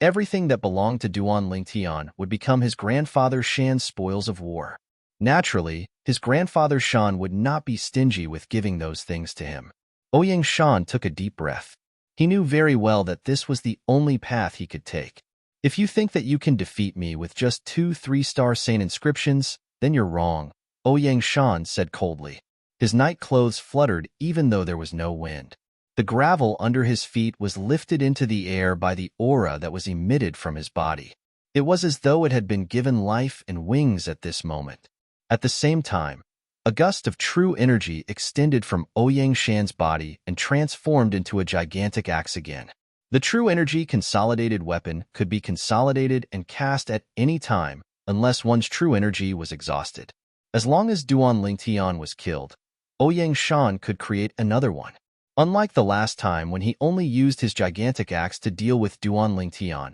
Speaker 1: everything that belonged to Duan Lingtian would become his grandfather Shan's spoils of war. Naturally, his grandfather Shan would not be stingy with giving those things to him. Ouyang Shan took a deep breath. He knew very well that this was the only path he could take. If you think that you can defeat me with just 2 3-star saint inscriptions, then you're wrong, Ouyang Shan said coldly. His night clothes fluttered even though there was no wind. The gravel under his feet was lifted into the air by the aura that was emitted from his body. It was as though it had been given life and wings at this moment. At the same time, a gust of true energy extended from Ouyang Shan's body and transformed into a gigantic axe again. The true energy consolidated weapon could be consolidated and cast at any time unless one's true energy was exhausted. As long as Duan Lingtian was killed, Ouyang Shan could create another one. Unlike the last time when he only used his gigantic axe to deal with Duan Lingtian,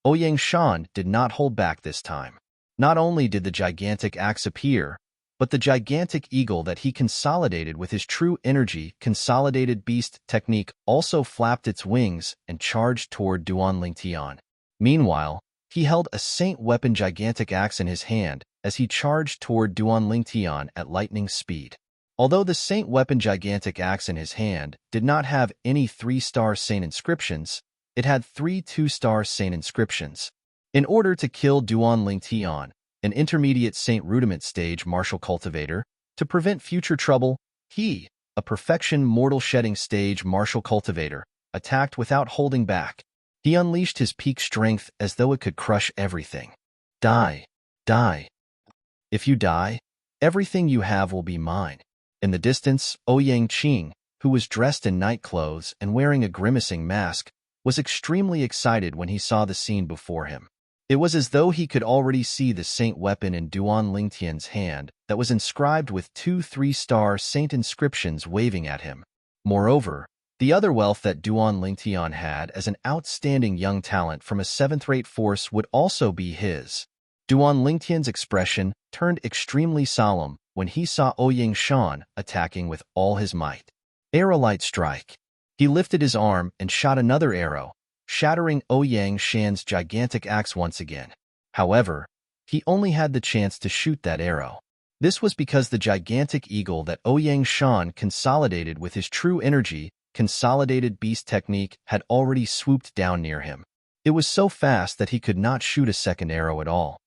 Speaker 1: Ouyang Shan did not hold back this time. Not only did the gigantic axe appear, but the gigantic eagle that he consolidated with his true energy consolidated beast technique also flapped its wings and charged toward Duan Lingtian. Meanwhile, he held a saint weapon gigantic axe in his hand as he charged toward Duan Lingtian at lightning speed. Although the saint weapon gigantic axe in his hand did not have any 3-star saint inscriptions, it had 3 2-star saint inscriptions. In order to kill Duan Lingtian, an intermediate saint rudiment stage martial cultivator, to prevent future trouble, he, a perfection mortal shedding stage martial cultivator, attacked without holding back. He unleashed his peak strength as though it could crush everything. Die, die. If you die, everything you have will be mine. In the distance, Ouyang Qing, who was dressed in night clothes and wearing a grimacing mask, was extremely excited when he saw the scene before him. It was as though he could already see the saint weapon in Duan Lingtian's hand that was inscribed with 2 3-star saint inscriptions waving at him. Moreover, the other wealth that Duan Lingtian had as an outstanding young talent from a 7th-rate force would also be his. Duan Lingtian's expression turned extremely solemn when he saw Ouyang Shan attacking with all his might. Aerolite strike. He lifted his arm and shot another arrow, shattering Ouyang Shan's gigantic axe once again. However, he only had the chance to shoot that arrow. This was because the gigantic eagle that Ouyang Shan consolidated with his true energy, consolidated beast technique, had already swooped down near him. It was so fast that he could not shoot a second arrow at all.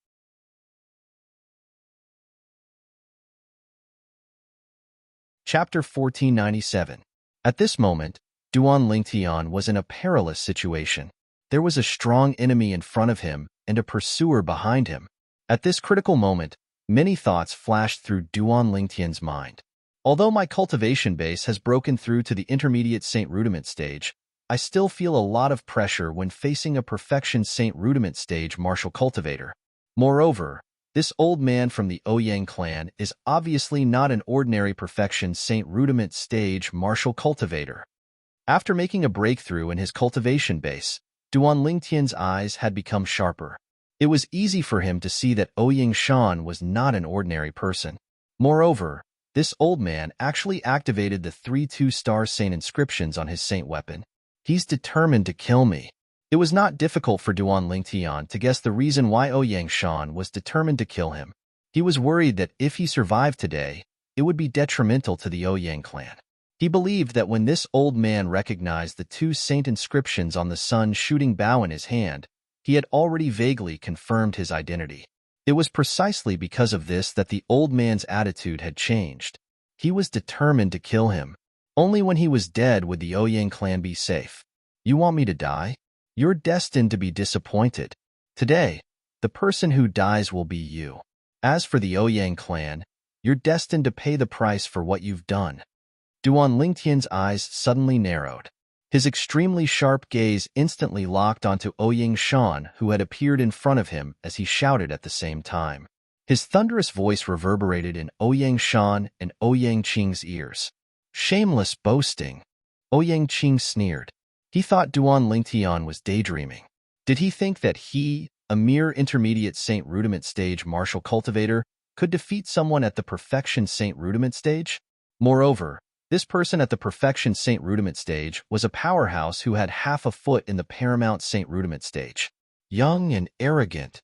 Speaker 1: Chapter 1497. At this moment, Duan Lingtian was in a perilous situation. There was a strong enemy in front of him and a pursuer behind him. At this critical moment, many thoughts flashed through Duan Lingtian's mind. Although my cultivation base has broken through to the intermediate Saint Rudiment stage, I still feel a lot of pressure when facing a perfection Saint Rudiment stage martial cultivator. Moreover, this old man from the Ouyang clan is obviously not an ordinary perfection Saint Rudiment stage martial cultivator. After making a breakthrough in his cultivation base, Duan Lingtian's eyes had become sharper. It was easy for him to see that Ouyang Shan was not an ordinary person. Moreover, this old man actually activated the 3 2-star saint inscriptions on his saint weapon. He's determined to kill me. It was not difficult for Duan Lingtian to guess the reason why Ouyang Shan was determined to kill him. He was worried that if he survived today, it would be detrimental to the Ouyang clan. He believed that when this old man recognized the 2 saint inscriptions on the sun shooting bow in his hand, he had already vaguely confirmed his identity. It was precisely because of this that the old man's attitude had changed. He was determined to kill him. Only when he was dead would the Ouyang clan be safe. You want me to die? You're destined to be disappointed. Today, the person who dies will be you. As for the Ouyang clan, you're destined to pay the price for what you've done. Duan Lingtian's eyes suddenly narrowed. His extremely sharp gaze instantly locked onto Ouyang Shan, who had appeared in front of him as he shouted at the same time. His thunderous voice reverberated in Ouyang Shan and Ouyang Qing's ears. Shameless boasting. Ouyang Qing sneered. He thought Duan Lingtian was daydreaming. Did he think that he, a mere intermediate Saint Rudiment stage martial cultivator, could defeat someone at the perfection Saint Rudiment stage? Moreover, this person at the perfection Saint Rudiment stage was a powerhouse who had half a foot in the paramount Saint Rudiment stage. Young and arrogant,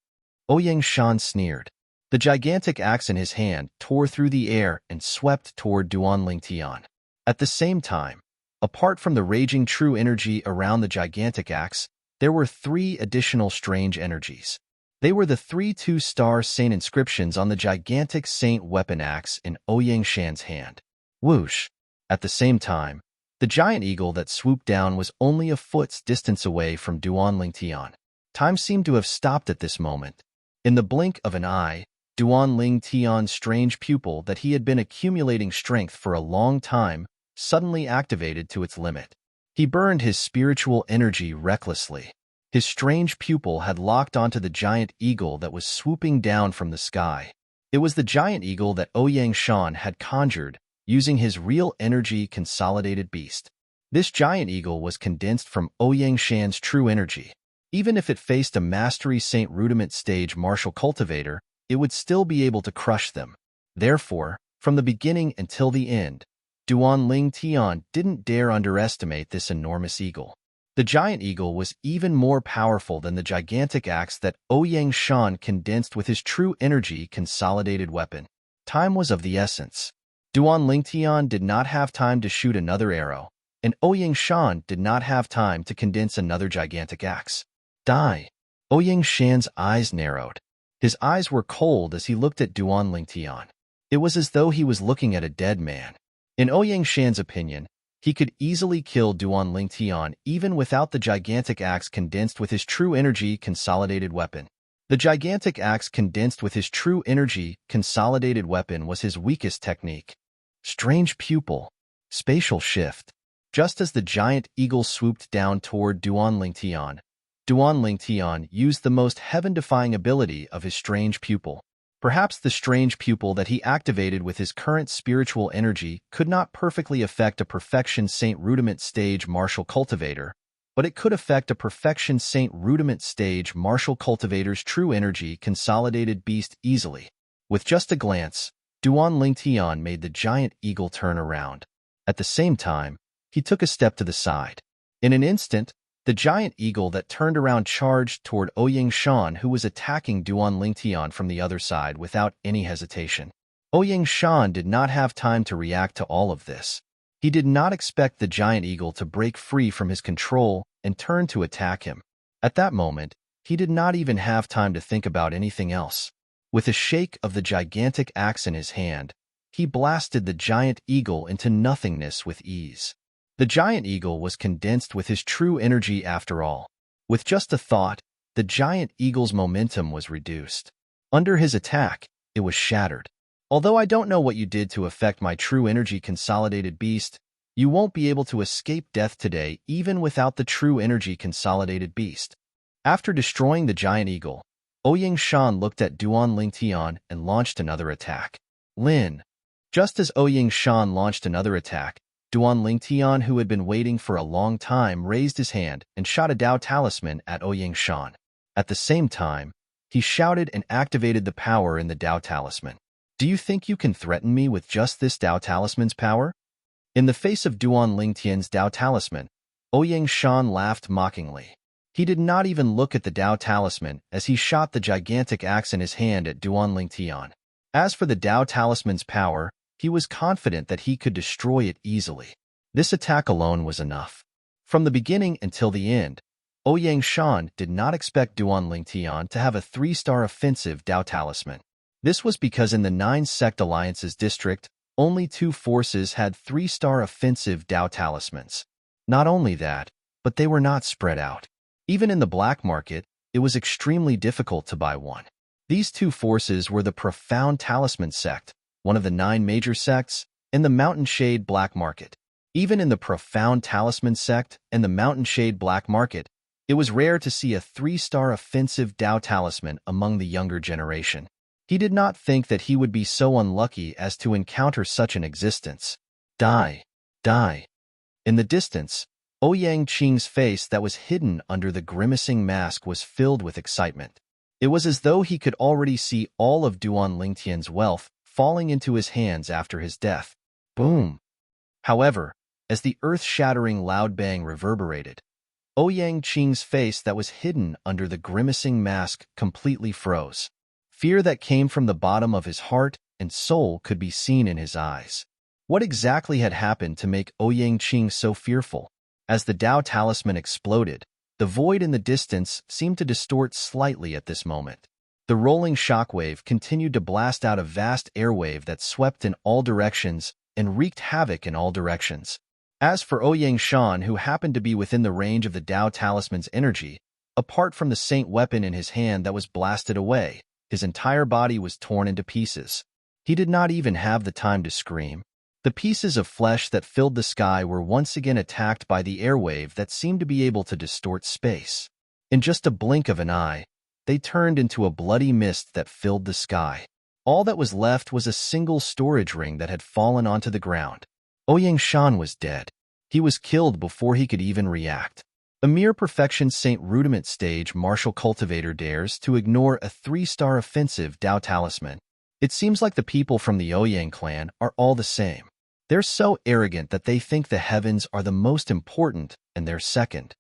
Speaker 1: Ouyang Shan sneered. The gigantic axe in his hand tore through the air and swept toward Duan Lingtian. At the same time, apart from the raging true energy around the gigantic axe, there were 3 additional strange energies. They were the 3 2-star saint inscriptions on the gigantic saint weapon axe in Ouyang Shan's hand. Whoosh! At the same time, the giant eagle that swooped down was only a foot's distance away from Duan Lingtian. Time seemed to have stopped at this moment. In the blink of an eye, Duan Lingtian's strange pupil that he had been accumulating strength for a long time suddenly activated to its limit. He burned his spiritual energy recklessly. His strange pupil had locked onto the giant eagle that was swooping down from the sky. It was the giant eagle that Ouyang Shan had conjured, using his real energy consolidated beast. This giant eagle was condensed from Ouyang Shan's true energy. Even if it faced a mastery Saint Rudiment stage martial cultivator, it would still be able to crush them. Therefore, from the beginning until the end, Duan Lingtian didn't dare underestimate this enormous eagle. The giant eagle was even more powerful than the gigantic axe that Ouyang Shan condensed with his true energy consolidated weapon. Time was of the essence. Duan Lingtian did not have time to shoot another arrow, and Ouyang Shan did not have time to condense another gigantic axe. Die! Ouyang Shan's eyes narrowed. His eyes were cold as he looked at Duan Lingtian. It was as though he was looking at a dead man. In Ouyang Shan's opinion, he could easily kill Duan Lingtian even without the gigantic axe condensed with his true energy consolidated weapon. The gigantic axe condensed with his true energy consolidated weapon was his weakest technique. Strange pupil. Spatial shift. Just as the giant eagle swooped down toward Duan Lingtian used the most heaven-defying ability of his strange pupil. Perhaps the strange pupil that he activated with his current spiritual energy could not perfectly affect a perfection Saint Rudiment stage martial cultivator, but it could affect a perfection Saint Rudiment stage martial cultivator's true energy consolidated beast easily. With just a glance, Duan Lingtian made the giant eagle turn around. At the same time, he took a step to the side. In an instant, The giant eagle that turned around charged toward Ouyang Shan, who was attacking Duan Lingtian from the other side without any hesitation. Ouyang Shan did not have time to react to all of this. He did not expect the giant eagle to break free from his control and turn to attack him. At that moment, he did not even have time to think about anything else. With a shake of the gigantic axe in his hand, he blasted the giant eagle into nothingness with ease. The giant eagle was condensed with his true energy after all. With just a thought, the giant eagle's momentum was reduced. Under his attack, it was shattered. Although I don't know what you did to affect my true energy consolidated beast, you won't be able to escape death today even without the true energy consolidated beast. After destroying the giant eagle, Ouyang Shan looked at Duan Lingtian and launched another attack. Lin. Just as Ouyang Shan launched another attack, Duan Lingtian, who had been waiting for a long time, raised his hand and shot a Dao Talisman at Ouyang Shan. At the same time, he shouted and activated the power in the Dao Talisman. Do you think you can threaten me with just this Dao Talisman's power? In the face of Duan Lingtian's Dao Talisman, Ouyang Shan laughed mockingly. He did not even look at the Dao Talisman as he shot the gigantic axe in his hand at Duan Lingtian. As for the Dao Talisman's power, he was confident that he could destroy it easily. This attack alone was enough. From the beginning until the end, Ouyang Shan did not expect Duan Lingtian to have a 3-star offensive Dao Talisman. This was because in the 9 Sect Alliances district, only 2 forces had 3-star offensive Dao Talismans. Not only that, but they were not spread out. Even in the black market, it was extremely difficult to buy one. These 2 forces were the Profound Talisman Sect, one of the 9 major sects, and the Mountain Shade Black Market. Even in the Profound Talisman Sect and the Mountain Shade Black Market, it was rare to see a 3-star offensive Dao Talisman among the younger generation. He did not think that he would be so unlucky as to encounter such an existence. Die. Die. In the distance, Ouyang Qing's face that was hidden under the grimacing mask was filled with excitement. It was as though he could already see all of Duan Lingtian's wealth falling into his hands after his death. Boom! However, as the earth-shattering loud bang reverberated, Ouyang Qing's face that was hidden under the grimacing mask completely froze. Fear that came from the bottom of his heart and soul could be seen in his eyes. What exactly had happened to make Ouyang Qing so fearful? As the Dao Talisman exploded, the void in the distance seemed to distort slightly at this moment. The rolling shockwave continued to blast out a vast airwave that swept in all directions and wreaked havoc in all directions. As for Ouyang Shan, who happened to be within the range of the Dao Talisman's energy, apart from the saint weapon in his hand that was blasted away, his entire body was torn into pieces. He did not even have the time to scream. The pieces of flesh that filled the sky were once again attacked by the airwave that seemed to be able to distort space. In just a blink of an eye, they turned into a bloody mist that filled the sky. All that was left was a single storage ring that had fallen onto the ground. Ouyang Shan was dead. He was killed before he could even react. A mere perfection Saint Rudiment stage martial cultivator dares to ignore a 3-star offensive Dao Talisman. It seems like the people from the Ouyang clan are all the same. They're so arrogant that they think the heavens are the most important and they're second.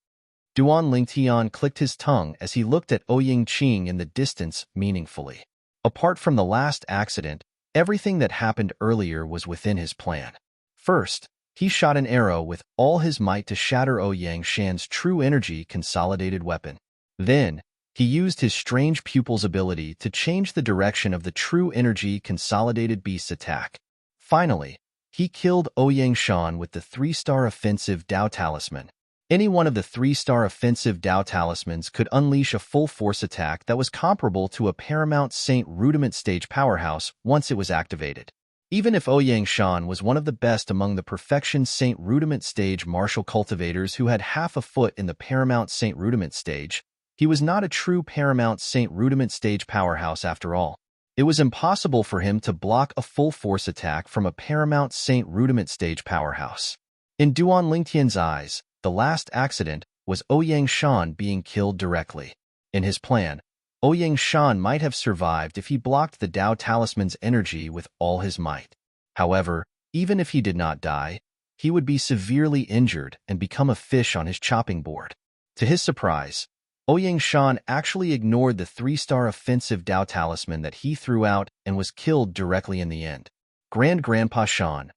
Speaker 1: Duan Lingtian clicked his tongue as he looked at Ouyang Qing in the distance meaningfully. Apart from the last accident, everything that happened earlier was within his plan. First, he shot an arrow with all his might to shatter Ouyang Shan's true energy consolidated weapon. Then, he used his strange pupil's ability to change the direction of the true energy consolidated beast's attack. Finally, he killed Ouyang Shan with the 3-star offensive Dao Talisman. Any one of the 3-star offensive Dao Talismans could unleash a full force attack that was comparable to a Paramount Saint Rudiment stage powerhouse once it was activated. Even if Ouyang Shan was one of the best among the Perfection Saint Rudiment stage martial cultivators who had half a foot in the Paramount Saint Rudiment stage, he was not a true Paramount Saint Rudiment stage powerhouse after all. It was impossible for him to block a full force attack from a Paramount Saint Rudiment stage powerhouse. In Duan Lingtian's eyes, the last accident was Ouyang Shan being killed directly. In his plan, Ouyang Shan might have survived if he blocked the Dao Talisman's energy with all his might. However, even if he did not die, he would be severely injured and become a fish on his chopping board. To his surprise, Ouyang Shan actually ignored the 3-star offensive Dao talisman that he threw out and was killed directly in the end. Grandpa Shan.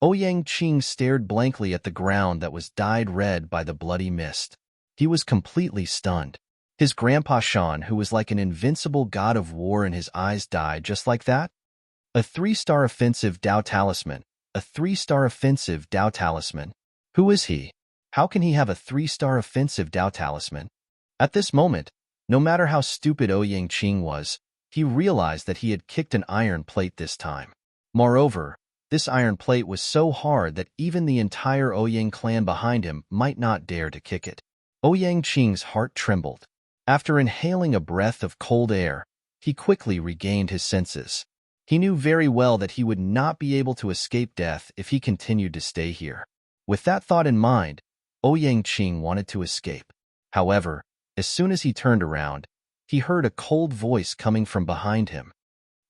Speaker 1: Ouyang Qing stared blankly at the ground that was dyed red by the bloody mist. He was completely stunned. His Grandpa Shan, who was like an invincible god of war, and his eyes died just like that? A 3-star offensive Dao talisman. A 3-star offensive Dao talisman. Who is he? How can he have a 3-star offensive Dao talisman? At this moment, no matter how stupid Ouyang Qing was, he realized that he had kicked an iron plate this time. Moreover, this iron plate was so hard that even the entire Ouyang clan behind him might not dare to kick it. Ouyang Qing's heart trembled. After inhaling a breath of cold air, he quickly regained his senses. He knew very well that he would not be able to escape death if he continued to stay here. With that thought in mind, Ouyang Qing wanted to escape. However, as soon as he turned around, he heard a cold voice coming from behind him.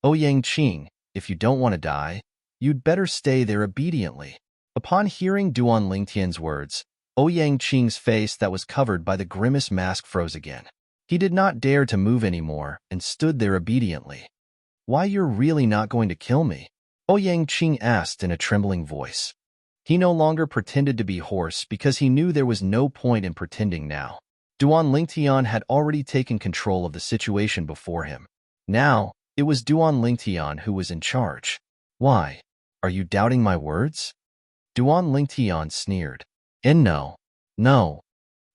Speaker 1: Ouyang Qing, if you don't want to die, you'd better stay there obediently. Upon hearing Duan Lingtian's words, Ouyang Qing's face that was covered by the grimace mask froze again. He did not dare to move anymore and stood there obediently. Why, you're really not going to kill me? Ouyang Qing asked in a trembling voice. He no longer pretended to be hoarse because he knew there was no point in pretending now. Duan Lingtian had already taken control of the situation before him. Now, it was Duan Lingtian who was in charge. Why? Are you doubting my words? Duan Lingtian sneered. And no.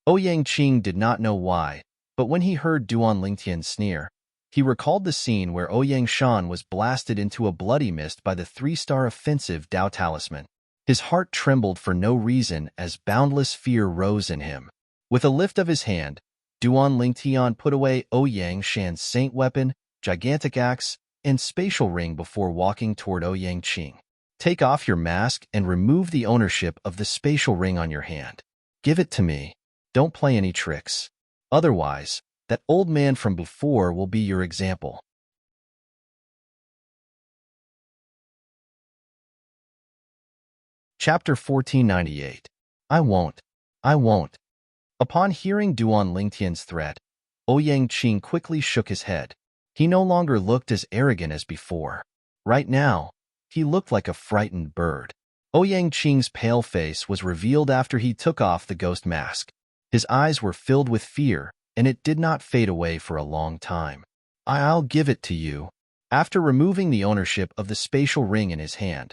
Speaker 1: Ouyang Qing did not know why, but when he heard Duan Lingtian sneer, he recalled the scene where Ouyang Shan was blasted into a bloody mist by the 3-star offensive Dao talisman. His heart trembled for no reason as boundless fear rose in him. With a lift of his hand, Duan Lingtian put away Ouyang Shan's saint weapon, gigantic axe, and spatial ring before walking toward Ouyang Qing. Take off your mask and remove the ownership of the spatial ring on your hand. Give it to me. Don't play any tricks. Otherwise, that old man from before will be your example. Chapter 1498. I won't. Upon hearing Duan Lingtian's threat, Ouyang Qing quickly shook his head. He no longer looked as arrogant as before. Right now, he looked like a frightened bird. Ouyang Qing's pale face was revealed after he took off the ghost mask. His eyes were filled with fear, and it did not fade away for a long time. I'll give it to you. After removing the ownership of the spatial ring in his hand,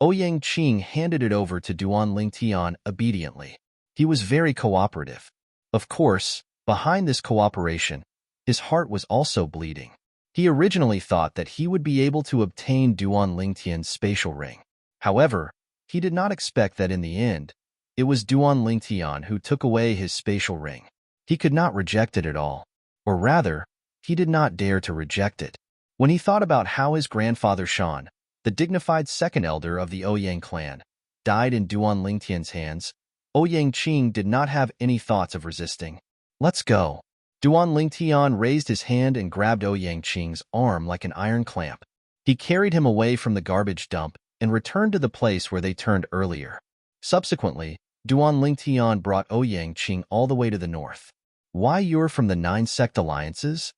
Speaker 1: Ouyang Qing handed it over to Duan Lingtian obediently. He was very cooperative. Of course, behind this cooperation, his heart was also bleeding. He originally thought that he would be able to obtain Duan Lingtian's spatial ring. However, he did not expect that in the end, it was Duan Lingtian who took away his spatial ring. He could not reject it at all. Or rather, he did not dare to reject it. When he thought about how his grandfather Shan, the dignified second elder of the Ouyang clan, died in Duan Lingtian's hands, Ouyang Qing did not have any thoughts of resisting. Let's go. Duan Lingtian raised his hand and grabbed Ouyang Qing's arm like an iron clamp. He carried him away from the garbage dump and returned to the place where they turned earlier. Subsequently, Duan Lingtian brought Ouyang Qing all the way to the north. Why, you're from the 9 sect alliances?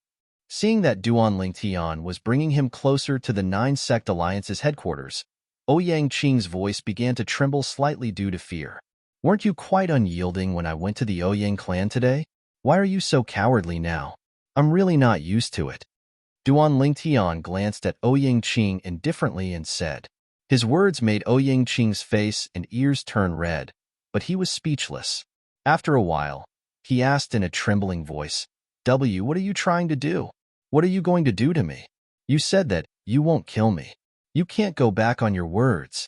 Speaker 1: Seeing that Duan Lingtian was bringing him closer to the 9 sect alliance's headquarters, Ouyang Qing's voice began to tremble slightly due to fear. Weren't you quite unyielding when I went to the Ouyang clan today? Why are you so cowardly now? I'm really not used to it. Duan Lingtian glanced at Ouyang Qing indifferently and said. His words made Ouyang Qing's face and ears turn red, but he was speechless. After a while, he asked in a trembling voice, what are you trying to do? What are you going to do to me? You said that you won't kill me. You can't go back on your words.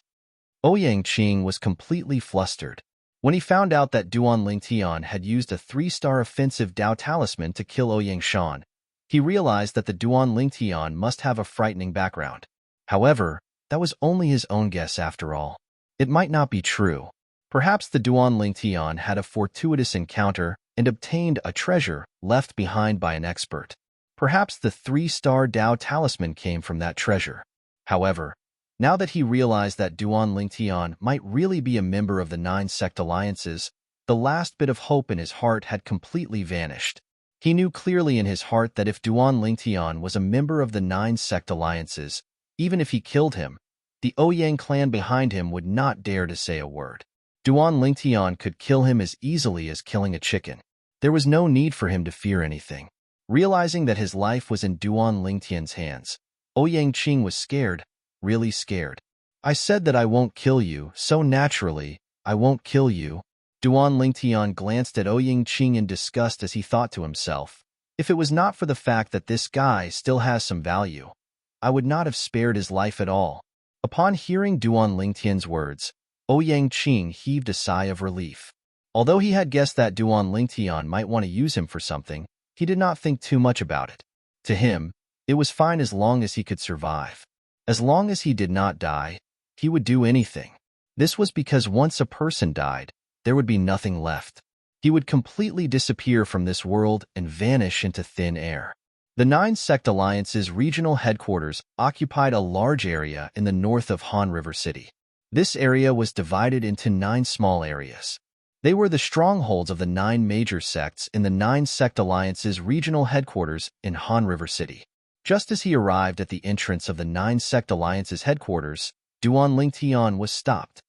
Speaker 1: Ouyang Qing was completely flustered. When he found out that Duan Lingtian had used a 3-star offensive Dao talisman to kill Ouyang Shan, he realized that the Duan Lingtian must have a frightening background. However, that was only his own guess after all. It might not be true. Perhaps the Duan Lingtian had a fortuitous encounter and obtained a treasure left behind by an expert. Perhaps the 3-star Dao talisman came from that treasure. However, now that he realized that Duan Lingtian might really be a member of the 9 sect alliances, The last bit of hope in his heart had completely vanished. He knew clearly in his heart that if Duan Lingtian was a member of the 9 sect alliances, even if he killed him, the Ouyang clan behind him would not dare to say a word. Duan Lingtian could kill him as easily as killing a chicken. There was no need for him to fear anything. Realizing that his life was in Duan Lingtian's hands, Ouyang Qing was scared, really scared. I said that I won't kill you, so naturally, I won't kill you. Duan Lingtian glanced at Ouyang Qing in disgust as he thought to himself, if it was not for the fact that this guy still has some value, I would not have spared his life at all. Upon hearing Duan Lingtian's words, Ouyang Qing heaved a sigh of relief. Although he had guessed that Duan Lingtian might want to use him for something, he did not think too much about it. To him, it was fine as long as he could survive. As long as he did not die, he would do anything. This was because once a person died, there would be nothing left. He would completely disappear from this world and vanish into thin air. The 9 sect alliance's regional headquarters occupied a large area in the north of Han River City. This area was divided into 9 small areas. They were the strongholds of the 9 major sects in the 9 sect alliance's regional headquarters in Han River City. Just as he arrived at the entrance of the 9 sect alliance's headquarters, Duan Lingtian was stopped.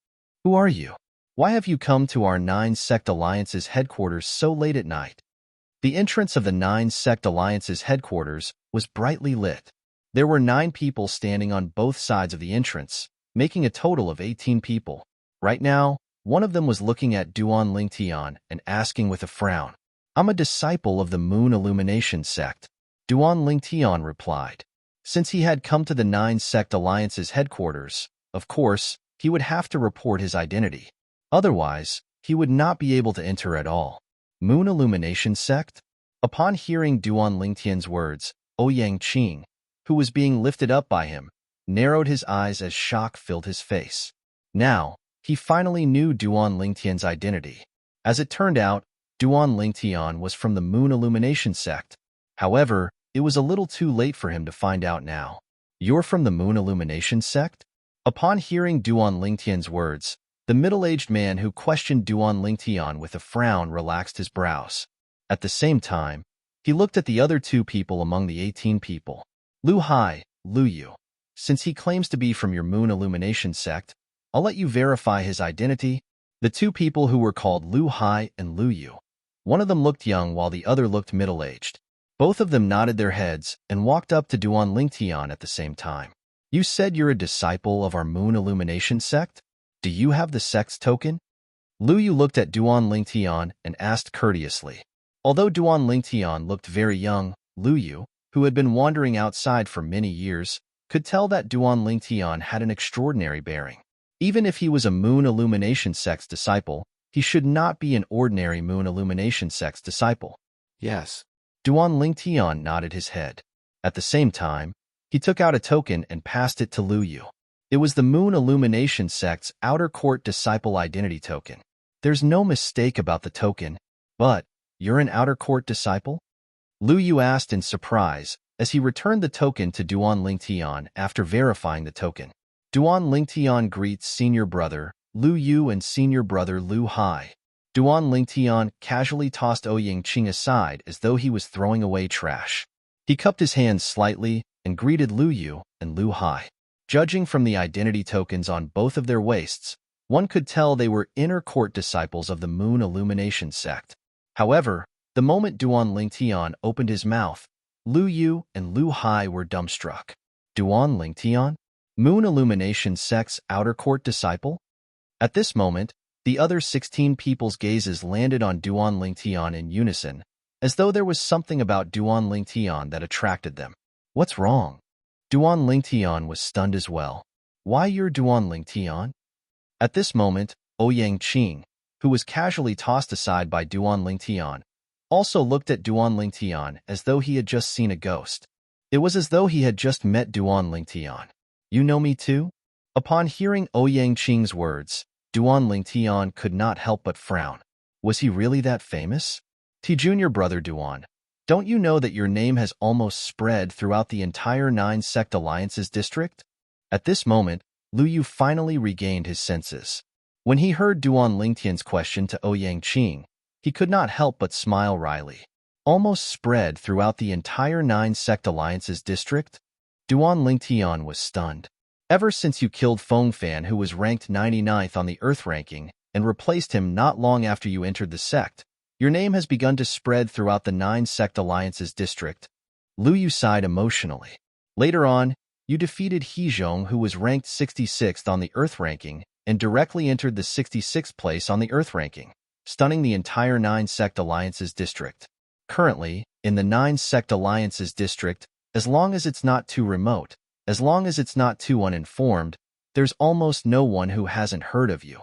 Speaker 1: Who are you? Why have you come to our 9 sect alliance's headquarters so late at night? The entrance of the 9 sect alliance's headquarters was brightly lit. There were 9 people standing on both sides of the entrance, making a total of 18 people. Right now, one of them was looking at Duan Lingtian and asking with a frown, I'm a disciple of the Moon Illumination sect. Duan Lingtian replied. Since he had come to the 9 sect alliance's headquarters, of course, he would have to report his identity. Otherwise, he would not be able to enter at all. Moon Illumination sect? Upon hearing Duan Lingtian's words, Ouyang Qing, who was being lifted up by him, narrowed his eyes as shock filled his face. Now, he finally knew Duan Lingtian's identity. As it turned out, Duan Lingtian was from the Moon Illumination sect. However, it was a little too late for him to find out now. You're from the Moon Illumination sect? Upon hearing Duan Lingtian's words, the middle-aged man who questioned Duan Lingtian with a frown relaxed his brows. At the same time, he looked at the other 2 people among the 18 people. Lu Hai, Lu Yu. Since he claims to be from your Moon Illumination sect, I'll let you verify his identity. The 2 people who were called Lu Hai and Lu Yu. One of them looked young while the other looked middle-aged. Both of them nodded their heads and walked up to Duan Lingtian at the same time. You said you're a disciple of our Moon Illumination sect? Do you have the sect's token? Lu Yu looked at Duan Lingtian and asked courteously. Although Duan Lingtian looked very young, Lu Yu, who had been wandering outside for many years, could tell that Duan Lingtian had an extraordinary bearing. Even if he was a Moon Illumination sect's disciple, he should not be an ordinary Moon Illumination sect's disciple.
Speaker 2: Yes.
Speaker 1: Duan Lingtian nodded his head. At the same time, he took out a token and passed it to Lu Yu. It was the Moon Illumination sect's Outer Court Disciple Identity Token. There's no mistake about the token, but you're an Outer Court disciple? Lu Yu asked in surprise as he returned the token to Duan Lingtian after verifying the token. Duan Lingtian greets senior brother Lu Yu and senior brother Lu Hai. Duan Lingtian casually tossed Ouyang Qing aside as though he was throwing away trash. He cupped his hands slightly and greeted Lu Yu and Lu Hai. Judging from the identity tokens on both of their waists, one could tell they were inner court disciples of the Moon Illumination sect. However, the moment Duan Lingtian opened his mouth, Lu Yu and Lu Hai were dumbstruck. Duan Lingtian? Moon Illumination sect's outer court disciple? At this moment, the other 16 people's gazes landed on Duan Lingtian in unison, as though there was something about Duan Lingtian that attracted them. What's wrong? Duan Lingtian was stunned as well. Why you're Duan Lingtian? At this moment, Ouyang Qing, who was casually tossed aside by Duan Lingtian, also looked at Duan Lingtian as though he had just seen a ghost. It was as though he had just met Duan Lingtian. You know me too? Upon hearing Ouyang Qing's words, Duan Lingtian could not help but frown. Was he really that famous? Junior brother Duan, don't you know that your name has almost spread throughout the entire 9 sect alliances district? At this moment, Lu Yu finally regained his senses. When he heard Duan Lingtian's question to Ouyang Qing, he could not help but smile wryly. Almost spread throughout the entire 9-sect alliance's district, Duan Lingtian was stunned. Ever since you killed Feng Fan, who was ranked 99th on the Earth ranking, and replaced him not long after you entered the sect, your name has begun to spread throughout the 9-sect alliance's district. Lu Yu sighed emotionally. Later on, you defeated He Zhong, who was ranked 66th on the Earth ranking, and directly entered the 66th place on the Earth ranking, stunning the entire 9-sect alliance's district. Currently, in the 9-sect alliance's district, as long as it's not too remote, as long as it's not too uninformed, there's almost no one who hasn't heard of you.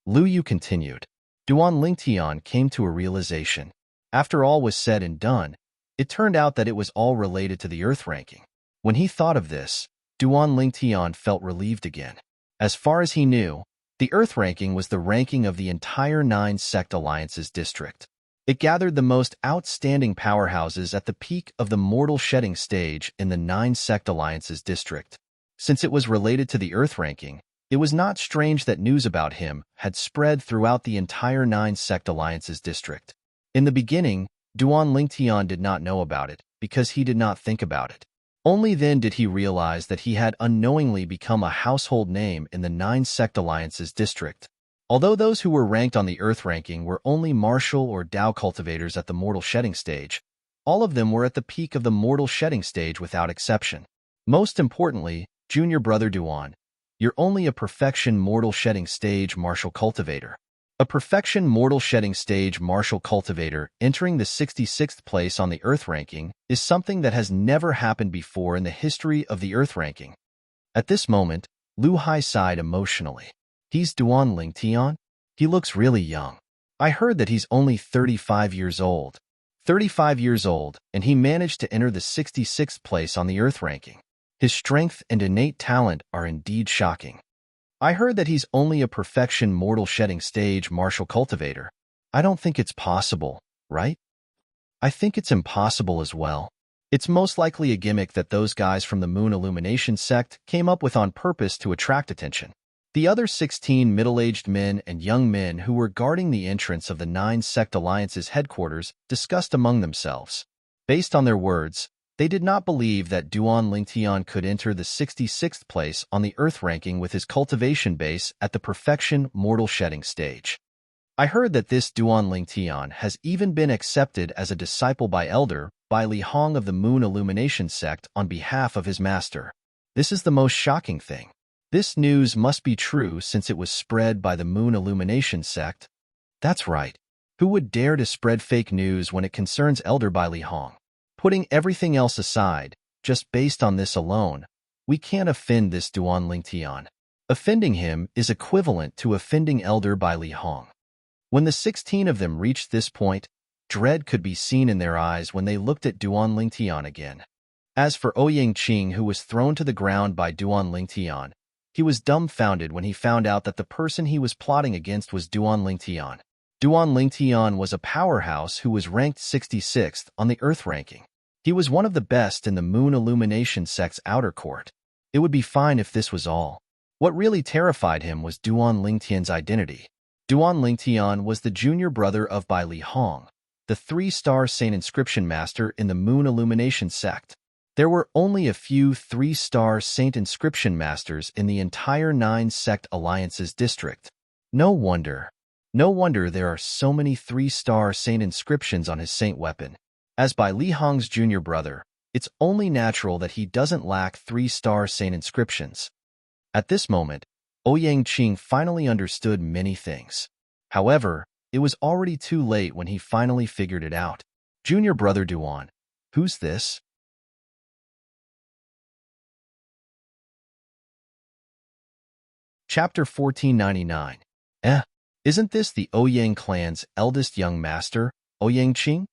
Speaker 1: Lu Yu continued. Duan Lingtian came to a realization. After all was said and done, it turned out that it was all related to the Earth ranking. When he thought of this, Duan Lingtian felt relieved again. As far as he knew, the Earth ranking was the ranking of the entire 9-sect alliance's district. It gathered the most outstanding powerhouses at the peak of the mortal shedding stage in the 9-sect alliance's district. Since it was related to the Earth ranking, it was not strange that news about him had spread throughout the entire 9-sect alliance's district. In the beginning, Duan Lingtian did not know about it because he did not think about it. Only then did he realize that he had unknowingly become a household name in the 9-sect alliance's district. Although those who were ranked on the Earth ranking were only martial or Dao cultivators at the mortal shedding stage, all of them were at the peak of the mortal shedding stage without exception. Most importantly, junior brother Duan, you're only a perfection mortal shedding stage martial cultivator. A perfection mortal shedding stage martial cultivator entering the 66th place on the Earth ranking is something that has never happened before in the history of the Earth ranking. At this moment, Lu Hai sighed emotionally. He's Duan Lingtian? He looks really young. I heard that he's only 35 years old. 35 years old, and he managed to enter the 66th place on the Earth ranking. His strength and innate talent are indeed shocking. I heard that he's only a perfection mortal shedding stage martial cultivator. I don't think it's possible, right? I think it's impossible as well. It's most likely a gimmick that those guys from the Moon Illumination sect came up with on purpose to attract attention. The other 16 middle-aged men and young men who were guarding the entrance of the 9-sect alliance's headquarters discussed among themselves. Based on their words, they did not believe that Duan Lingtian could enter the 66th place on the Earth ranking with his cultivation base at the perfection mortal shedding stage. I heard that this Duan Lingtian has even been accepted as a disciple by Elder Bai Li Hong of the Moon Illumination sect on behalf of his master. This is the most shocking thing. This news must be true since it was spread by the Moon Illumination sect. That's right. Who would dare to spread fake news when it concerns Elder Bai Li Hong? Putting everything else aside, just based on this alone, we can't offend this Duan Lingtian. Offending him is equivalent to offending Elder Bai Li Hong. When the 16 of them reached this point, dread could be seen in their eyes when they looked at Duan Lingtian again. As for Ouyang Qing, who was thrown to the ground by Duan Lingtian, he was dumbfounded when he found out that the person he was plotting against was Duan Lingtian. Duan Lingtian was a powerhouse who was ranked 66th on the Earth ranking. He was one of the best in the Moon Illumination sect's outer court. It would be fine if this was all. What really terrified him was Duan Lingtian's identity. Duan Lingtian was the junior brother of Bai Li Hong, the 3-star Saint Inscription Master in the Moon Illumination sect. There were only a few 3-star Saint Inscription Masters in the entire 9-sect alliance's district. No wonder there are so many 3-star Saint Inscriptions on his Saint weapon. As Bai Li Hong's junior brother, it's only natural that he doesn't lack 3-star Saint Inscriptions. At this moment, Ouyang Qing finally understood many things. However, it was already too late when he finally figured it out. Junior brother Duan, who's this? Chapter 1499. Isn't this the Ouyang clan's eldest young master, Ouyang Qing?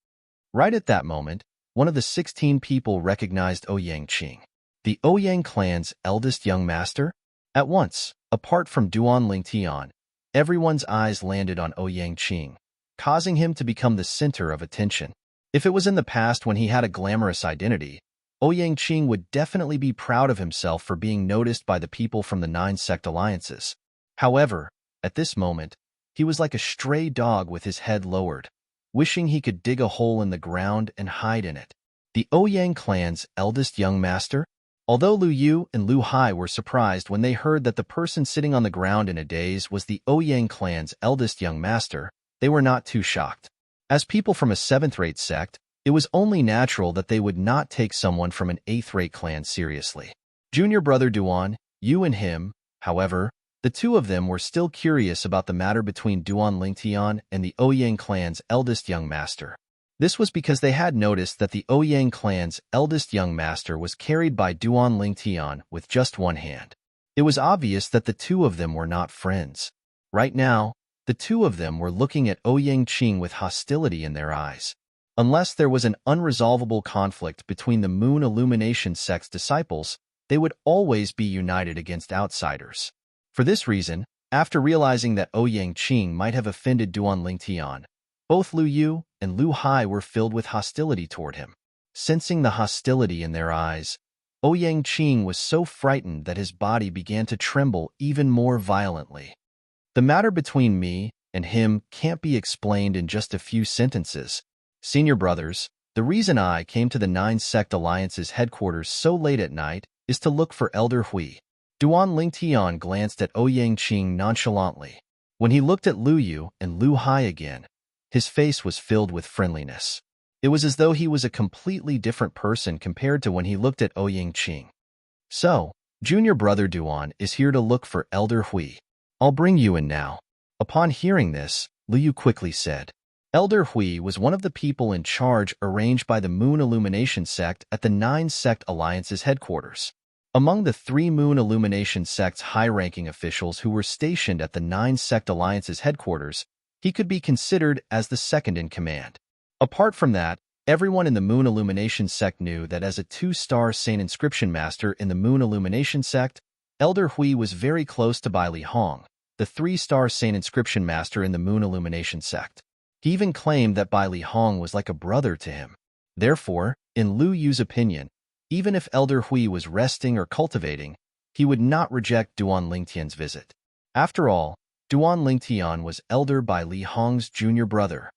Speaker 1: Right at that moment, one of the 16 people recognized Ouyang Qing. The Ouyang clan's eldest young master? At once, apart from Duan Lingtian, everyone's eyes landed on Ouyang Qing, causing him to become the center of attention. If it was in the past when he had a glamorous identity, Ouyang Qing would definitely be proud of himself for being noticed by the people from the 9-sect alliances. However, At this moment, he was like a stray dog with his head lowered, wishing he could dig a hole in the ground and hide in it. The Ouyang clan's eldest young master? Although Lu Yu and Lu Hai were surprised when they heard that the person sitting on the ground in a daze was the Ouyang clan's eldest young master, they were not too shocked. As people from a seventh-rate sect, it was only natural that they would not take someone from an eighth-rate clan seriously. Junior brother Duan, Yu and him, however, the two of them were still curious about the matter between Duan Lingtian and the Ouyang clan's eldest young master. This was because they had noticed that the Ouyang clan's eldest young master was carried by Duan Lingtian with just one hand. It was obvious that the two of them were not friends. Right now, the two of them were looking at Ouyang Qing with hostility in their eyes. Unless there was an unresolvable conflict between the Moon Illumination sect's disciples, they would always be united against outsiders. For this reason, after realizing that Ouyang Qing might have offended Duan Lingtian, both Lu Yu and Lu Hai were filled with hostility toward him. Sensing the hostility in their eyes, Ouyang Qing was so frightened that his body began to tremble even more violently. The matter between me and him can't be explained in just a few sentences. Senior brothers, the reason I came to the Nine Sect Alliance's headquarters so late at night is to look for Elder Hui. Duan Lingtian glanced at Ouyang Qing nonchalantly. When he looked at Lu Yu and Lu Hai again, his face was filled with friendliness. It was as though he was a completely different person compared to when he looked at Ouyang Qing. So, junior brother Duan is here to look for Elder Hui. I'll bring you in now. Upon hearing this, Lu Yu quickly said. Elder Hui was one of the people in charge arranged by the Moon Illumination sect at the Nine Sect Alliance's headquarters. Among the three Moon Illumination sect's high-ranking officials who were stationed at the Nine Sect Alliance's headquarters, he could be considered as the second in command. Apart from that, everyone in the Moon Illumination sect knew that as a two-star Saint Inscription Master in the Moon Illumination sect, Elder Hui was very close to Bai Li Hong, the three-star Saint Inscription Master in the Moon Illumination sect. He even claimed that Bai Li Hong was like a brother to him. Therefore, in Lu Yu's opinion, even if Elder Hui was resting or cultivating, he would not reject Duan Lingtian's visit. After all, Duan Lingtian was Elder Bai Li Hong's junior brother.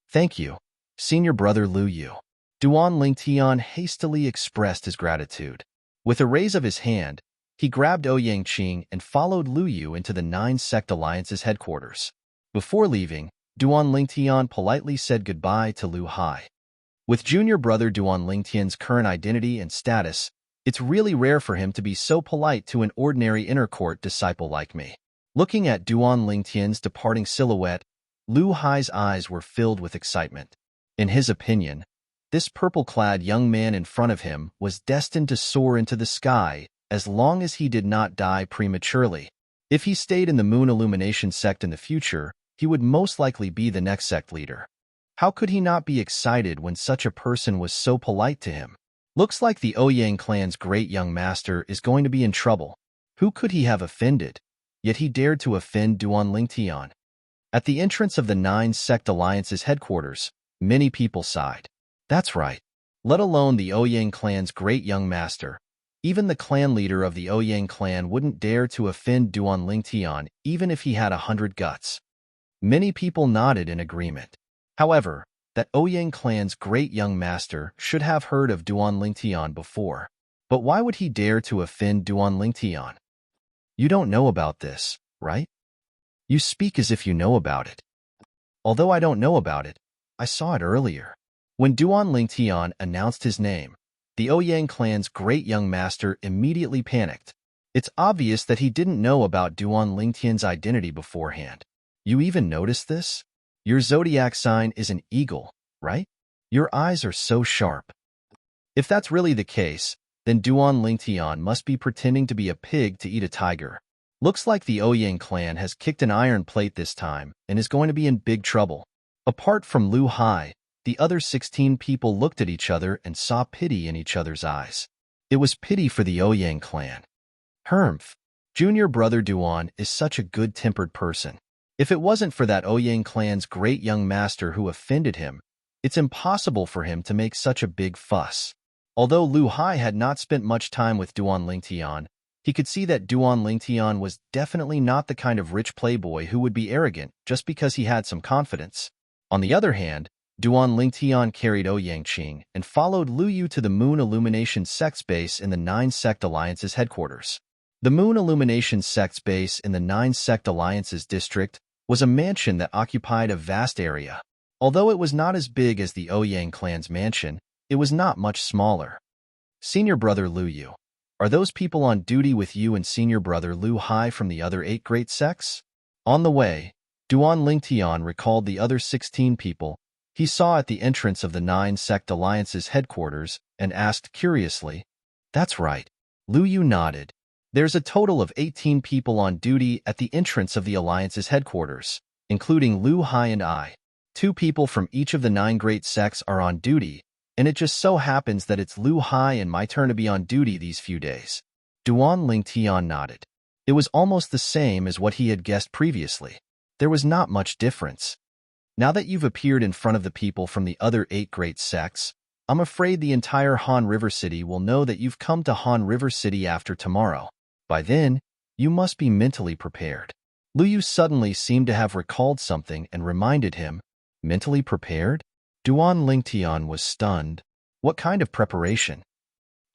Speaker 1: Thank you, senior brother Lu Yu. Duan Lingtian hastily expressed his gratitude. With a raise of his hand, he grabbed Ouyang Qing and followed Lu Yu into the Nine Sect Alliance's headquarters. Before leaving, Duan Lingtian politely said goodbye to Lu Hai. With junior brother Duan Lingtian's current identity and status, it's really rare for him to be so polite to an ordinary inner court disciple like me. Looking at Duan Lingtian's departing silhouette, Lu Hai's eyes were filled with excitement. In his opinion, this purple-clad young man in front of him was destined to soar into the sky as long as he did not die prematurely. If he stayed in the Moon Illumination sect in the future, he would most likely be the next sect leader. How could he not be excited when such a person was so polite to him? Looks like the Ouyang clan's great young master is going to be in trouble. Who could he have offended? Yet he dared to offend Duan Lingtian. At the entrance of the Nine Sect Alliance's headquarters, many people sighed. That's right. Let alone the Ouyang clan's great young master. Even the clan leader of the Ouyang clan wouldn't dare to offend Duan Lingtian even if he had 100 guts. Many people nodded in agreement. However, that Ouyang clan's great young master should have heard of Duan Lingtian before. But why would he dare to offend Duan Lingtian? You don't know about this, right? You speak as if you know about it. Although I don't know about it, I saw it earlier. When Duan Lingtian announced his name, the Ouyang clan's great young master immediately panicked. It's obvious that he didn't know about Duan Lingtian's identity beforehand. You even noticed this? Your zodiac sign is an eagle, right? Your eyes are so sharp. If that's really the case, then Duan Lingtian must be pretending to be a pig to eat a tiger. Looks like the Ouyang clan has kicked an iron plate this time and is going to be in big trouble. Apart from Lu Hai, the other 16 people looked at each other and saw pity in each other's eyes. It was pity for the Ouyang clan. Humph. Junior brother Duan is such a good-tempered person. If it wasn't for that Ouyang clan's great young master who offended him, it's impossible for him to make such a big fuss. Although Lu Hai had not spent much time with Duan Lingtian, He could see that Duan Lingtian was definitely not the kind of rich playboy who would be arrogant just because he had some confidence. On the other hand, Duan Lingtian carried Ouyang Qing and followed Lu Yu to the Moon Illumination Sect's base in the Nine Sect Alliance's headquarters. The Moon Illumination Sect's base in the Nine Sect Alliance's district was a mansion that occupied a vast area. Although it was not as big as the Ouyang clan's mansion, it was not much smaller. Senior brother Lu Yu, are those people on duty with you and senior brother Lu Hai from the other 8 great sects? On the way, Duan Lingtian recalled the other 16 people he saw at the entrance of the Nine Sect Alliance's headquarters and asked curiously, "That's right." Lu Yu nodded. "There's a total of 18 people on duty at the entrance of the Alliance's headquarters, including Lu Hai and I. 2 people from each of the 9 great sects are on duty, and it just so happens that it's Lu Hai and my turn to be on duty these few days." Duan Lingtian nodded. It was almost the same as what he had guessed previously. There was not much difference. "Now that you've appeared in front of the people from the other 8 great sects, I'm afraid the entire Han River City will know that you've come to Han River City after tomorrow. By then, you must be mentally prepared." Lu Yu suddenly seemed to have recalled something and reminded him, "Mentally prepared?" Duan Lingtian was stunned. What kind of preparation?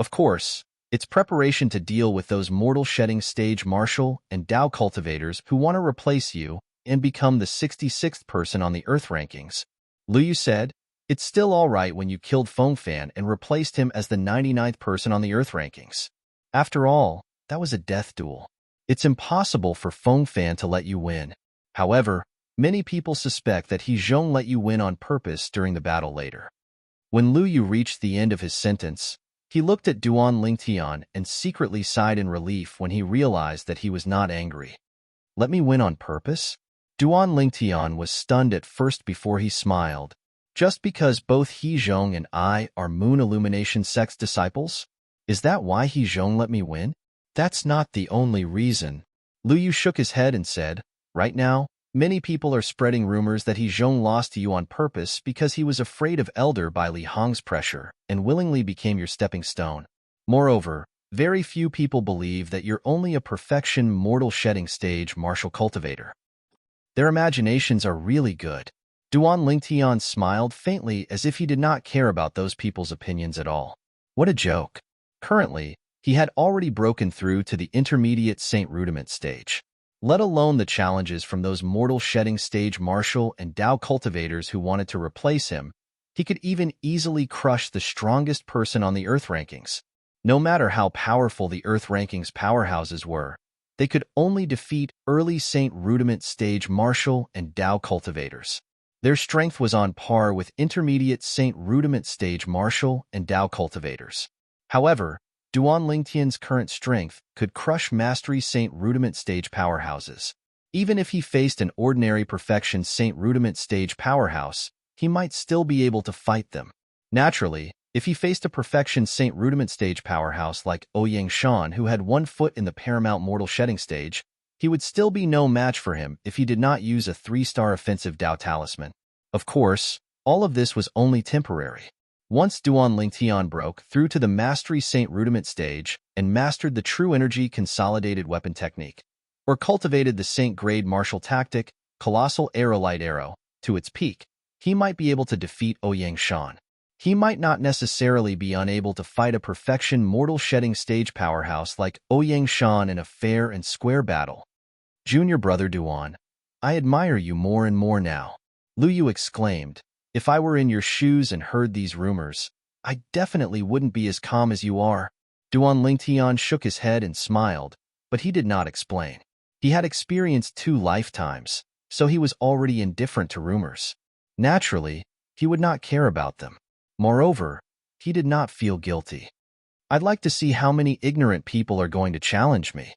Speaker 1: Of course, it's preparation to deal with those mortal-shedding stage martial and Dao cultivators who want to replace you and become the 66th person on the Earth rankings. Lu Yu said, "It's still all right when you killed Fengfan and replaced him as the 99th person on the Earth rankings. After all, that was a death duel. It's impossible for Fengfan to let you win. However, many people suspect that He Zhong let you win on purpose during the battle later." When Lu Yu reached the end of his sentence, he looked at Duan Lingtian and secretly sighed in relief when he realized that he was not angry. "Let me win on purpose?" Duan Lingtian was stunned at first before he smiled. "Just because both He Zhong and I are Moon Illumination Sect's disciples? Is that why He Zhong let me win?" "That's not the only reason." Lu Yu shook his head and said, "Right now, many people are spreading rumors that He Zhong lost to you on purpose because he was afraid of Elder Bai Li Hong's pressure and willingly became your stepping stone. Moreover, very few people believe that you're only a perfection mortal shedding stage martial cultivator. Their imaginations are really good." Duan Lingtian smiled faintly as if he did not care about those people's opinions at all. What a joke. Currently, he had already broken through to the intermediate Saint Rudiment stage. Let alone the challenges from those mortal shedding stage martial and Dao cultivators who wanted to replace him, he could even easily crush the strongest person on the Earth rankings. No matter how powerful the Earth rankings powerhouses were, they could only defeat early Saint Rudiment stage martial and Dao cultivators. Their strength was on par with intermediate Saint Rudiment stage martial and Dao cultivators. However, Duan Lingtian's current strength could crush Mastery Saint Rudiment stage powerhouses. Even if he faced an ordinary Perfection Saint Rudiment stage powerhouse, he might still be able to fight them. Naturally, if he faced a Perfection Saint Rudiment stage powerhouse like Ouyang Shan who had 1 foot in the Paramount Mortal Shedding stage, he would still be no match for him if he did not use a 3-star offensive Dao Talisman. Of course, all of this was only temporary. Once Duan Lingtian broke through to the Mastery Saint Rudiment stage and mastered the True Energy Consolidated Weapon Technique, or cultivated the Saint Grade Martial Tactic, Colossal Aerolite Arrow, to its peak, he might be able to defeat Ouyang Shan. He might not necessarily be unable to fight a Perfection Mortal Shedding stage powerhouse like Ouyang Shan in a fair and square battle. "Junior brother Duan, I admire you more and more now," Lu Yu exclaimed. "If I were in your shoes and heard these rumors, I definitely wouldn't be as calm as you are." Duan Lingtian shook his head and smiled, but he did not explain. He had experienced 2 lifetimes, so he was already indifferent to rumors. Naturally, he would not care about them. Moreover, he did not feel guilty. "I'd like to see how many ignorant people are going to challenge me,"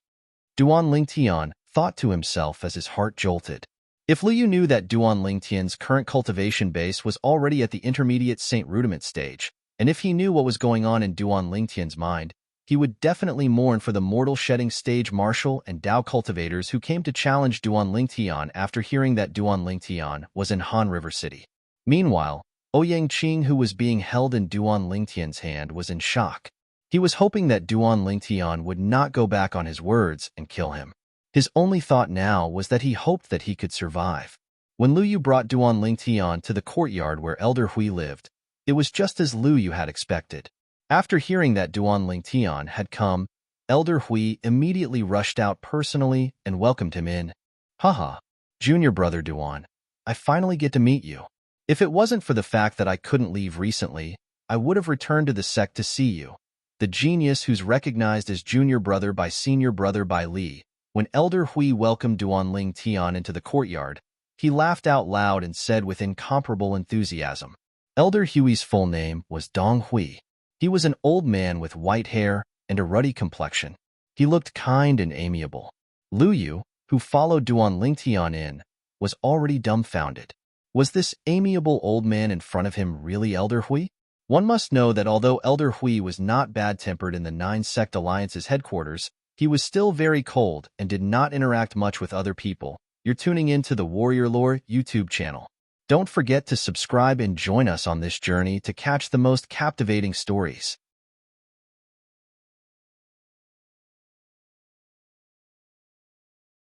Speaker 1: Duan Lingtian thought to himself as his heart jolted. If Lu Yu knew that Duan Lingtian's current cultivation base was already at the intermediate Saint Rudiment stage, and if he knew what was going on in Duan Lingtian's mind, he would definitely mourn for the mortal shedding stage martial and Dao cultivators who came to challenge Duan Lingtian after hearing that Duan Lingtian was in Han River City. Meanwhile, Ouyang Qing, who was being held in Duan Lingtian's hand, was in shock. He was hoping that Duan Lingtian would not go back on his words and kill him. His only thought now was that he hoped that he could survive. When Lu Yu brought Duan Lingtian to the courtyard where Elder Hui lived, it was just as Lu Yu had expected. After hearing that Duan Lingtian had come, Elder Hui immediately rushed out personally and welcomed him in. Haha, junior brother Duan, I finally get to meet you. If it wasn't for the fact that I couldn't leave recently, I would have returned to the sect to see you. The genius who's recognized as junior brother by senior brother by Li. When Elder Hui welcomed Duan Lingtian into the courtyard, he laughed out loud and said with incomparable enthusiasm. Elder Hui's full name was Dong Hui. He was an old man with white hair and a ruddy complexion. He looked kind and amiable. Lu Yu, who followed Duan Lingtian in, was already dumbfounded. Was this amiable old man in front of him really Elder Hui? One must know that although Elder Hui was not bad-tempered in the Nine Sect Alliance's headquarters, he was still very cold and did not interact much with other people. You're tuning in to the Warrior Lore YouTube channel. Don't forget to subscribe and join us on this journey to catch the most captivating stories.